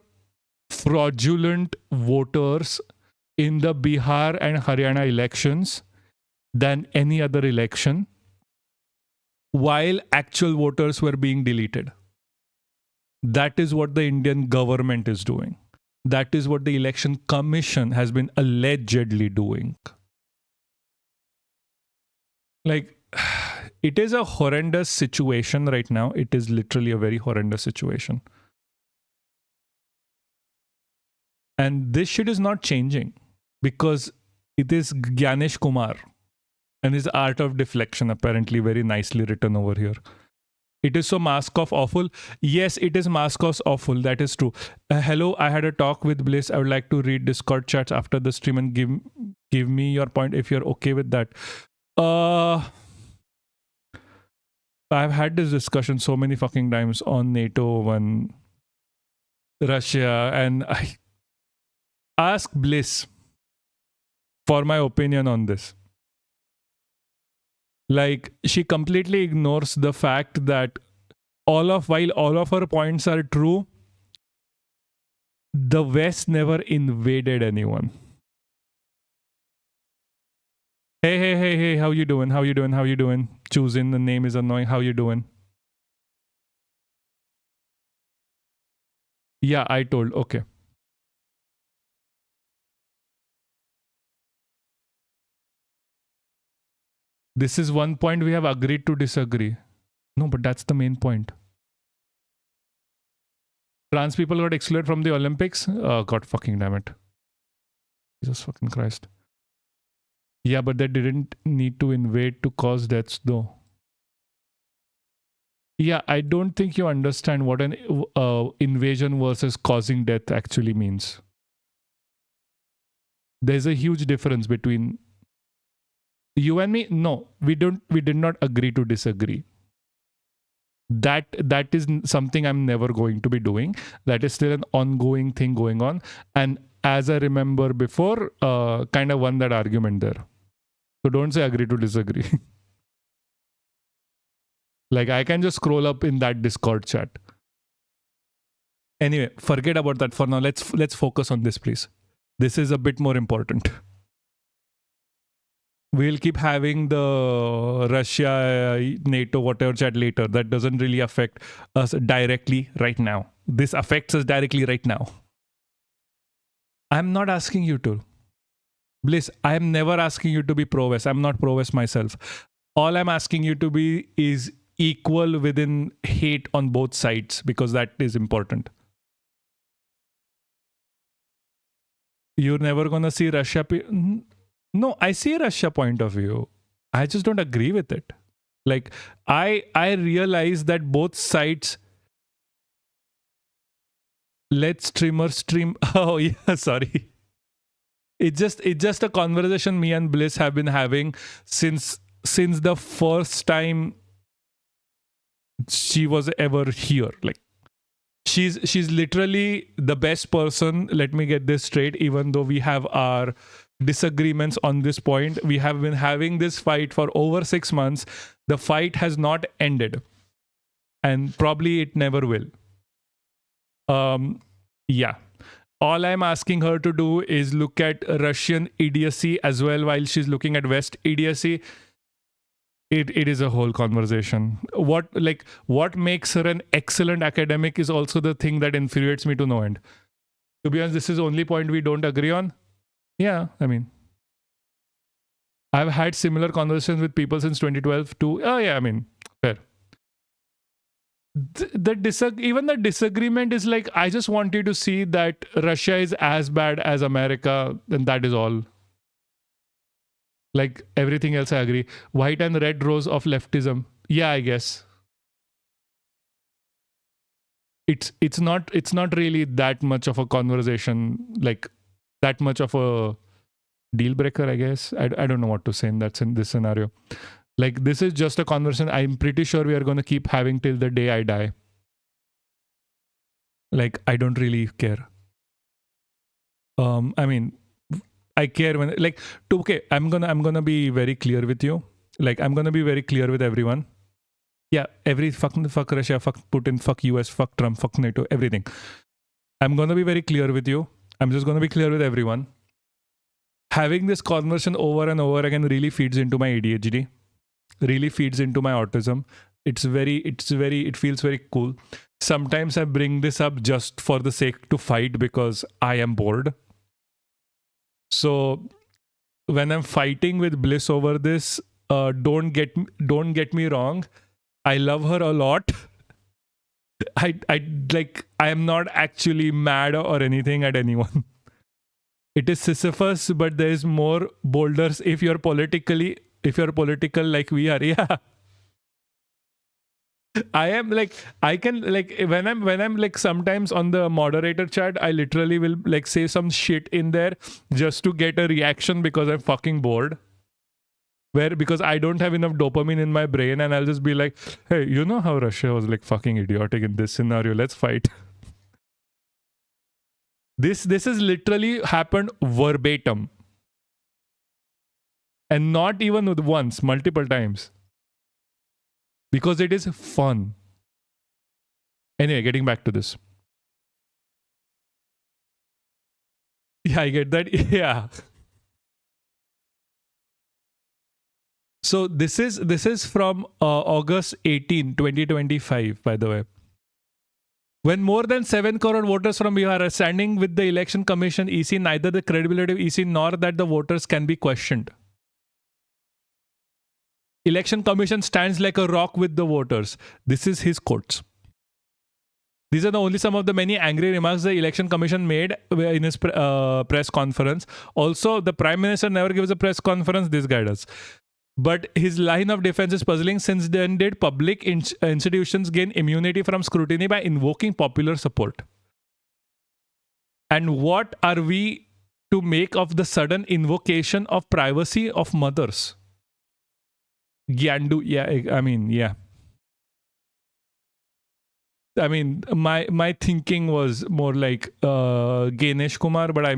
fraudulent voters in the Bihar and Haryana elections than any other election, while actual voters were being deleted. That is what the Indian government is doing. That is what the Election Commission has been allegedly doing. Like, it is a horrendous situation right now. It is literally a very horrendous situation. And this shit is not changing because it is Gyanesh Kumar and his art of deflection, apparently very nicely written over here. It is so mask of awful. Yes, it is mask of awful. That is true. Hello, I had a talk with Bliss. I would like to read Discord chats after the stream and give me your point if you're okay with that. I've had this discussion so many fucking times on NATO and Russia, and I ask Bliss for my opinion on this. Like, she completely ignores the fact that while all of her points are true, the West never invaded anyone. Hey, how you doing? Choosing the name is annoying. How you doing? Yeah, I told. Okay. This is one point we have agreed to disagree. No, but that's the main point. Trans people got excluded from the Olympics? Oh, God fucking damn it. Jesus fucking Christ. Yeah, but they didn't need to invade to cause deaths though. Yeah, I don't think you understand what an invasion versus causing death actually means. There's a huge difference between you and me. No, we did not agree to disagree. That is something I'm never going to be doing. That is still an ongoing thing going on. And as I remember before, kind of won that argument there. So don't say agree to disagree. Like, I can just scroll up in that Discord chat. Anyway, forget about that for now. Let's focus on this, please. This is a bit more important. We'll keep having the Russia, NATO, whatever chat later. That doesn't really affect us directly right now. This affects us directly right now. I'm not asking you to. Bliss, I am never asking you to be pro-West. I'm not pro-West myself. All I'm asking you to be is equal within hate on both sides, because that is important. You're never going to see Russia... No, I see Russia point of view. I just don't agree with it. Like, I realize that both sides... Let streamers stream... Oh, yeah, sorry. It's just a conversation me and Bliss have been having since the first time she was ever here. Like, she's literally the best person. Let me get this straight. Even though we have our disagreements on this point, we have been having this fight for over 6 months. The fight has not ended, and probably it never will. Yeah. All I'm asking her to do is look at Russian idiocy as well while she's looking at West idiocy. It is a whole conversation. What makes her an excellent academic is also the thing that infuriates me to no end. To be honest, this is the only point we don't agree on. Yeah, I mean, I've had similar conversations with people since 2012 too. Oh yeah, I mean, fair. Even the disagreement is like, I just want you to see that Russia is as bad as America, and that is all. Like everything else, I agree. White and red rose of leftism. Yeah, I guess. It's not really that much of a conversation, like that much of a deal breaker, I guess. I don't know what to say in this scenario. Like, this is just a conversation I'm pretty sure we are going to keep having till the day I die. Like, I don't really care. I mean, I care when, like, okay, I'm gonna be very clear with you. Like, I'm gonna be very clear with everyone. Yeah, fuck Russia, fuck Putin, fuck US, fuck Trump, fuck NATO, everything. I'm gonna be very clear with you. I'm just gonna be clear with everyone. Having this conversation over and over again really feeds into my ADHD. Really feeds into my autism. It feels very cool. Sometimes I bring this up just for the sake to fight because I am bored. So when I'm fighting with Bliss over this, don't get me wrong. I love her a lot. I am not actually mad or anything at anyone. It is Sisyphus, but there is more boulders if you're political like we are. Yeah. I am like, I can like, when I'm like, sometimes on the moderator chat, I literally will like say some shit in there just to get a reaction because I'm fucking bored. Because I don't have enough dopamine in my brain, and I'll just be like, hey, you know how Russia was like fucking idiotic in this scenario? Let's fight. This has literally happened verbatim. And not even once, multiple times. Because it is fun. Anyway, getting back to this. Yeah, I get that. Yeah. So this is from August 18, 2025, by the way. When more than 7 crore voters from Bihar are standing with the Election Commission EC, neither the credibility of EC nor that the voters can be questioned. Election Commission stands like a rock with the voters. This is his quotes. These are only some of the many angry remarks the Election Commission made in his press conference. Also, the Prime Minister never gives a press conference, this guy does. But his line of defense is puzzling. Since then, did public institutions gain immunity from scrutiny by invoking popular support? And what are we to make of the sudden invocation of privacy of mothers? Gyandu, yeah, I mean, yeah. I mean, my thinking was more like Gyanesh Kumar, but I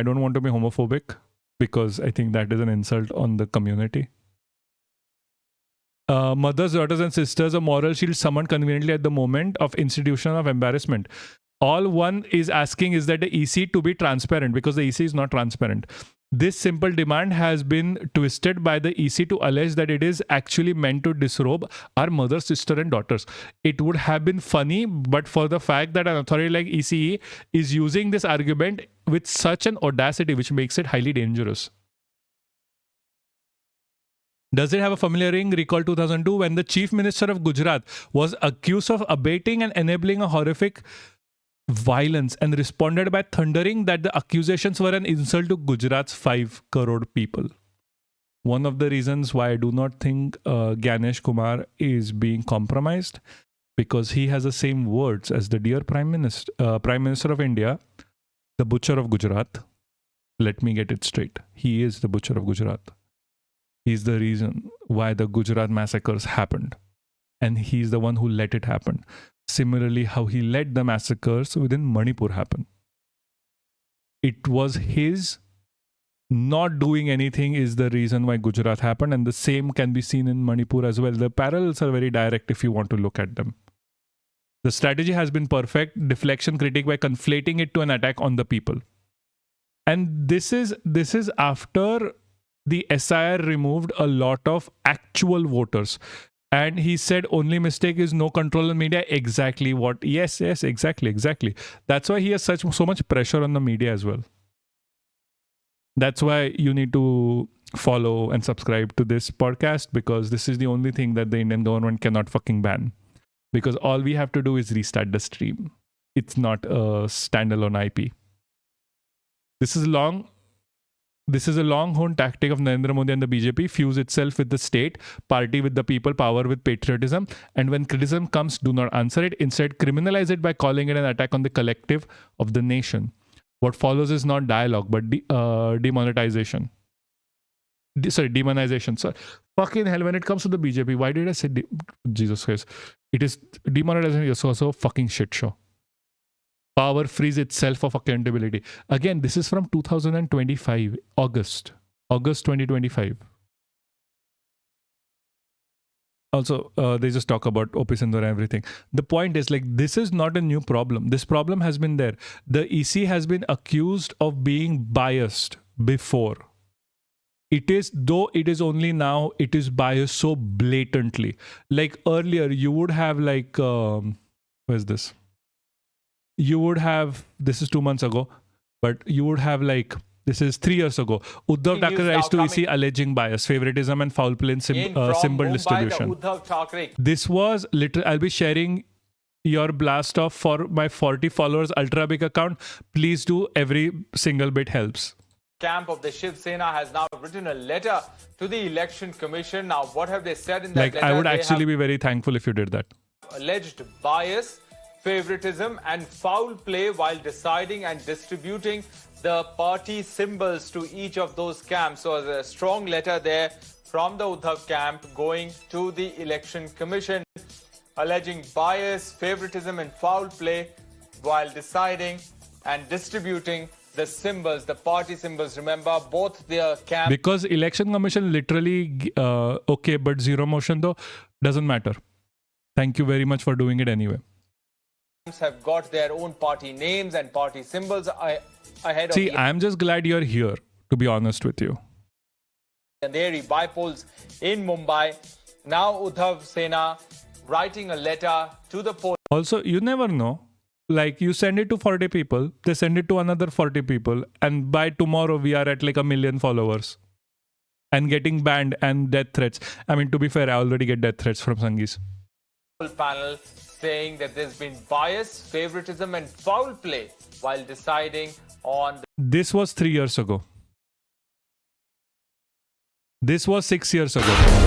don't want to be homophobic because I think that is an insult on the community. Mothers, daughters, and sisters, a moral shield summoned conveniently at the moment of institution of embarrassment. All one is asking is that the EC to be transparent, because the EC is not transparent. This simple demand has been twisted by the EC to allege that it is actually meant to disrobe our mother, sister, and daughters. It would have been funny, but for the fact that an authority like ECE is using this argument with such an audacity, which makes it highly dangerous. Does it have a familiar ring? Recall 2002 when the Chief Minister of Gujarat was accused of abating and enabling a horrific violence and responded by thundering that the accusations were an insult to Gujarat's 5 crore people. One of the reasons why I do not think Gyanesh Kumar is being compromised, because he has the same words as the dear Prime Minister of India, the butcher of Gujarat. Let me get it straight. He is the butcher of Gujarat. He's the reason why the Gujarat massacres happened. And he's the one who let it happen. Similarly, how he let the massacres within Manipur happen. It was his not doing anything is the reason why Gujarat happened, and the same can be seen in Manipur as well. The parallels are very direct if you want to look at them. The strategy has been perfect. Deflection critique by conflating it to an attack on the people. And this is after the SIR removed a lot of actual voters. And he said only mistake is no control on media. Exactly what? Yes, exactly. That's why he has so much pressure on the media as well. That's why you need to follow and subscribe to this podcast, because this is the only thing that the Indian government cannot fucking ban. Because all we have to do is restart the stream. It's not a standalone IP. This is a long-horn tactic of Narendra Modi and the BJP. Fuse itself with the state, party with the people, power with patriotism. And when criticism comes, do not answer it. Instead, criminalize it by calling it an attack on the collective of the nation. What follows is not dialogue, but demonetization. Demonization. Sorry. Fucking hell, when it comes to the BJP, why did I say Jesus Christ? It is demonetization is also a fucking shit show. Power frees itself of accountability. Again, this is from 2025, August 2025. Also, they just talk about OP Sindhu and everything. The point is, like, this is not a new problem. This problem has been there. The EC has been accused of being biased before. It is, though it is only now, it is biased so blatantly. Like earlier, you would have like, where's this? You would have, this is 2 months ago, but you would have like, this is 3 years ago. Uddhav Thakkare rise to EC alleging bias, favoritism and foul play in symbol distribution. This was literally, I'll be sharing your blast off for my 40 followers ultra big account. Please do, every single bit helps. Camp of the Shiv Sena has now written a letter to the Election Commission. Now, what have they said in that letter? I would actually be very thankful if you did that. Alleged bias, favoritism and foul play while deciding and distributing the party symbols to each of those camps. So there's a strong letter there from the Uddhav camp going to the Election Commission, alleging bias, favoritism and foul play while deciding and distributing the symbols, the party symbols. Remember, both their camps. Because Election Commission literally, okay, but zero motion though, doesn't matter. Thank you very much for doing it anyway. Have got their own party names and party symbols ahead of. See, I'm just glad you're here, to be honest with you. Gandheri bypolls in Mumbai. Now Uddhav Sena writing a letter to the poll. Also, you never know. Like, you send it to 40 people, they send it to another 40 people, and by tomorrow we are at like 1 million followers. And getting banned and death threats. I mean, to be fair, I already get death threats from Sangis. Panel saying that there's been bias, favoritism and foul play while deciding on. This was 3 years ago. This was 6 years ago.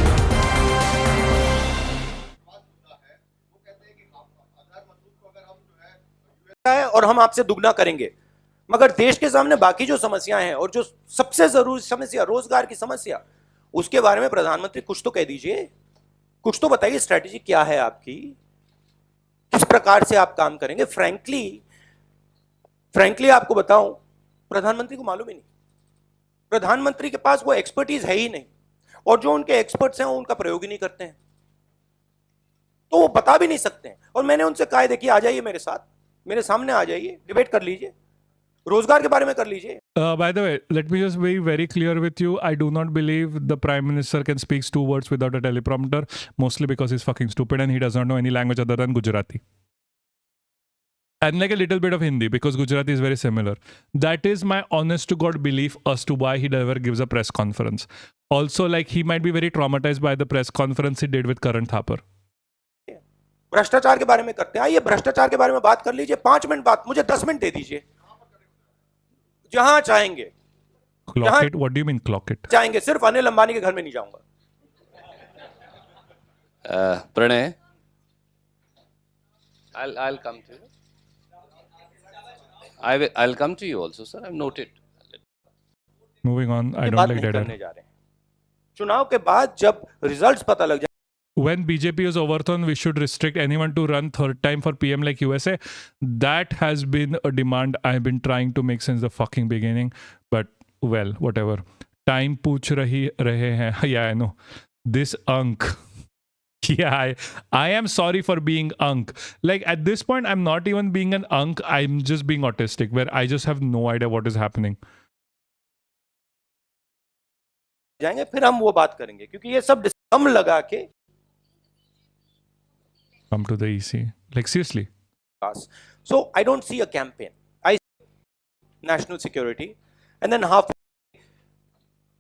और हम आपसे दुगना करेंगे, मगर देश के सामने बाकी जो समस्याएं हैं और जो सबसे जरूरी समस्या रोजगार की समस्या, उसके बारे में प्रधानमंत्री कुछ तो कह दीजिए, कुछ तो बताइए स्ट्रैटेजी क्या है आपकी, किस प्रकार से आप काम करेंगे। फ्रैंकली आपको बताऊं, प्रधानमंत्री को मालूम ही नहीं, प्रधानमंत्री के पास वो एक्सपर्टीज है ही नहीं, और जो उनके एक्सपर्ट्स हैं उनका प्रयोग ही नहीं करते हैं, तो वो बता भी नहीं सकते हैं। और मैंने उनसे कहा, देखिए आ जाइए मेरे साथ, मेरे सामने आ जाइए, डिबेट कर लीजिए, रोजगार के बारे में कर लीजिए। By the way, let me just be very clear with you. I do not believe the Prime Minister can speak 2 words without a teleprompter, mostly because he's fucking stupid and he does not know any language other than Gujarati. And like a little bit of Hindi, because Gujarati is very similar. That is my honest to God belief as to why he never gives a press conference. Also, like, he might be very traumatized by the press conference he did with Karan Thapar. भ्रष्टाचार के बारे में करते हैं, आइए भ्रष्टाचार के बारे में बात कर लीजिए, 5 मिनट बात, मुझे 10 मिनट दे दीजिए, जहां चाहेंगे। Clock it? What do you mean clock it? चाहेंगे, सिर्फ अनिल अंबानी के घर में नहीं जाऊंगा। Pranay, I'll come to you. I'll come to you also, sir. I've noted. Moving on, I don't like that. चुनाव के बाद जब रिजल्ट्स पता लग जाए, when BJP is overthrown, we should restrict anyone to run third time for PM like USA. That has been a demand I've been trying to make since the fucking beginning. But, well, whatever. Time pooch rahe hain. Yeah, I know. This Ank. Yeah, I am sorry for being unk. Like at this point, I'm not even being an unk. I'm just being autistic, where I just have no idea what is happening. जाएंगे फिर हम वो बात करेंगे क्योंकि ये सब हम लगा के Come to the EC. Like seriously. So I don't see a campaign. I see national security and then half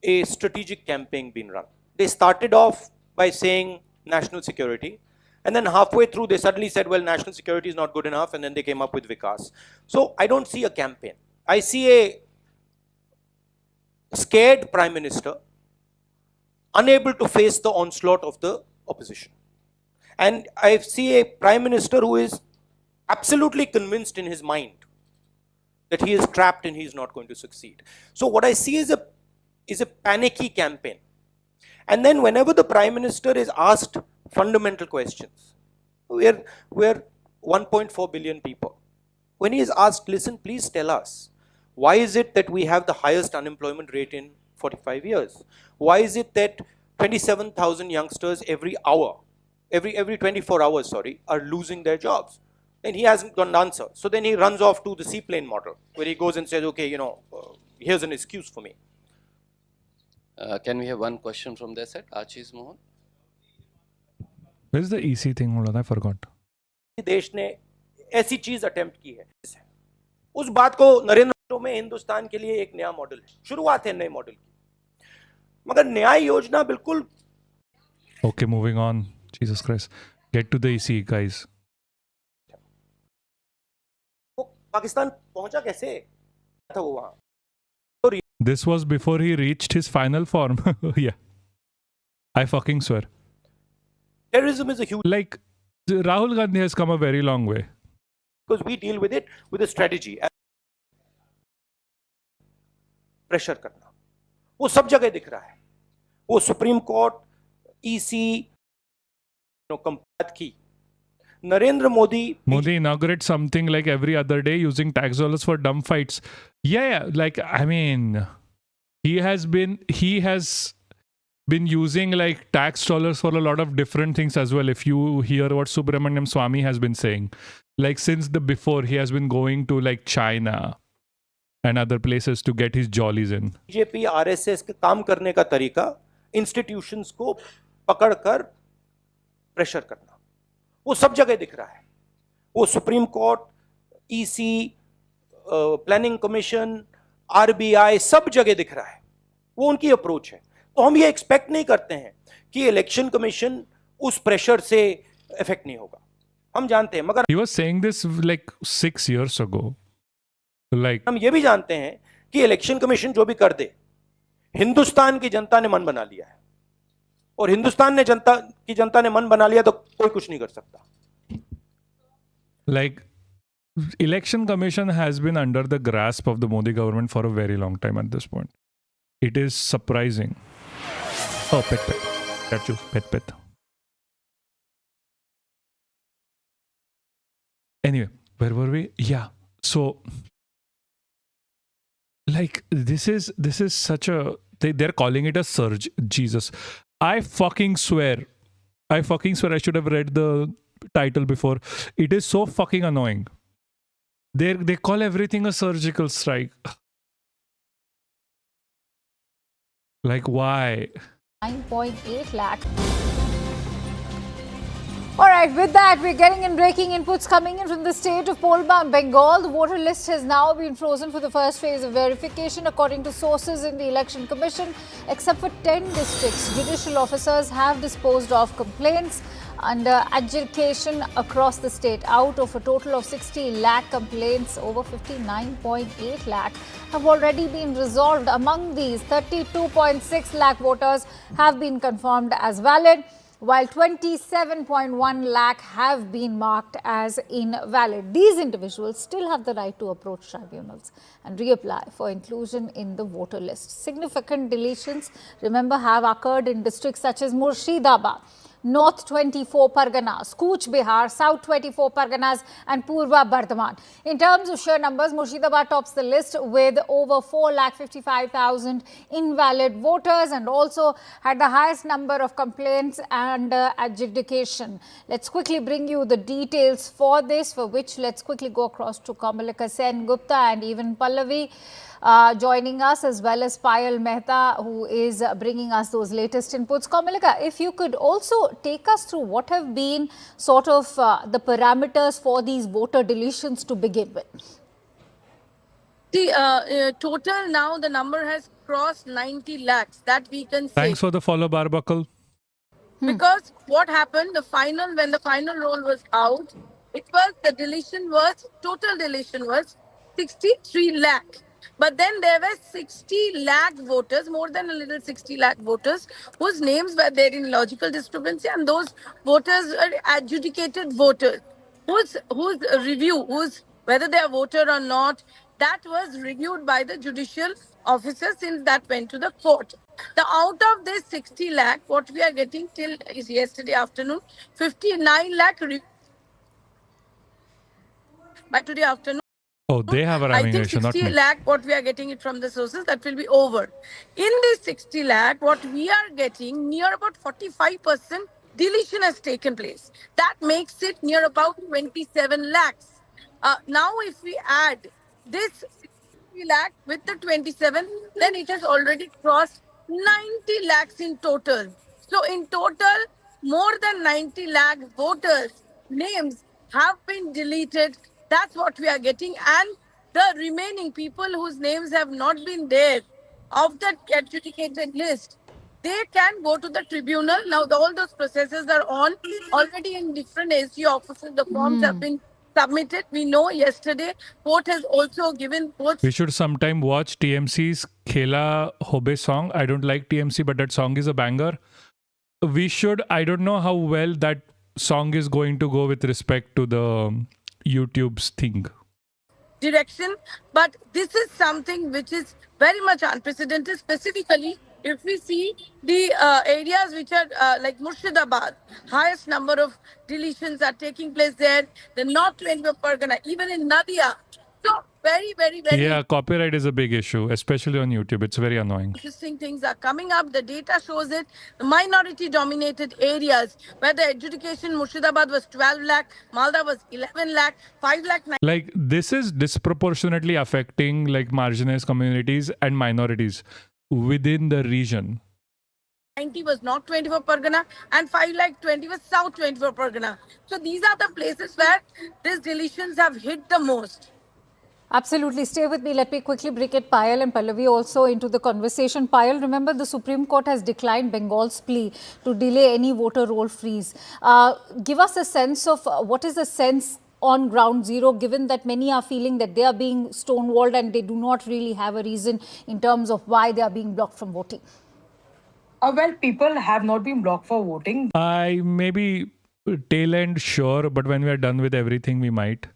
a strategic campaign being run. They started off by saying national security, and then halfway through they suddenly said, well, national security is not good enough, and then they came up with Vikas. So I don't see a campaign. I see a scared prime minister unable to face the onslaught of the opposition. And I see a prime minister who is absolutely convinced in his mind that he is trapped and he is not going to succeed. So what I see is a panicky campaign. And then whenever the prime minister is asked fundamental questions, we're 1.4 billion people. When he is asked, listen, please tell us, why is it that we have the highest unemployment rate in 45 years? Why is it that 27,000 youngsters every 24 hours, are losing their jobs? And he hasn't got an answer. So then he runs off to the seaplane model, where he goes and says, okay, here's an excuse for me. Can we have one question from their side? Archie's Mohan. Where's the EC thing? Hold on, I forgot. देश ने ऐसी चीज attempt की है, उस बात को नरेंद्र में हिंदुस्तान के लिए एक नया मॉडल है, शुरुआत है नए मॉडल की, मगर न्याय योजना बिल्कुल. Okay, moving on. Jesus Christ. Get to the EC, guys. Pakistan पहुंचा कैसे था वो वहां? This was before he reached his final form. Yeah. I fucking swear. Terrorism is a huge... Like, Rahul Gandhi has come a very long way. Because we deal with it with a strategy. Pressure करना. वो सब जगह दिख रहा है. वो supreme court, EC, कंपैट की. Narendra Modi inaugurates something like every other day using tax dollars for dumb fights. Yeah, like, I mean, he has been using like tax dollars for a lot of different things as well. If you hear what Subramaniam Swamy has been saying, like since the before, he has been going to like China and other places to get his jollies in. BJP, RSS के काम करने का तरीका institutions को पकड़कर pressure करना, वो सब जगह दिख रहा है. वो supreme court, EC, planning commission, RBI, सब जगह दिख रहा है. वो उनकी अप्रोच है. तो हम ये एक्सपेक्ट नहीं करते हैं कि इलेक्शन कमीशन उस प्रेशर से इफेक्ट नहीं होगा. हम जानते हैं, मगर he was saying this like 6 years ago. Like, हम ये भी जानते हैं कि इलेक्शन कमीशन जो भी कर दे, हिंदुस्तान की जनता ने मन बना लिया है, और हिंदुस्तान ने जनता ने मन बना लिया तो कोई कुछ नहीं कर सकता. Like, election commission has been under the grasp of the Modi government for a very long time at this point. It is surprising. Oh, pet. Got you, pet. Anyway, where were we? Yeah. So, like, this is such a... They're calling it a surge. Jesus. I fucking swear I should have read the title before. It is so fucking annoying. They call everything a surgical strike. Like, why? 9.8 lakh. All right, with that, we're getting in breaking inputs coming in from the state of Bengal. The voter list has now been frozen for the first phase of verification, according to sources in the Election Commission. Except for 10 districts, judicial officers have disposed of complaints under adjudication across the state. Out of a total of 60 lakh complaints, over 59.8 lakh have already been resolved. Among these, 32.6 lakh voters have been confirmed as valid, while 27.1 lakh have been marked as invalid. These individuals still have the right to approach tribunals and reapply for inclusion in the voter list. Significant deletions, remember, have occurred in districts such as Murshidabad, North 24 Parganas, Cooch Behar, South 24 Parganas and Purva Bardhaman. In terms of sheer numbers, Murshidabad tops the list with over 4,55,000 invalid voters and also had the highest number of complaints and adjudication. Let's quickly bring you the details for this, for which let's quickly go across to Kamalika Sen Gupta and even Pallavi joining us, as well as Payal Mehta, who is bringing us those latest inputs. Kamalika, if you could also take us through what have been sort of the parameters for these voter deletions to begin with. The total now, the number has crossed 90 lakhs, that we can say. Thanks for the follow, Barbuckle. Because what happened, when the final roll was out, total deletion was 63 lakh. But then there were 60 lakh voters, more than a little 60 lakh voters, whose names were there in logical discrepancy, and those voters are adjudicated voters, whose review, whether they are voter or not, that was reviewed by the judicial officer since that went to the court. Out of this 60 lakh, what we are getting till is yesterday afternoon, 59 lakh by today afternoon. Oh, they have a running I think ratio, 60 not me. lakh, what we are getting it from the sources, that will be over. In this 60 lakh, what we are getting, near about 45% deletion has taken place. That makes it near about 27 lakhs. Now, if we add this 60 lakh with the 27, then it has already crossed 90 lakhs in total. So, in total, more than 90 lakh voters' names have been deleted. That's what we are getting. And the remaining people whose names have not been there of the adjudicated list, they can go to the tribunal. Now, all those processes are on already in different SG offices. The forms have been submitted. We know yesterday, court has also given both. We should sometime watch TMC's Khela Hobe song. I don't like TMC, but that song is a banger. We should, I don't know how well that song is going to go with respect to the YouTube's thing. Direction, but this is something which is very much unprecedented. Specifically, if we see the areas which are like Murshidabad, highest number of deletions are taking place there. The North 24 Pargana, even in Nadia. So very Yeah, copyright is a big issue, especially on YouTube. It's very annoying. interesting things are coming up. The data shows it. The minority-dominated areas where the adjudication, Murshidabad was 12 lakh, Malda was 11 lakh, 5 lakh. Like, this is disproportionately affecting like marginalized communities and minorities within the region. 90 was North 24 Pargana and 5 lakh 20 was South 24 Pargana. So these are the places where these deletions have hit the most. Absolutely. Stay with me. Let me quickly bring it Payal and Pallavi also into the conversation. Payal, remember the Supreme Court has declined Bengal's plea to delay any voter roll freeze. Give us a sense of what is the sense on ground zero, given that many are feeling that they are being stonewalled and they do not really have a reason in terms of why they are being blocked from voting. Well, people have not been blocked for voting. I maybe tail end, sure, but when we are done with everything, we might.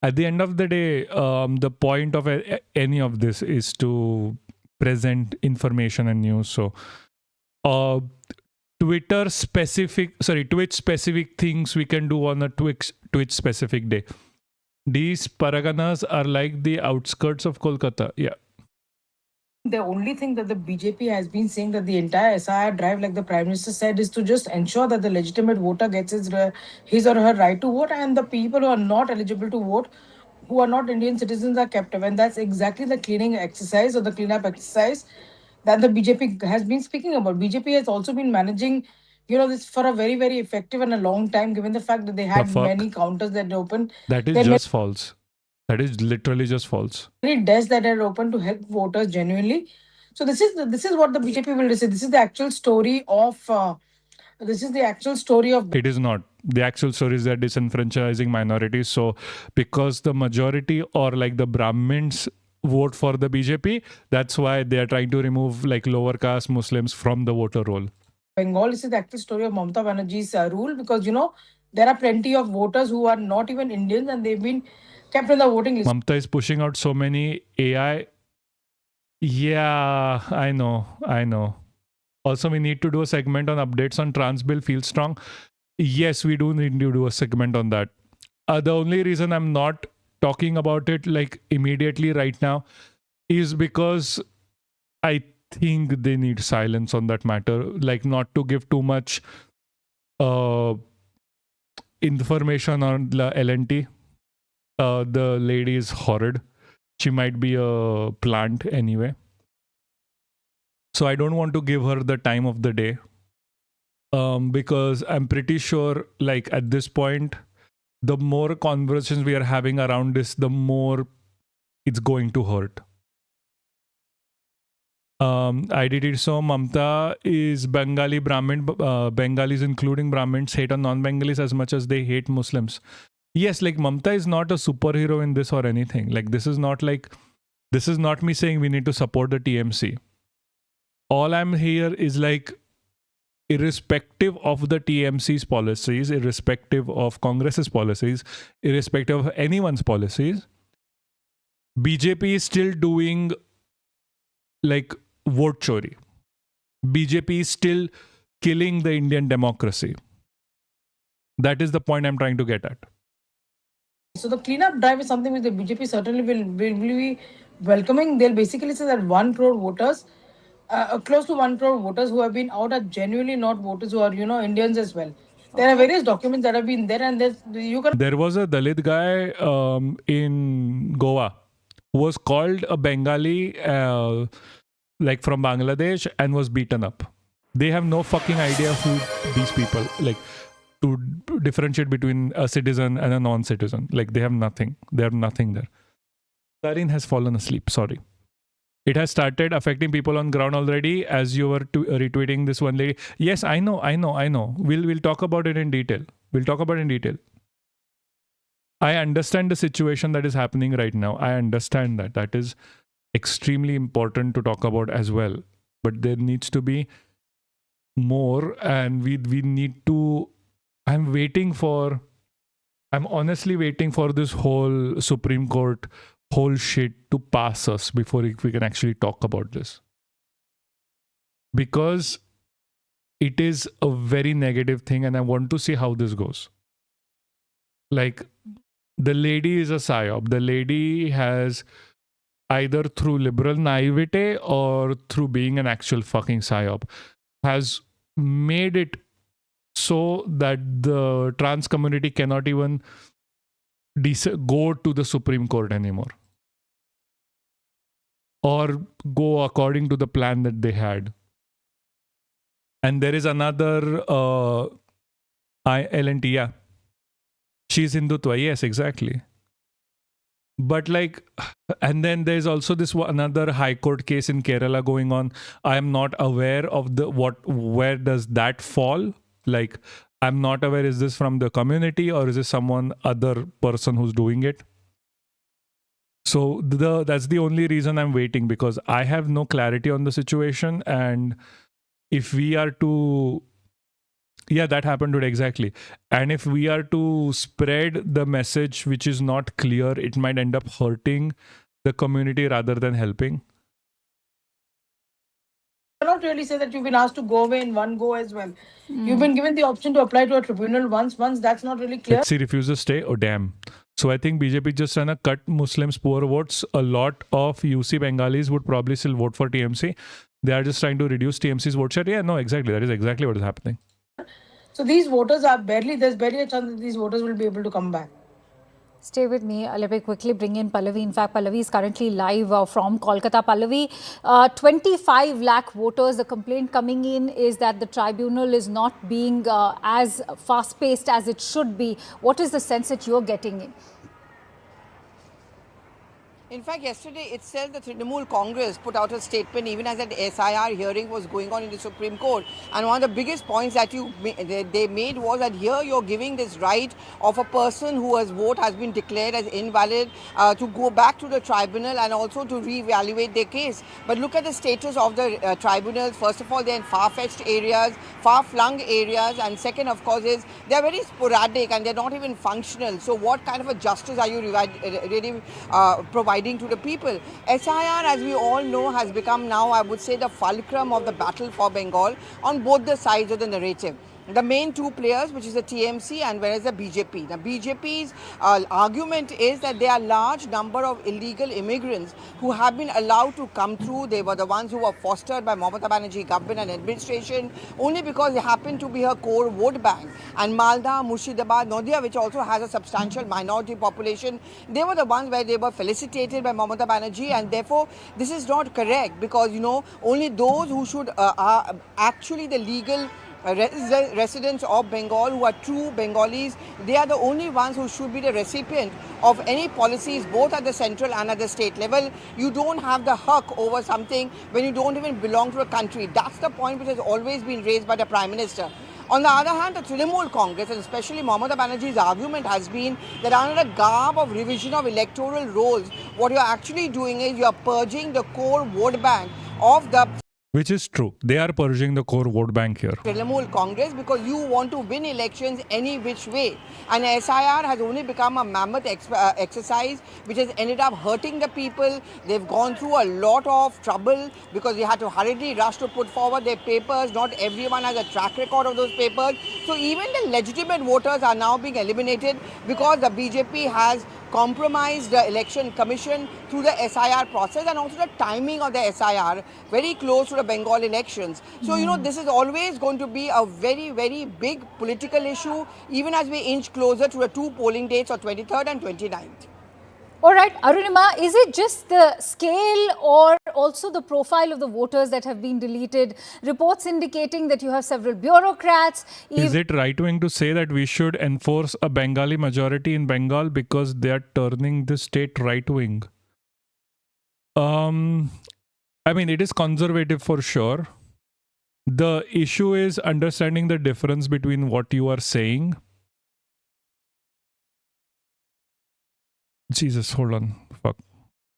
At the end of the day, the point of any of this is to present information and news. So, Twitch specific things we can do on a Twitch specific day. These Paraganas are like the outskirts of Kolkata. Yeah. The only thing that the BJP has been saying that the entire SIR drive, like the Prime Minister said, is to just ensure that the legitimate voter gets his or her right to vote, and the people who are not eligible to vote, who are not Indian citizens, are captive. And that's exactly the cleaning exercise or the cleanup exercise that the BJP has been speaking about. BJP has also been managing, this for a very, very effective and a long time, given the fact that they had many counters that opened. That is just false. That is literally just false. Many desks that are open to help voters genuinely. So this is what the BJP will say. This is the actual story of. It is not. The actual story is they're disenfranchising minorities. So because the majority or like the Brahmins vote for the BJP, that's why they are trying to remove like lower caste Muslims from the voter roll. Bengal, this is the actual story of Mamata Banerjee's rule, because there are plenty of voters who are not even Indians and they've been kept in the voting list. Mamata is pushing out so many AI. Yeah, I know. Also, we need to do a segment on updates on trans bill. Feel strong. Yes, we do need to do a segment on that. The only reason I'm not talking about it like immediately right now is because I think they need silence on that matter. Like, not to give too much information on the LNT. The lady is horrid. She might be a plant anyway. So I don't want to give her the time of the day. Because I'm pretty sure, like, at this point, the more conversations we are having around this, the more it's going to hurt. IDT so Mamta is Bengali Brahmin. Bengalis, including Brahmins, hate on non-Bengalis as much as they hate Muslims. Yes, like Mamta is not a superhero in this or anything. Like, this is not me saying we need to support the TMC. All I'm here is like, irrespective of the TMC's policies, irrespective of Congress's policies, irrespective of anyone's policies, BJP is still doing like vote chori. BJP is still killing the Indian democracy. That is the point I'm trying to get at. So the cleanup drive is something which the BJP certainly will be welcoming. They'll basically say that 1 crore voters, close to 1 crore voters who have been out are genuinely not voters who are, Indians as well. There are various documents that have been there, and there was a Dalit guy in Goa who was called a Bengali, like from Bangladesh, and was beaten up. They have no fucking idea who these people, like, to differentiate between a citizen and a non-citizen. Like, they have nothing. They have nothing there. Tarin has fallen asleep. Sorry. It has started affecting people on ground already, as you were retweeting this one lady. Yes, I know. We'll talk about it in detail. I understand the situation that is happening right now. I understand that. That is extremely important to talk about as well. But there needs to be more, and we need to... I'm honestly waiting for this whole Supreme Court whole shit to pass us before we can actually talk about this. Because it is a very negative thing, and I want to see how this goes. Like, the lady is a psyop. The lady has, either through liberal naivete or through being an actual fucking psyop, has made it so that the trans community cannot even go to the Supreme Court anymore, or go according to the plan that they had. And there is another LNT, yeah. She's Hindutva, yes, exactly. But like, and then there's also this another high court case in Kerala going on. I am not aware of where does that fall? Like, I'm not aware, is this from the community or is this someone other person who's doing it? So that's the only reason I'm waiting, because I have no clarity on the situation. And if we are to... Yeah, that happened today, exactly. And if we are to spread the message which is not clear, it might end up hurting the community rather than helping. I cannot really say that you've been asked to go away in one go as well. You've been given the option to apply to a tribunal once that's not really clear. Let's see, refuses to stay. Oh, damn. So I think BJP just trying to cut Muslims' poor votes. A lot of UC Bengalis would probably still vote for TMC. They are just trying to reduce TMC's vote share. Yeah, no, exactly. That is exactly what is happening. So these voters are there's barely a chance that these voters will be able to come back. Stay with me. Let me quickly bring in Pallavi. In fact, Pallavi is currently live from Kolkata. Pallavi, 25 lakh voters. The complaint coming in is that the tribunal is not being as fast-paced as it should be. What is the sense that you're getting in? In fact, yesterday itself, the Trinamool Congress put out a statement even as that SIR hearing was going on in the Supreme Court. And one of the biggest points that they made was that here you're giving this right of a person whose vote has been declared as invalid to go back to the tribunal and also to reevaluate their case. But look at the status of the tribunals. First of all, they're in far-fetched areas, far-flung areas. And second, of course, is they're very sporadic and they're not even functional. So what kind of a justice are you really providing providing to the people. SIR, as we all know, has become now, I would say, the fulcrum of the battle for Bengal on both the sides of the narrative. The main two players, which is the TMC and whereas the BJP. The BJP's argument is that there are large number of illegal immigrants who have been allowed to come through. They were the ones who were fostered by Mamata Banerjee government and administration only because they happen to be her core vote bank. And Malda, Murshidabad, Nadia, which also has a substantial minority population, they were the ones where they were felicitated by Mamata Banerjee, and therefore this is not correct because, you know, only those who should are actually the legal residents of Bengal who are true Bengalis, they are the only ones who should be the recipient of any policies both at the central and at the state level. You don't have the haq over something when you don't even belong to a country. That's the point which has always been raised by the Prime Minister. On the other hand, the Trinamool Congress and especially Mamata Banerjee's argument has been that under the garb of revision of electoral rolls, what you're actually doing is you're purging the core vote bank of the Which is true. They are purging the core vote bank here. Trinamool Congress because you want to win elections any which way. And SIR has only become a mammoth exercise which has ended up hurting the people. They've gone through a lot of trouble because they had to hurriedly rush to put forward their papers. Not everyone has a track record of those papers. So even the legitimate voters are now being eliminated because the BJP has compromised the election commission through the SIR process and also the timing of the SIR very close to the Bengal elections. So, you know, this is always going to be a very, very big political issue even as we inch closer to the two polling dates of 23rd and 29th. All right, Arunima, is it just the scale or also the profile of the voters that have been deleted? Reports indicating that you have several bureaucrats. Is it right-wing to say that we should enforce a Bengali majority in Bengal because they are turning the state right-wing? I mean, it is conservative for sure. The issue is understanding the difference between what you are saying. Jesus, hold on. Fuck.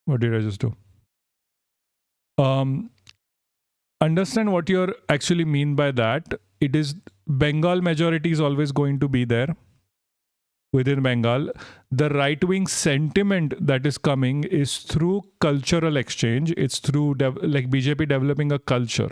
What did I just do? Understand what you actually mean by that. It is Bengal majority is always going to be there within Bengal. The right-wing sentiment that is coming is through cultural exchange. It's through like BJP developing a culture.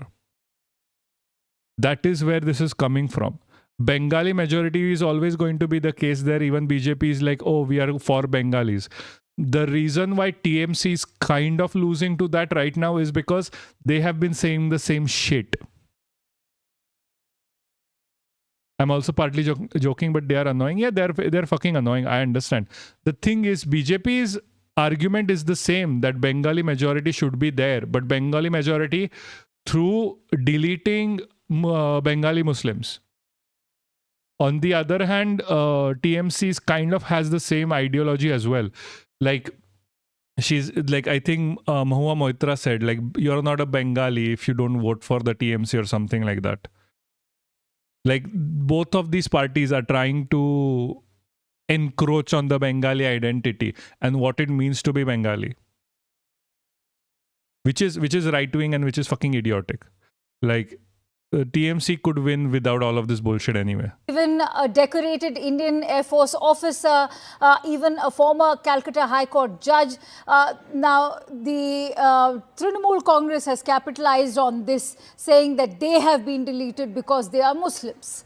That is where this is coming from. Bengali majority is always going to be the case there. Even BJP is like, oh, we are for Bengalis. The reason why TMC is kind of losing to that right now is because they have been saying the same shit. I'm also partly joking, but they are annoying. Yeah, they're fucking annoying. I understand. The thing is, BJP's argument is the same, that Bengali majority should be there. But Bengali majority through deleting Bengali Muslims. On the other hand, TMC kind of has the same ideology as well. Like, she's like, I think Mahua Moitra said, like, you're not a Bengali if you don't vote for the TMC or something like that. Like, both of these parties are trying to encroach on the Bengali identity and what it means to be Bengali. Which is right-wing and which is fucking idiotic. Like, TMC could win without all of this bullshit anyway. Even a decorated Indian Air Force officer, even a former Calcutta High Court judge. Now, the Trinamool Congress has capitalized on this, saying that they have been deleted because they are Muslims.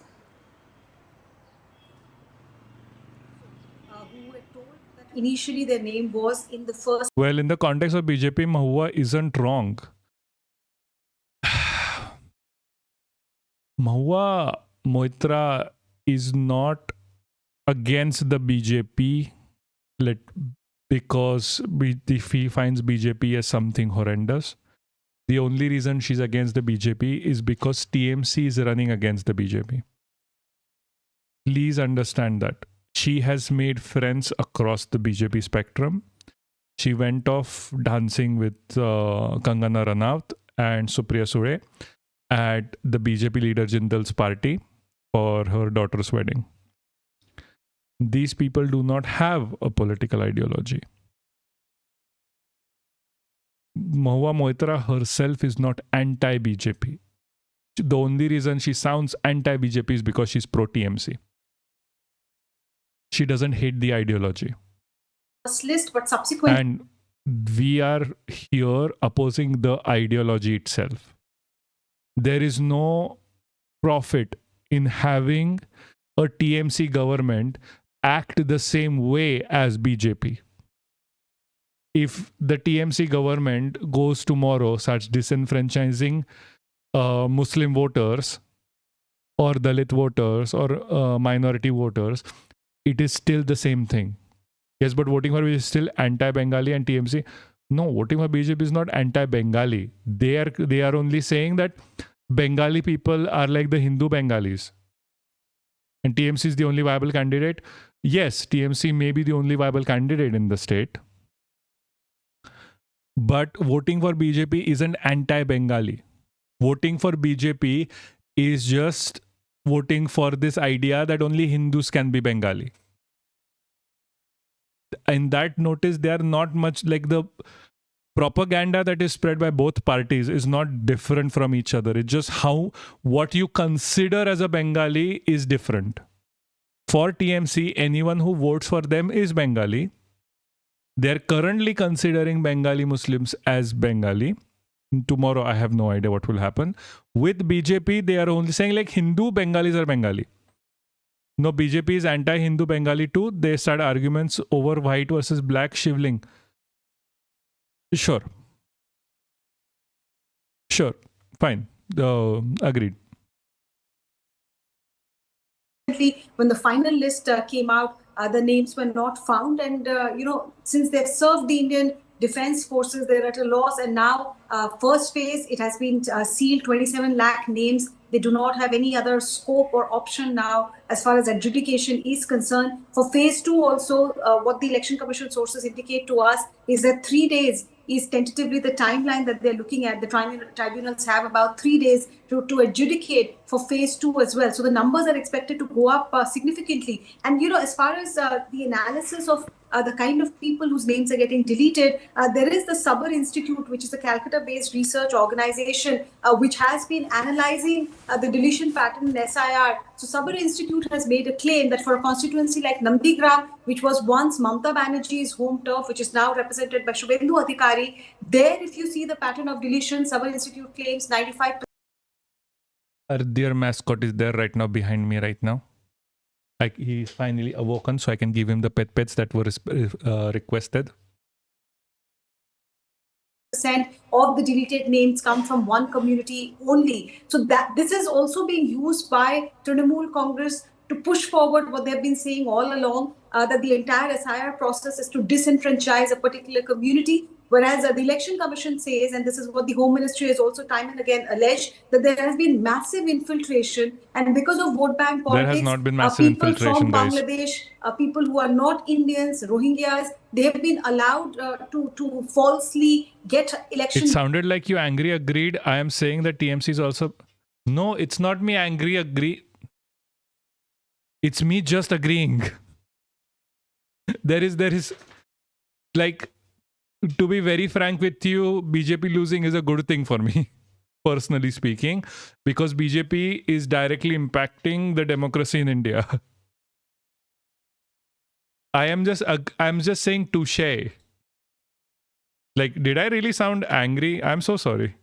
Initially, their name was in the first. Well, in the context of BJP, Mahua isn't wrong. Mahua Moitra is not against the BJP because he finds BJP as something horrendous. The only reason she's against the BJP is because TMC is running against the BJP. Please understand that. She has made friends across the BJP spectrum. She went off dancing with Kangana Ranaut and Supriya Sure at the BJP leader Jindal's party for her daughter's wedding. These people do not have a political ideology. Mahua Moitra herself is not anti-BJP. The only reason she sounds anti-BJP is because she's pro-TMC. She doesn't hate the ideology. List, but subsequently. And we are here opposing the ideology itself. There is no profit in having a TMC government act the same way as BJP. If the TMC government goes tomorrow, starts disenfranchising Muslim voters or Dalit voters or minority voters, it is still the same thing. Yes, but voting for BJP is still anti-Bengali and TMC. No, voting for BJP is not anti-Bengali. They are only saying that Bengali people are like the Hindu Bengalis. And TMC is the only viable candidate. Yes, TMC may be the only viable candidate in the state. But voting for BJP isn't anti-Bengali. Voting for BJP is just voting for this idea that only Hindus can be Bengali. In that notice, they are not much like the propaganda that is spread by both parties is not different from each other. It's just what you consider as a Bengali is different. For TMC, anyone who votes for them is Bengali. They're currently considering Bengali Muslims as Bengali. Tomorrow, I have no idea what will happen. With BJP, they are only saying like Hindu Bengalis are Bengali. No, BJP is anti-Hindu Bengali too. They start arguments over white versus black shivling. Sure. Fine. Agreed. When the final list came out, the names were not found, and since they've served the Indian Defence Forces, they're at a loss. And now, first phase, it has been sealed. 27 lakh names. They do not have any other scope or option now as far as adjudication is concerned. For phase 2 also, what the Election Commission sources indicate to us is that 3 days is tentatively the timeline that they're looking at. The tribunals have about 3 days to adjudicate for phase 2 as well. So the numbers are expected to go up significantly. And, as far as the analysis of the kind of people whose names are getting deleted, there is the Sabar Institute, which is a Calcutta-based research organization, which has been analyzing the deletion pattern in SIR. So Sabar Institute has made a claim that for a constituency like Nandigram, which was once Mamata Banerjee's home turf, which is now represented by Shubhendu Adhikari, there if you see the pattern of deletion, Sabar Institute claims 95%. Their mascot is there right now behind me right now. Like he's finally awoken, so I can give him the pets that were requested. Of the deleted names come from one community only. So that this is also being used by Trinamool Congress to push forward what they've been saying all along, that the entire SIR process is to disenfranchise a particular community. Whereas the Election Commission says, and this is what the Home Ministry has also time and again alleged, that there has been massive infiltration, and because of vote bank politics, there has not been massive people infiltration, from Bangladesh, people who are not Indians, Rohingyas, they have been allowed to falsely get election. It sounded like you angry agreed. I am saying that TMC is also... No, it's not me angry agree. It's me just agreeing. There is like... To be very frank with you, BJP losing is a good thing for me, personally speaking, because BJP is directly impacting the democracy in India. I'm just saying touche. Like, did I really sound angry? I'm so sorry.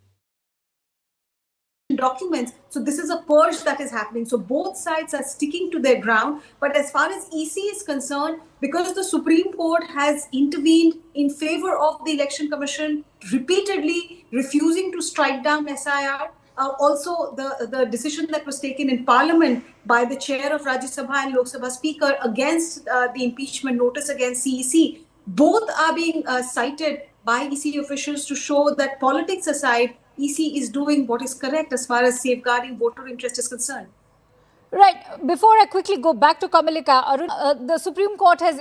Documents. So this is a purge that is happening. So both sides are sticking to their ground. But as far as EC is concerned, because the Supreme Court has intervened in favor of the Election Commission, repeatedly refusing to strike down SIR, also the decision that was taken in Parliament by the chair of Rajya Sabha and Lok Sabha Speaker against the impeachment notice against CEC, both are being cited by EC officials to show that politics aside, EC is doing what is correct as far as safeguarding voter interest is concerned. Right. Before I quickly go back to Kamalika, Arun, the Supreme Court has,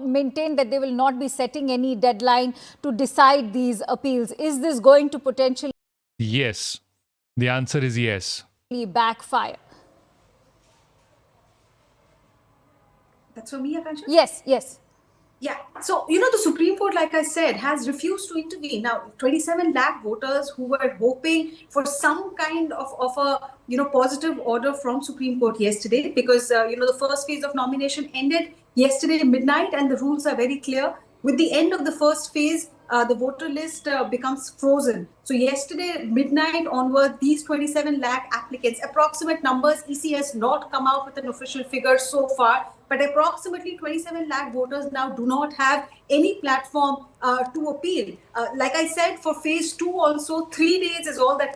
maintained that they will not be setting any deadline to decide these appeals. Is this going to potentially... Yes. The answer is yes. ...backfire? That's for me, Akansha? Yes. Yeah. So, the Supreme Court, like I said, has refused to intervene. Now, 27 lakh voters who were hoping for some kind of a, positive order from Supreme Court yesterday, because, the first phase of nomination ended yesterday midnight, and the rules are very clear. With the end of the first phase, the voter list becomes frozen. So yesterday midnight onward, these 27 lakh applicants, approximate numbers, EC has not come out with an official figure so far, but approximately 27 lakh voters now do not have any platform to appeal. Like I said, for phase 2 also, 3 days is all that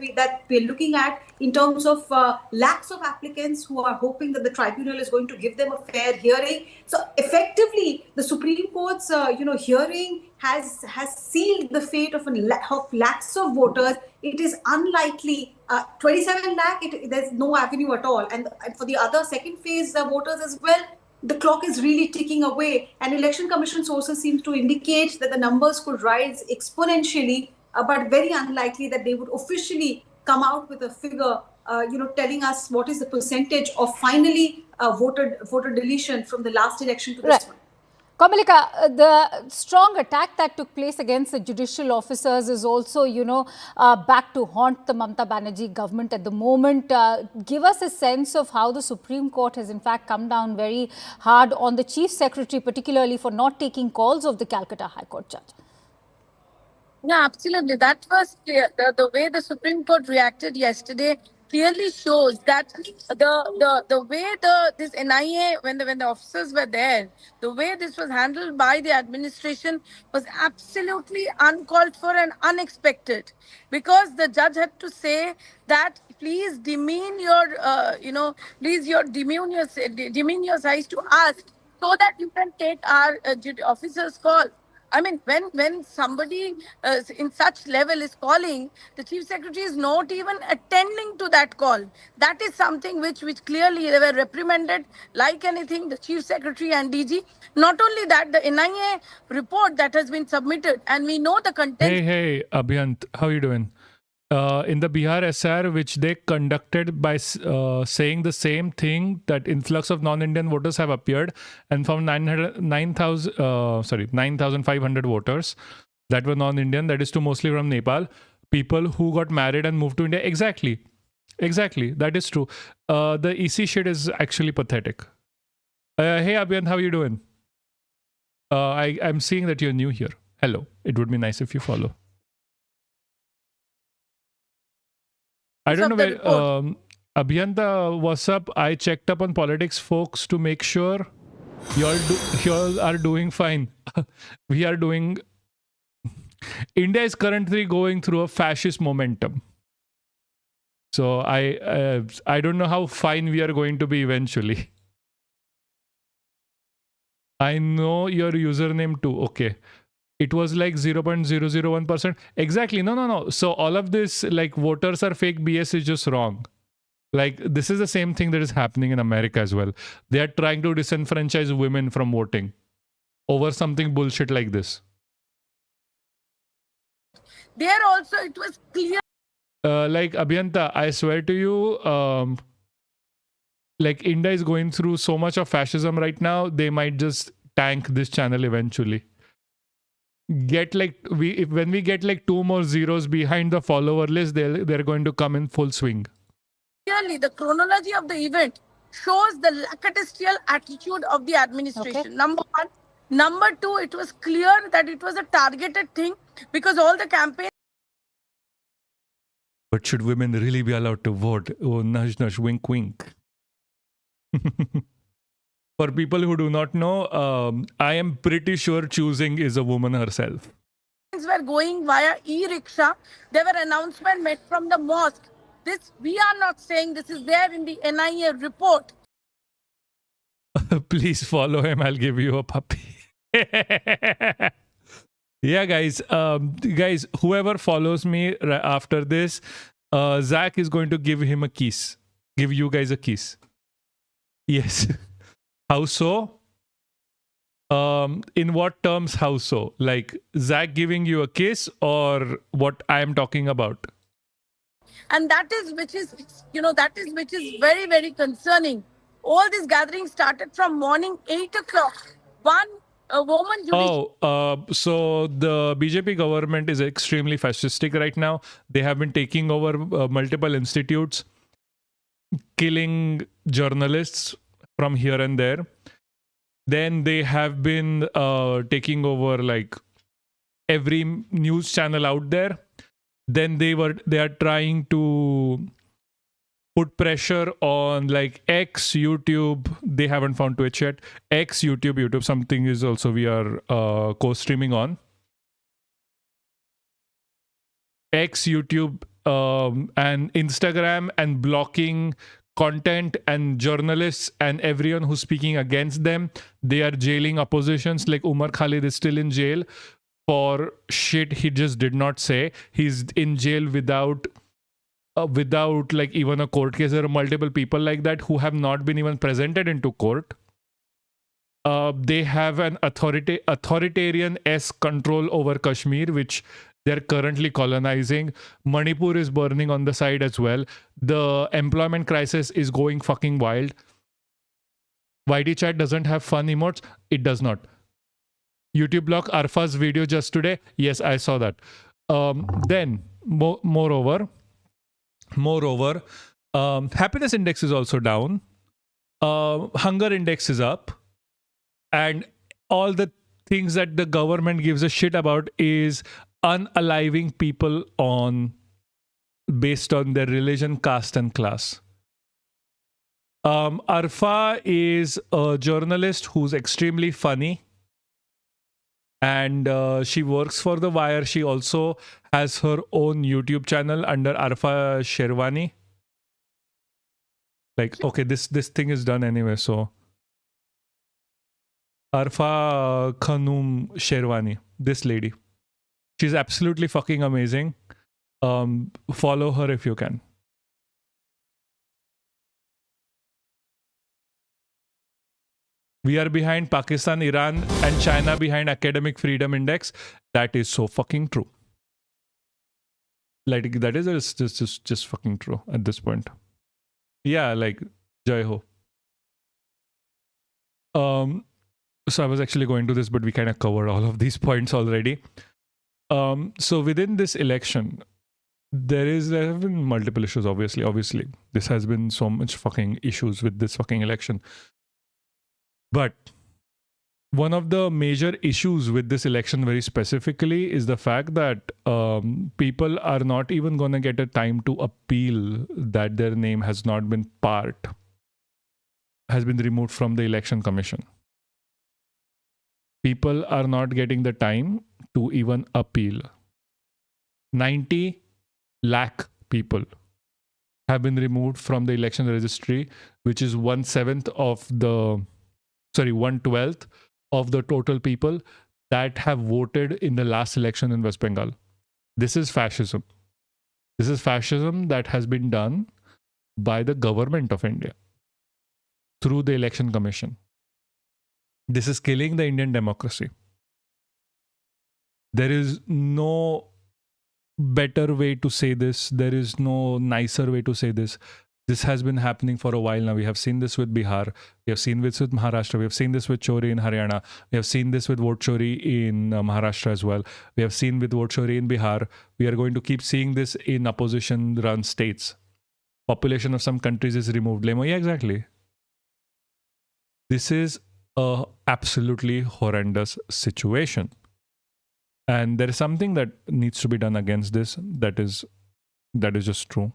we're looking at in terms of lakhs of applicants who are hoping that the tribunal is going to give them a fair hearing. So effectively, the Supreme Court's hearing has sealed the fate of lakhs of voters. It is unlikely 27 lakh. There's no avenue at all. And for the other second phase voters as well, the clock is really ticking away, and Election Commission sources seem to indicate that the numbers could rise exponentially, but very unlikely that they would officially come out with a figure, telling us what is the percentage of finally voter deletion from the last election to this one. Kamalika, the strong attack that took place against the judicial officers is also, back to haunt the Mamata Banerjee government at the moment. Give us a sense of how the Supreme Court has in fact come down very hard on the Chief Secretary, particularly for not taking calls of the Calcutta High Court judge. Yeah, absolutely. That was clear. The way the Supreme Court reacted yesterday clearly shows that the way this NIA, when the officers were there, the way this was handled by the administration was absolutely uncalled for and unexpected, because the judge had to say that please demean your demean your size to us so that you can take our officers' call. I mean, when somebody in such level is calling, the Chief Secretary is not even attending to that call. That is something which clearly they were reprimanded like anything, the Chief Secretary and DG. Not only that, the NIA report that has been submitted, and we know the content. Hey, Abhyant, how are you doing? In the Bihar SR, which they conducted by saying the same thing, that influx of non-Indian voters have appeared and found 9,500 voters that were non-Indian, that is to mostly from Nepal, people who got married and moved to India. Exactly, that is true. The EC shit is actually pathetic. Hey Abhyant, how are you doing? I'm seeing that you're new here. Hello, it would be nice if you follow. I don't know where, Abhyanta, what's up? I checked up on politics folks to make sure y'all are doing fine. We are doing... India is currently going through a fascist momentum. So I don't know how fine we are going to be eventually. I know your username too. Okay. It was like 0.001%. Exactly. No. So all of this, like voters are fake BS, is just wrong. Like this is the same thing that is happening in America as well. They are trying to disenfranchise women from voting over something bullshit like this. There also it was clear. Like Abhyanta, I swear to you, like India is going through so much of fascism right now, they might just tank this channel eventually. When we get like 2 more zeros behind the follower list, they're going to come in full swing. Clearly, the chronology of the event shows the lackadaisical attitude of the administration. Okay. Number one. Number two, it was clear that it was a targeted thing because all the campaign. But should women really be allowed to vote? Oh, nudge, nudge, wink, wink. For people who do not know, I am pretty sure choosing is a woman herself. Were going via e-rickshaw. There were announcements made from the mosque. This, we are not saying, this is there in the NIA report. Please follow him. I'll give you a puppy. Yeah, guys. Guys, whoever follows me after this, Zach is going to give him a kiss. Give you guys a kiss. Yes. How so? In what terms, how so? Like Zach giving you a kiss or what I am talking about? And that is which is very, very concerning. All these gatherings started from morning 8 o'clock. A woman. So the BJP government is extremely fascistic right now. They have been taking over multiple institutes, killing journalists from here and there. Then they have been taking over like every news channel out there. Then they are trying to put pressure on like X, YouTube. They haven't found Twitch yet. X, YouTube, something is also we are co-streaming on. X, YouTube, and Instagram, and blocking content and journalists and everyone who's speaking against them. They are jailing oppositions. Like Umar Khalid is still in jail for shit he just did not say. He's in jail without like even a court case. There are multiple people like that who have not been even presented into court. They have an authoritarian-esque control over Kashmir, which they're currently colonizing. Manipur is burning on the side as well. The employment crisis is going fucking wild. YT chat doesn't have fun emotes. It does not. YouTube block Arfa's video just today. Yes, I saw that. Then, moreover, happiness index is also down. Hunger index is up. And all the things that the government gives a shit about is unaliving people based on their religion, caste, and class. Arfa is a journalist who's extremely funny. And she works for The Wire. She also has her own YouTube channel under Arfa Sherwani. Like, okay, this thing is done anyway, so. Arfa Khanum Sherwani, this lady. She's absolutely fucking amazing. Follow her if you can. We are behind Pakistan, Iran, and China behind academic freedom index. That is so fucking true. Like, that is just fucking true at this point. Yeah, like, Jai Ho. So I was actually going to this, but we kind of covered all of these points already. So within this election, there have been multiple issues, obviously. This has been so much fucking issues with this fucking election. But one of the major issues with this election very specifically is the fact that people are not even going to get a time to appeal that their name has been removed from the election commission. People are not getting the time to even appeal. 90 lakh people have been removed from the election registry, which is 1/12 of the total people that have voted in the last election in West Bengal. This is fascism. This is fascism that has been done by the government of India through the election commission. This is killing the Indian democracy. There is no better way to say this. There is no nicer way to say this. This has been happening for a while now. We have seen this with Bihar. We have seen this with Maharashtra. We have seen this with Chori in Haryana. We have seen this with vote Chori in Maharashtra as well. We have seen with vote Chori in Bihar. We are going to keep seeing this in opposition-run states. Population of some countries is removed. Lemo, yeah, exactly. This is a absolutely horrendous situation. And there is something that needs to be done against this. That is just true.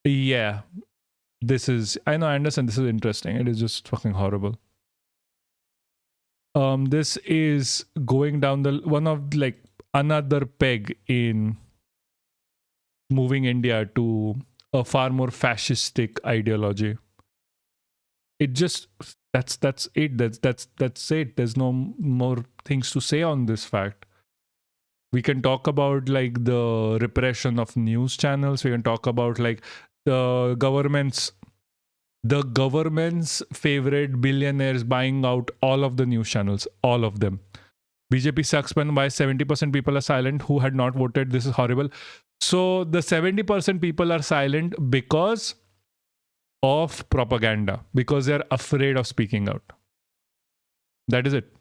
Yeah, I understand this is interesting. It is just fucking horrible. This is going down another peg in moving India to a far more fascistic ideology. That's it. That's it. There's no more things to say on this fact. We can talk about like the repression of news channels. We can talk about like the government's favorite billionaires buying out all of the news channels, all of them. BJP sucks when by 70% people are silent who had not voted. This is horrible. So the 70% people are silent because of propaganda, because they're afraid of speaking out. That is it.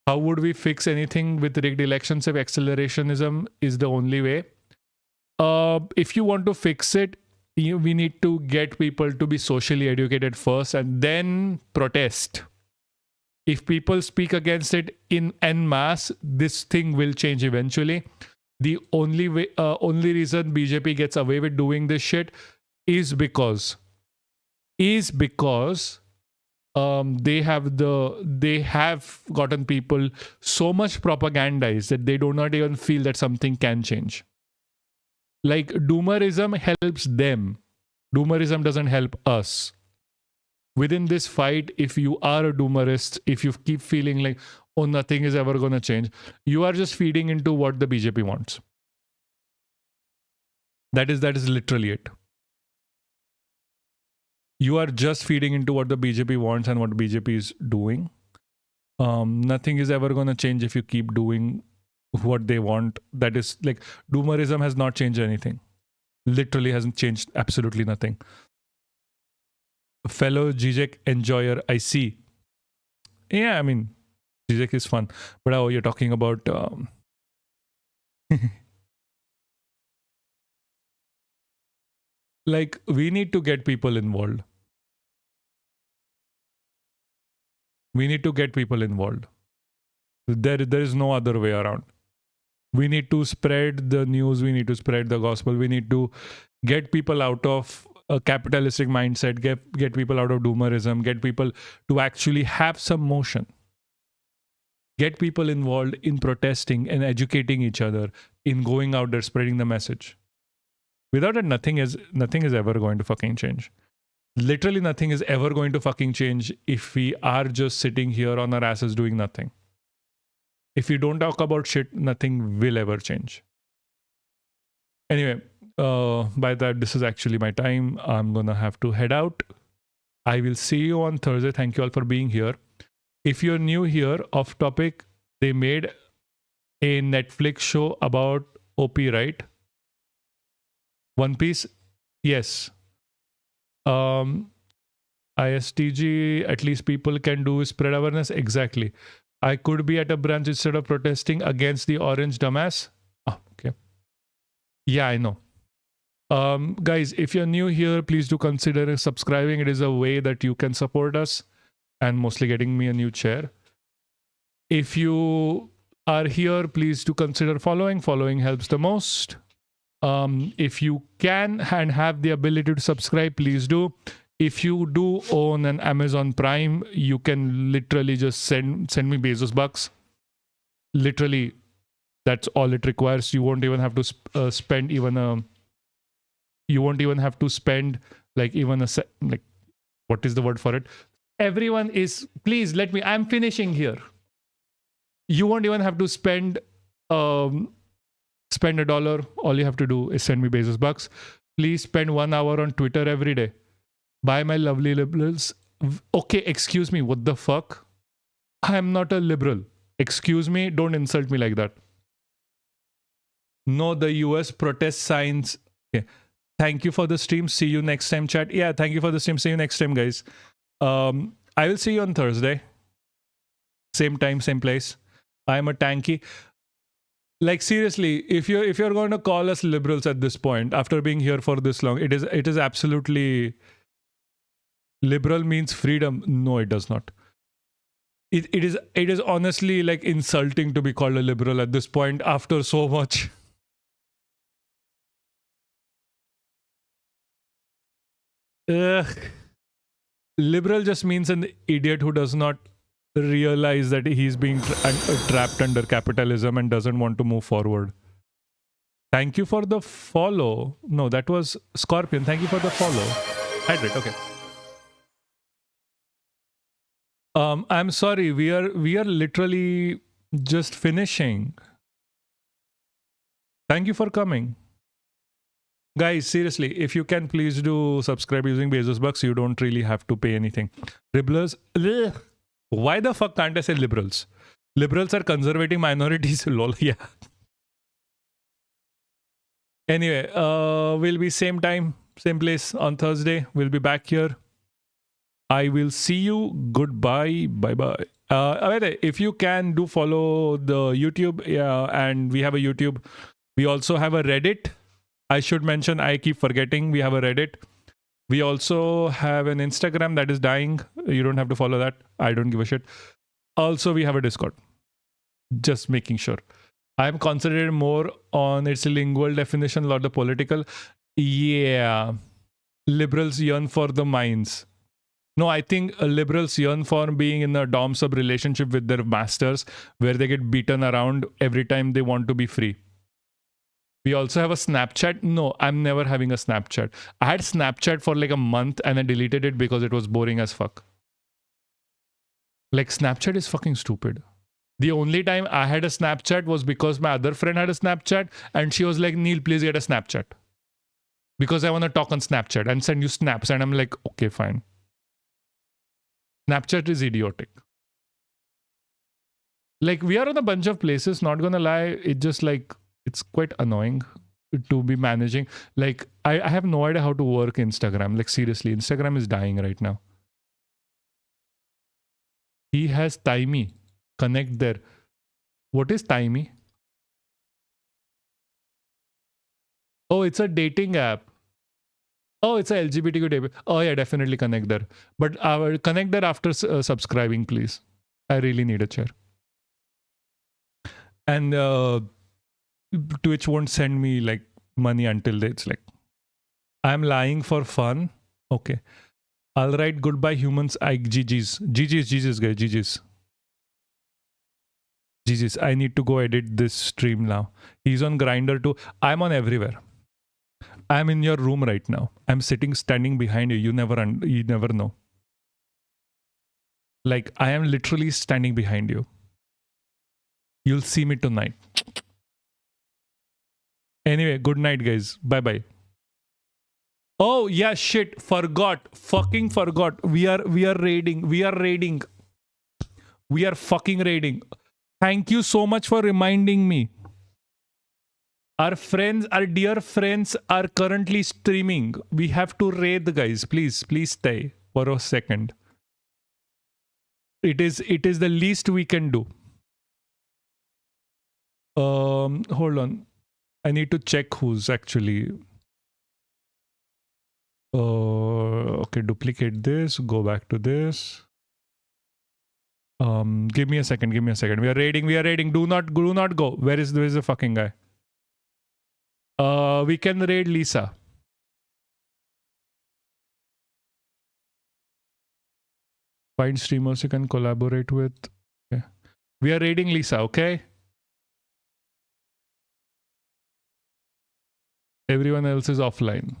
How would we fix anything with rigged elections if accelerationism is the only way? If you want to fix it, we need to get people to be socially educated first and then protest. If people speak against it in en masse, this thing will change eventually. The only reason BJP gets away with doing this shit is because they have gotten people so much propagandized that they do not even feel that something can change. Like doomerism helps them. Doomerism doesn't help us. Within this fight, if you are a doomerist, if you keep feeling like, oh, nothing is ever going to change, you are just feeding into what the BJP wants. That is literally it. You are just feeding into what the BJP wants and what BJP is doing. Nothing is ever going to change if you keep doing what they want. That is like, doomerism has not changed anything. Literally hasn't changed absolutely nothing. Fellow Zizek enjoyer, I see. Yeah, I mean, Zizek is fun. But oh, you're talking about... like, we need to get people involved. We need to get people involved. There is no other way around. We need to spread the news. We need to spread the gospel. We need to get people out of a capitalistic mindset, get people out of doomerism, get people to actually have some motion. Get people involved in protesting and educating each other, in going out there, spreading the message. Without it, nothing is ever going to fucking change. Literally nothing is ever going to fucking change if we are just sitting here on our asses doing nothing. If we don't talk about shit, nothing will ever change. Anyway, by that, this is actually my time. I'm gonna have to head out. I will see you on Thursday. Thank you all for being here. If you're new here, off topic, they made a Netflix show about OP, right? One Piece? Yes. ISTG, at least people can do is spread awareness. Exactly. I could be at a branch instead of protesting against the orange dumbass. Oh, okay. Yeah, I know. Guys, if you're new here, please do consider subscribing. It is a way that you can support us, and mostly getting me a new chair. If you are here, please do consider following. Following helps the most. If you can and have the ability to subscribe, please do. If you do own an Amazon Prime, you can literally just send me Bezos bucks. Literally, that's all it requires. You won't even have to spend even a... You won't even have to spend like even a... like, what is the word for it? Everyone is... Please, let me... I'm finishing here. You won't even have to spend $1. All you have to do is send me Bezos bucks. Please spend 1 hour on Twitter every day. By my lovely liberals. Okay, excuse me, what the fuck? I am not a liberal. Excuse me, don't insult me like that. No, the US protest signs. Okay. Thank you for the stream. See you next time, chat. Yeah, thank you for the stream. See you next time, guys. I will see you on Thursday. Same time, same place. I am a tanky. Like, seriously, if you're going to call us liberals at this point, after being here for this long, it is absolutely... Liberal means freedom. No, it does not. It is honestly like insulting to be called a liberal at this point after so much. Liberal just means an idiot who does not realize that he's being trapped under capitalism and doesn't want to move forward. Thank you for the follow. No, that was Scorpion. Thank you for the follow. Hydrate. Okay. I'm sorry, we are literally just finishing. Thank you for coming. Guys, seriously, if you can, please do subscribe using Bezos bucks. You don't really have to pay anything. Liberals, why the fuck can't I say liberals? Liberals are conservative minorities. Lol, yeah. Anyway, we'll be same time, same place on Thursday. We'll be back here. I will see you. Goodbye. Bye-bye. If you can, do follow the YouTube. Yeah, and we have a YouTube. We also have a Reddit. I should mention, I keep forgetting, we have a Reddit. We also have an Instagram that is dying. You don't have to follow that. I don't give a shit. Also, we have a Discord. Just making sure. I'm concentrated more on its lingual definition, not the political. Yeah. Liberals yearn for the minds. No, I think liberals yearn for being in a dom sub relationship with their masters where they get beaten around every time they want to be free. We also have a Snapchat. No, I'm never having a Snapchat. I had Snapchat for like a month and I deleted it because it was boring as fuck. Like, Snapchat is fucking stupid. The only time I had a Snapchat was because my other friend had a Snapchat and she was like, Neil, please get a Snapchat. Because I want to talk on Snapchat and send you snaps. And I'm like, okay, fine. Snapchat is idiotic. Like, we are on a bunch of places, not gonna lie. It just like, it's quite annoying to be managing. Like, I have no idea how to work Instagram. Like, seriously, Instagram is dying right now. He has Timey. Connect there. What is Timey? Oh, it's a dating app. Oh, it's a LGBTQ dating. Oh yeah, definitely connect there. But I will connect there after subscribing, please. I really need a chair. And Twitch won't send me like money until it's like, I'm lying for fun. Okay. I'll write goodbye humans. GG's. GG's guys. GG's. I need to go edit this stream now. He's on Grinder too. I'm on everywhere. I'm in your room right now. I'm standing behind you. You never know. Like, I am literally standing behind you. You'll see me tonight. Anyway, good night, guys. Bye-bye. Oh, yeah, shit. Forgot. Fucking forgot. We are raiding. We are fucking raiding. Thank you so much for reminding me. Our dear friends are currently streaming. We have to raid the guys. Please stay for a second. It is the least we can do. Hold on. I need to check who's actually. Okay, duplicate this. Go back to this. Give me a second. We are raiding. Do not go. Where is the fucking guy? We can raid Lisa. Find streamers you can collaborate with. Okay. We are raiding Lisa, okay? Everyone else is offline.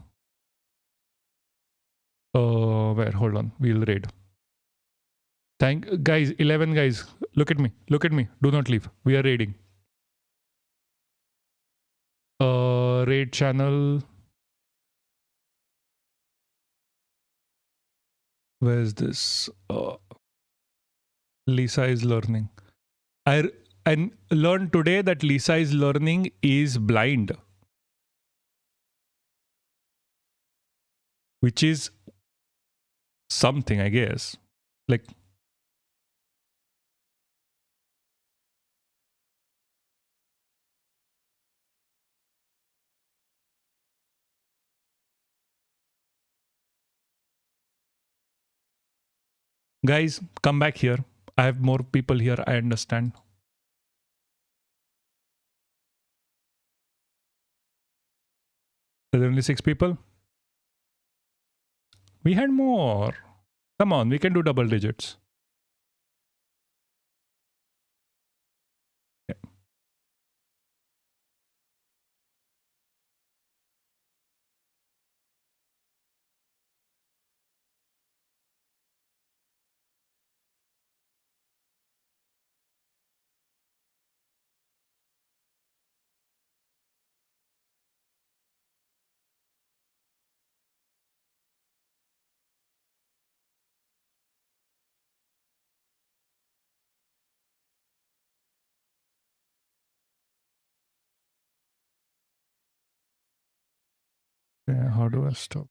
Where? Hold on. We'll raid. Guys, 11 guys. Look at me. Do not leave. We are raiding. Raid channel. Where's this? Lisa is learning. I learned today that Lisa is learning is blind. Which is something, I guess. Like, guys, come back here. I have more people here, I understand. There are only 6 people? We had more. Come on, we can do double digits. Okay. How do I stop?